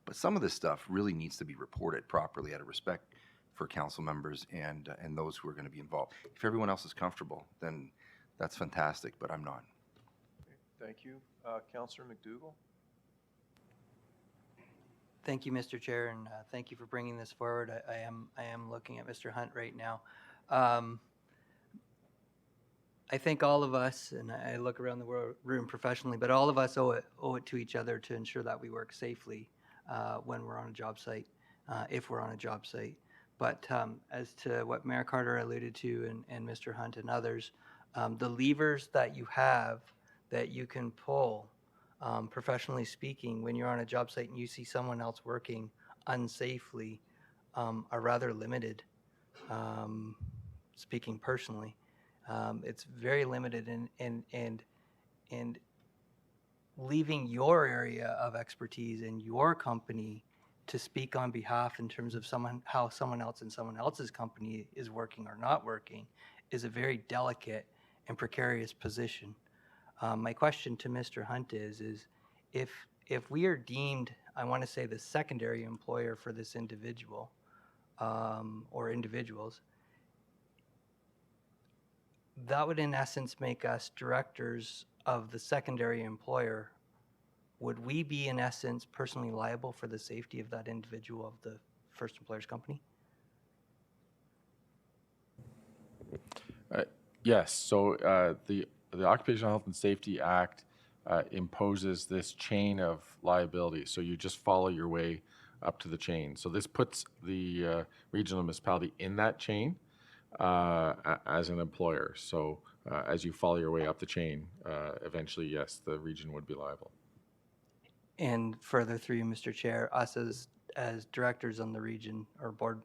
But some of this stuff really needs to be reported properly out of respect for council members and those who are going to be involved. If everyone else is comfortable, then that's fantastic, but I'm not. Thank you. Councillor McDougall? Thank you, Mr. Chair, and thank you for bringing this forward. I am looking at Mr. Hunt right now. I think all of us, and I look around the room professionally, but all of us owe it to each other to ensure that we work safely when we're on a job site, if we're on a job site. But as to what Mayor Carter alluded to and Mr. Hunt and others, the levers that you have that you can pull, professionally speaking, when you're on a job site and you see someone else working unsafely, are rather limited, speaking personally. It's very limited, and leaving your area of expertise and your company to speak on behalf in terms of how someone else in someone else's company is working or not working is a very delicate and precarious position. My question to Mr. Hunt is if we are deemed, I want to say, the secondary employer for this individual or individuals, that would in essence make us directors of the secondary employer. Would we be in essence personally liable for the safety of that individual of the first employer's company? Yes, so the Occupational Health and Safety Act imposes this chain of liability. So you just follow your way up to the chain. So this puts the regional municipality in that chain as an employer. So as you follow your way up the chain, eventually, yes, the region would be liable. And further through you, Mr. Chair, us as directors on the region or board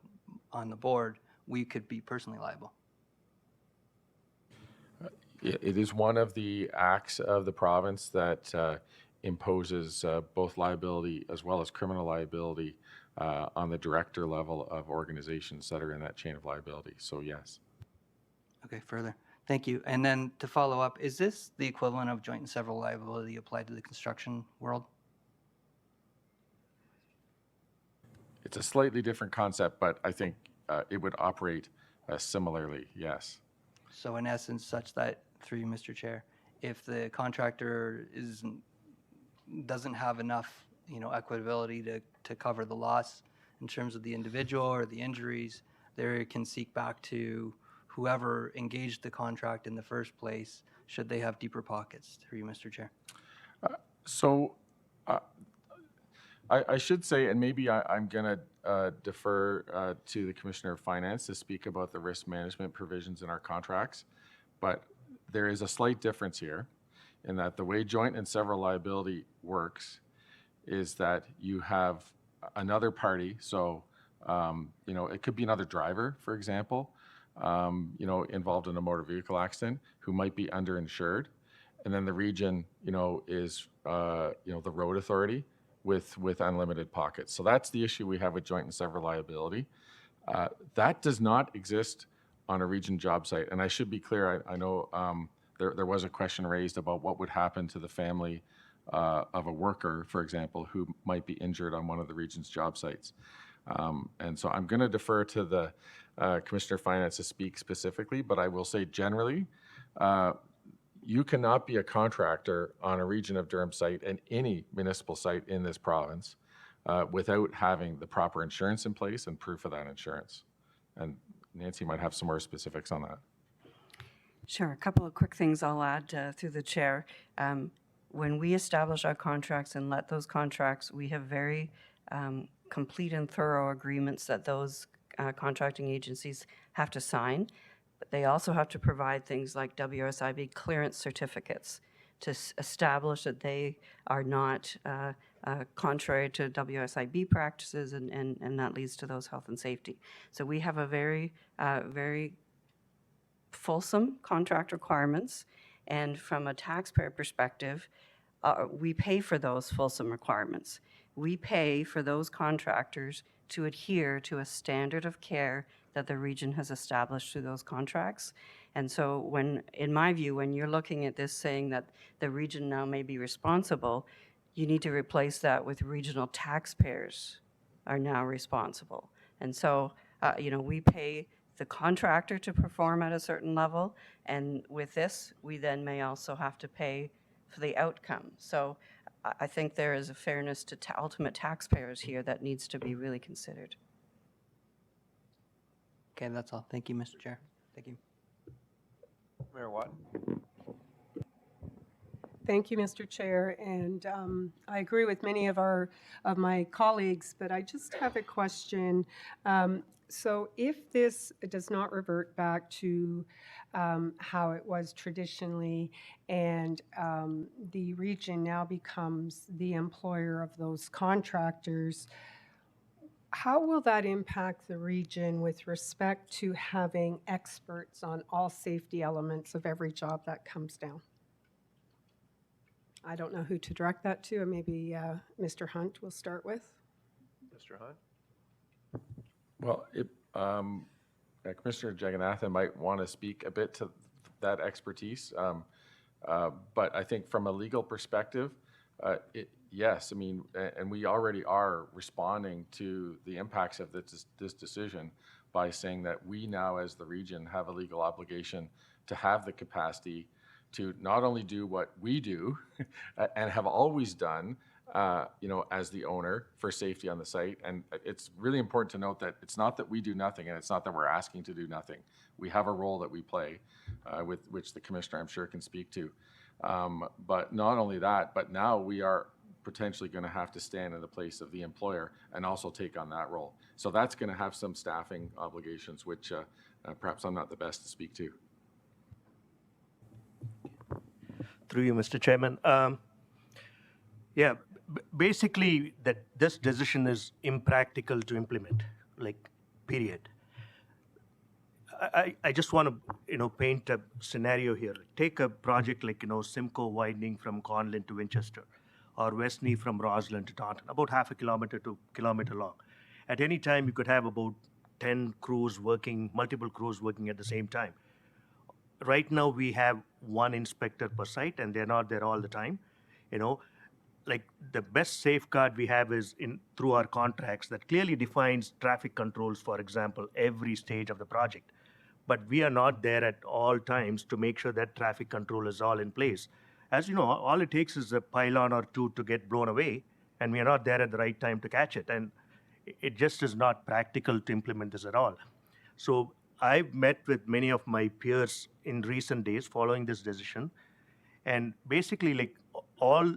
on the board, we could be personally liable. It is one of the acts of the province that imposes both liability as well as criminal liability on the director level of organizations that are in that chain of liability. So yes. Okay, further. Thank you. And then to follow up, is this the equivalent of joint and several liability applied to the construction world? It's a slightly different concept, but I think it would operate similarly, yes. So in essence, such that, through you, Mr. Chair, if the contractor doesn't have enough, equitability to cover the loss in terms of the individual or the injuries, they can seek back to whoever engaged the contract in the first place, should they have deeper pockets, through you, Mr. Chair. I should say, and maybe I'm going to defer to the Commissioner of Finance to speak about the risk management provisions in our contracts, but there is a slight difference here in that the way joint and several liability works is that you have another party, so it could be another driver, for example, involved in a motor vehicle accident who might be underinsured, and then the region, is the road authority with unlimited pockets. So that's the issue we have with joint and several liability. That does not exist on a region job site. And I should be clear, I know there was a question raised about what would happen to the family of a worker, for example, who might be injured on one of the region's job sites. And so I'm going to defer to the Commissioner of Finance to speak specifically, but I will say generally, you cannot be a contractor on a Region of Durham site and any municipal site in this province without having the proper insurance in place and proof of that insurance. And Nancy might have some more specifics on that. Sure. A couple of quick things I'll add through the chair. When we establish our contracts and let those contracts, we have very complete and thorough agreements that those contracting agencies have to sign. But they also have to provide things like WSIB clearance certificates to establish that they are not contrary to WSIB practices, and that leads to those health and safety. So we have a very, very fulsome contract requirements, and from a taxpayer perspective, we pay for those fulsome requirements. We pay for those contractors to adhere to a standard of care that the region has established through those contracts. And so when, in my view, when you're looking at this saying that the region now may be responsible, you need to replace that with regional taxpayers are now responsible. And so, we pay the contractor to perform at a certain level, and with this, we then may also have to pay for the outcome. So I think there is a fairness to ultimate taxpayers here that needs to be really considered. Okay, that's all. Thank you, Mr. Chair. Thank you. Mayor Watt. Thank you, Mr. Chair, and I agree with many of my colleagues, but I just have a question. So if this does not revert back to how it was traditionally, and the region now becomes the employer of those contractors, how will that impact the region with respect to having experts on all safety elements of every job that comes down? I don't know who to direct that to, and maybe Mr. Hunt will start with. Mr. Hunt? Well, Commissioner Jagannathan might want to speak a bit to that expertise. But I think from a legal perspective, yes, I mean, and we already are responding to the impacts of this decision by saying that we now, as the region, have a legal obligation to have the capacity to not only do what we do and have always done, as the owner for safety on the site. And it's really important to note that it's not that we do nothing, and it's not that we're asking to do nothing. We have a role that we play, with which the commissioner, I'm sure, can speak to. But not only that, but now we are potentially going to have to stand in the place of the employer and also take on that role. So that's going to have some staffing obligations, which perhaps I'm not the best to speak to. Through you, Mr. Chairman. Basically, that this decision is impractical to implement, period. I just want to, paint a scenario here. Take a project like, Simcoe widening from Conlin to Winchester, or Westney from Roslyn to Taunton, about half a kilometer to kilometer long. At any time, you could have about 10 crews working, multiple crews working at the same time. Right now, we have one inspector per site, and they're not there all the time. The best safeguard we have is through our contracts that clearly defines traffic controls, for example, every stage of the project. But we are not there at all times to make sure that traffic control is all in place. As you know, all it takes is a pylon or two to get blown away, and we are not there at the right time to catch it. And it just is not practical to implement this at all. So I've met with many of my peers in recent days following this decision, and basically, all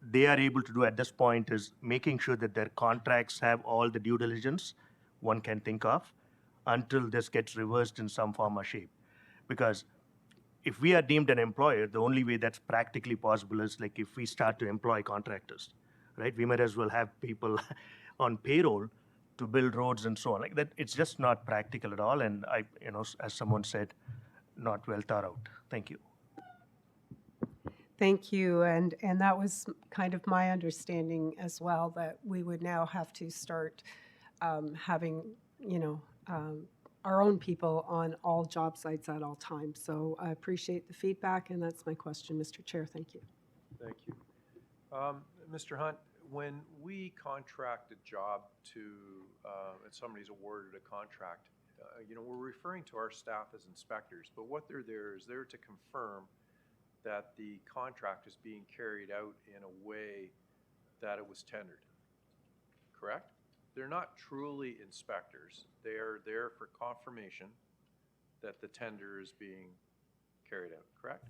they are able to do at this point is making sure that their contracts have all the due diligence one can think of until this gets reversed in some form or shape. Because if we are deemed an employer, the only way that's practically possible is if we start to employ contractors, right? We might as well have people on payroll to build roads and so on. That, it's just not practical at all. And as someone said, not well thought out. Thank you. Thank you, and that was kind of my understanding as well, that we would now have to start having, our own people on all job sites at all times. So I appreciate the feedback, and that's my question, Mr. Chair. Thank you. Thank you. Mr. Hunt, when we contract a job to, and somebody's awarded a contract, we're referring to our staff as inspectors, but what they're there is there to confirm that the contract is being carried out in a way that it was tendered, correct? They're not truly inspectors. They are there for confirmation that the tender is being carried out, correct?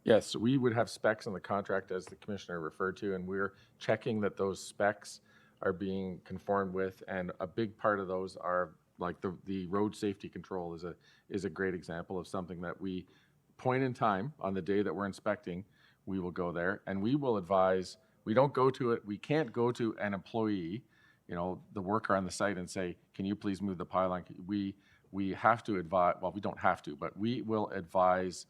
Yes, we would have specs on the contract, as the commissioner referred to, and we're checking that those specs are being conformed with, and a big part of those are like the road safety control is a great example of something that we point in time on the day that we're inspecting, we will go there and we will advise. We don't go to it. We can't go to an employee, the worker on the site, and say, can you please move the pylon? We have to advise, well, we don't have to, but we will advise,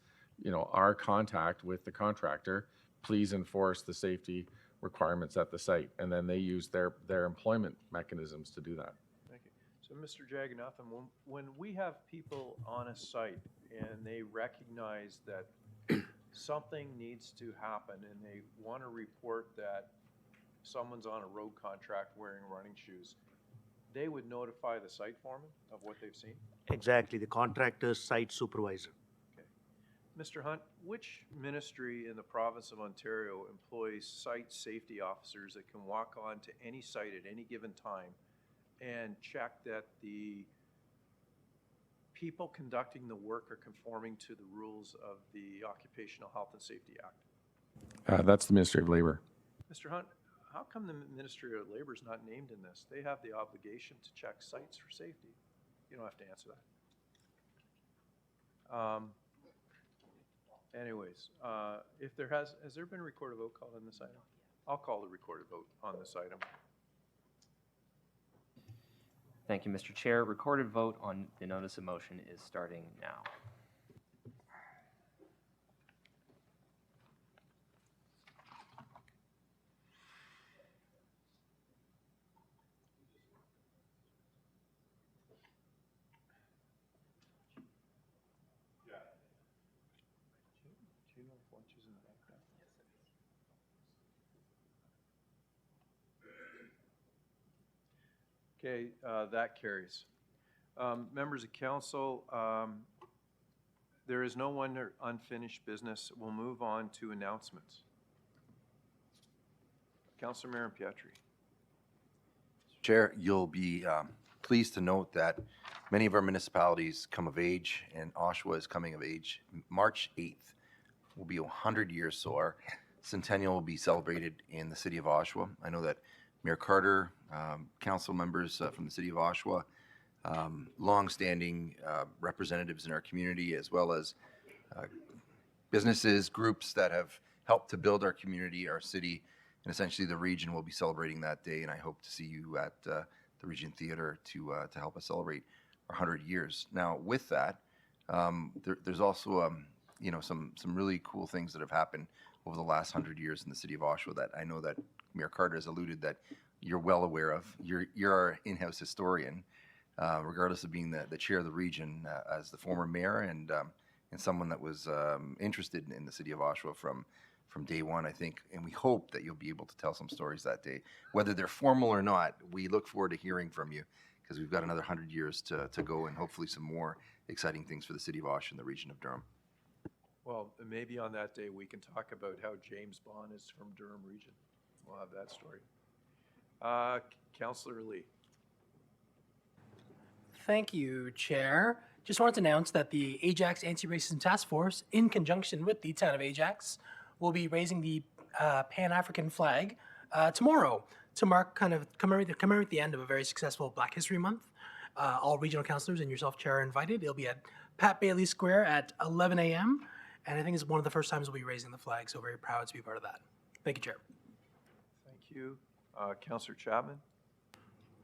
our contact with the contractor, please enforce the safety requirements at the site. And then they use their employment mechanisms to do that. Thank you. So Mr. Jagannathan, when we have people on a site and they recognize that something needs to happen and they want to report that someone's on a road contract wearing running shoes, they would notify the site foreman of what they've seen? Exactly, the contractor's site supervisor. Okay. Mr. Hunt, which ministry in the province of Ontario employs site safety officers that can walk on to any site at any given time and check that the people conducting the work are conforming to the rules of the Occupational Health and Safety Act? That's the Ministry of Labor. Mr. Hunt, how come the Ministry of Labor is not named in this? They have the obligation to check sites for safety. You don't have to answer that. Anyways, if there has there been a recorded vote called on this item? I'll call the recorded vote on this item. Thank you, Mr. Chair. Recorded vote on the notice of motion is starting now. Okay, that carries. Members of council, there is no unfinished business. We'll move on to announcements. Councillor Marin-Pietri. Chair, you'll be pleased to note that many of our municipalities come of age, and Oshawa is coming of age. March 8th will be 100 years, so our centennial will be celebrated in the city of Oshawa. I know that Mayor Carter, council members from the city of Oshawa, long-standing representatives in our community, as well as businesses, groups that have helped to build our community, our city, and essentially the region will be celebrating that day. And I hope to see you at the Regent Theatre to help us celebrate our 100 years. Now, with that, there's also some really cool things that have happened over the last 100 years in the city of Oshawa that I know that Mayor Carter has alluded that you're well aware of. You're our in-house historian, regardless of being the chair of the region, as the former mayor and someone that was interested in the city of Oshawa from day one, I think, and we hope that you'll be able to tell some stories that day. Whether they're formal or not, we look forward to hearing from you, because we've got another 100 years to go, and hopefully some more exciting things for the city of Oshawa and the region of Durham. Well, maybe on that day we can talk about how James Bond is from Durham region. We'll have that story. Councillor Lee. Thank you, Chair. Just wanted to announce that the Ajax Anti-Racism Task Force, in conjunction with the town of Ajax, will be raising the Pan-African flag tomorrow to mark commemorate the end of a very successful Black History Month. All regional councillors and yourself, Chair, are invited. It'll be at Pat Bailey Square at 11 a.m. And I think it's one of the first times we'll be raising the flag, so very proud to be part of that. Thank you, Chair. Thank you. Councillor Chapman.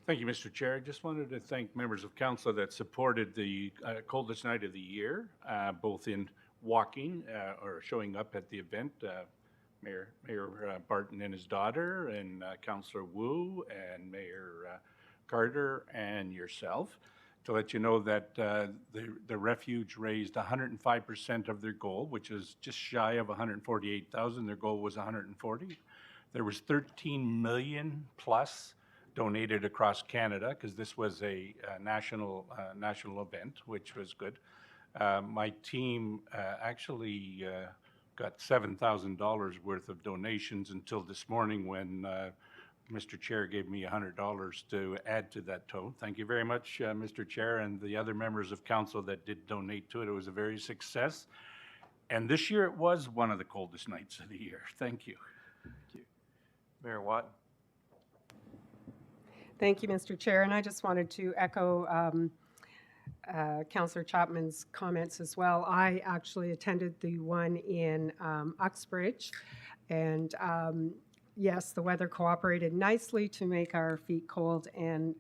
Thank you, Mr. Chair. I just wanted to thank members of council that supported the coldest night of the year, both in walking or showing up at the event. Mayor Barton and his daughter, and Councillor Wu, and Mayor Carter, and yourself, to let you know that the refuge raised 105% of their goal, which is just shy of 148,000. Their goal was 140. There was 13 million plus donated across Canada, because this was a national event, which was good. My team actually got $7,000 worth of donations until this morning, when Mr. Chair gave me $100 to add to that total. Thank you very much, Mr. Chair, and the other members of council that did donate to it. It was a very success. And this year it was one of the coldest nights of the year. Thank you. Thank you. Mayor Watt. Thank you, Mr. Chair. And I just wanted to echo Councillor Chapman's comments as well. I actually attended the one in Uxbridge, and yes, the weather cooperated nicely to make our feet cold, and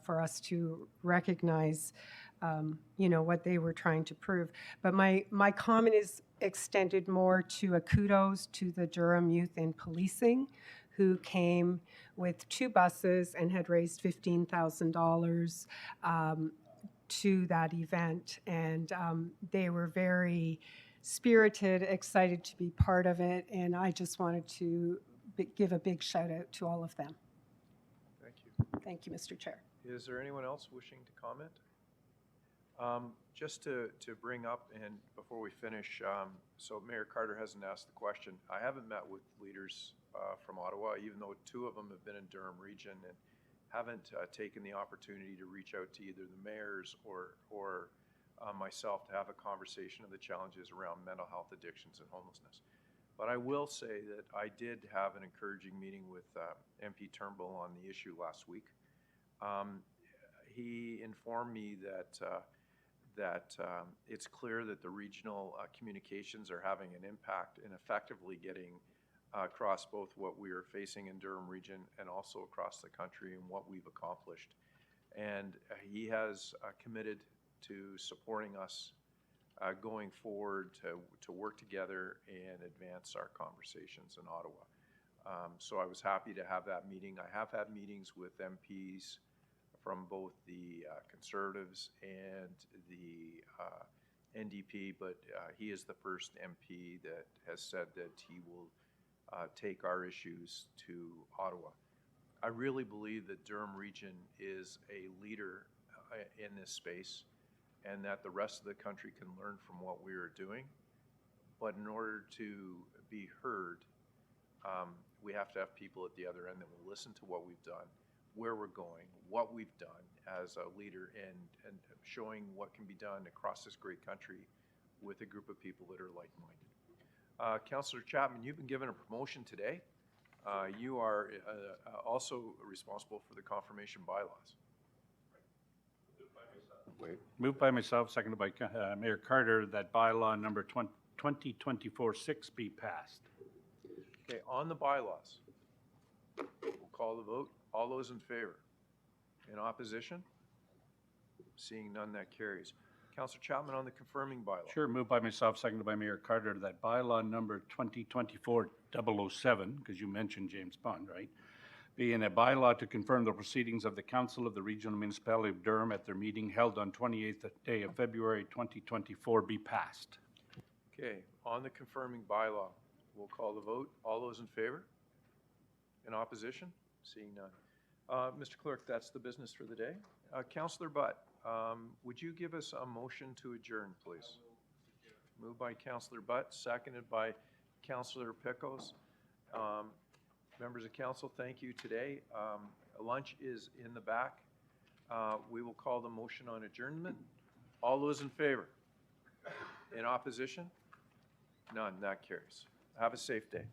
for us to recognize what they were trying to prove. But my comment is extended more to a kudos to the Durham Youth in Policing, who came with 2 buses and had raised $15,000 to that event. And they were very spirited, excited to be part of it. And I just wanted to give a big shout out to all of them. Thank you. Thank you, Mr. Chair. Is there anyone else wishing to comment? Just to bring up, and before we finish, so Mayor Carter hasn't asked the question. I haven't met with leaders from Ottawa, even though 2 of them have been in Durham region, and haven't taken the opportunity to reach out to either the mayors or myself to have a conversation of the challenges around mental health, addictions, and homelessness. But I will say that I did have an encouraging meeting with MP Turnbull on the issue last week. He informed me that it's clear that the regional communications are having an impact in effectively getting across both what we are facing in Durham region and also across the country, and what we've accomplished. And he has committed to supporting us going forward to work together and advance our conversations in Ottawa. So I was happy to have that meeting. I have had meetings with MPs from both the Conservatives and the NDP, but he is the first MP that has said that he will take our issues to Ottawa. I really believe that Durham Region is a leader in this space, and that the rest of the country can learn from what we are doing. But in order to be heard, we have to have people at the other end that will listen to what we've done, where we're going, what we've done as a leader, and showing what can be done across this great country with a group of people that are like-minded. Councillor Chapman, you've been given a promotion today. You are also responsible for the confirmation bylaws. Moved by myself, seconded by Mayor Carter, that bylaw number 2024-6 be passed. Okay, on the bylaws, we'll call the vote. All those in favor? In opposition? Seeing none, that carries. Councillor Chapman on the confirming bylaw. Sure, moved by myself, seconded by Mayor Carter, that bylaw number 2024-007, because you mentioned James Bond, right? Being a bylaw to confirm the proceedings of the Council of the Regional Municipality of Durham at their meeting held on 28th day of February 2024 be passed. Okay, on the confirming bylaw, we'll call the vote. All those in favor? In opposition? Seeing none. Mr. Clerk, that's the business for the day. Councillor Butt, would you give us a motion to adjourn, please? Moved by Councillor Butt, seconded by Councillor Picos. Members of council, thank you today. Lunch is in the back. We will call the motion on adjournment. All those in favor? In opposition? None, that carries. Have a safe day.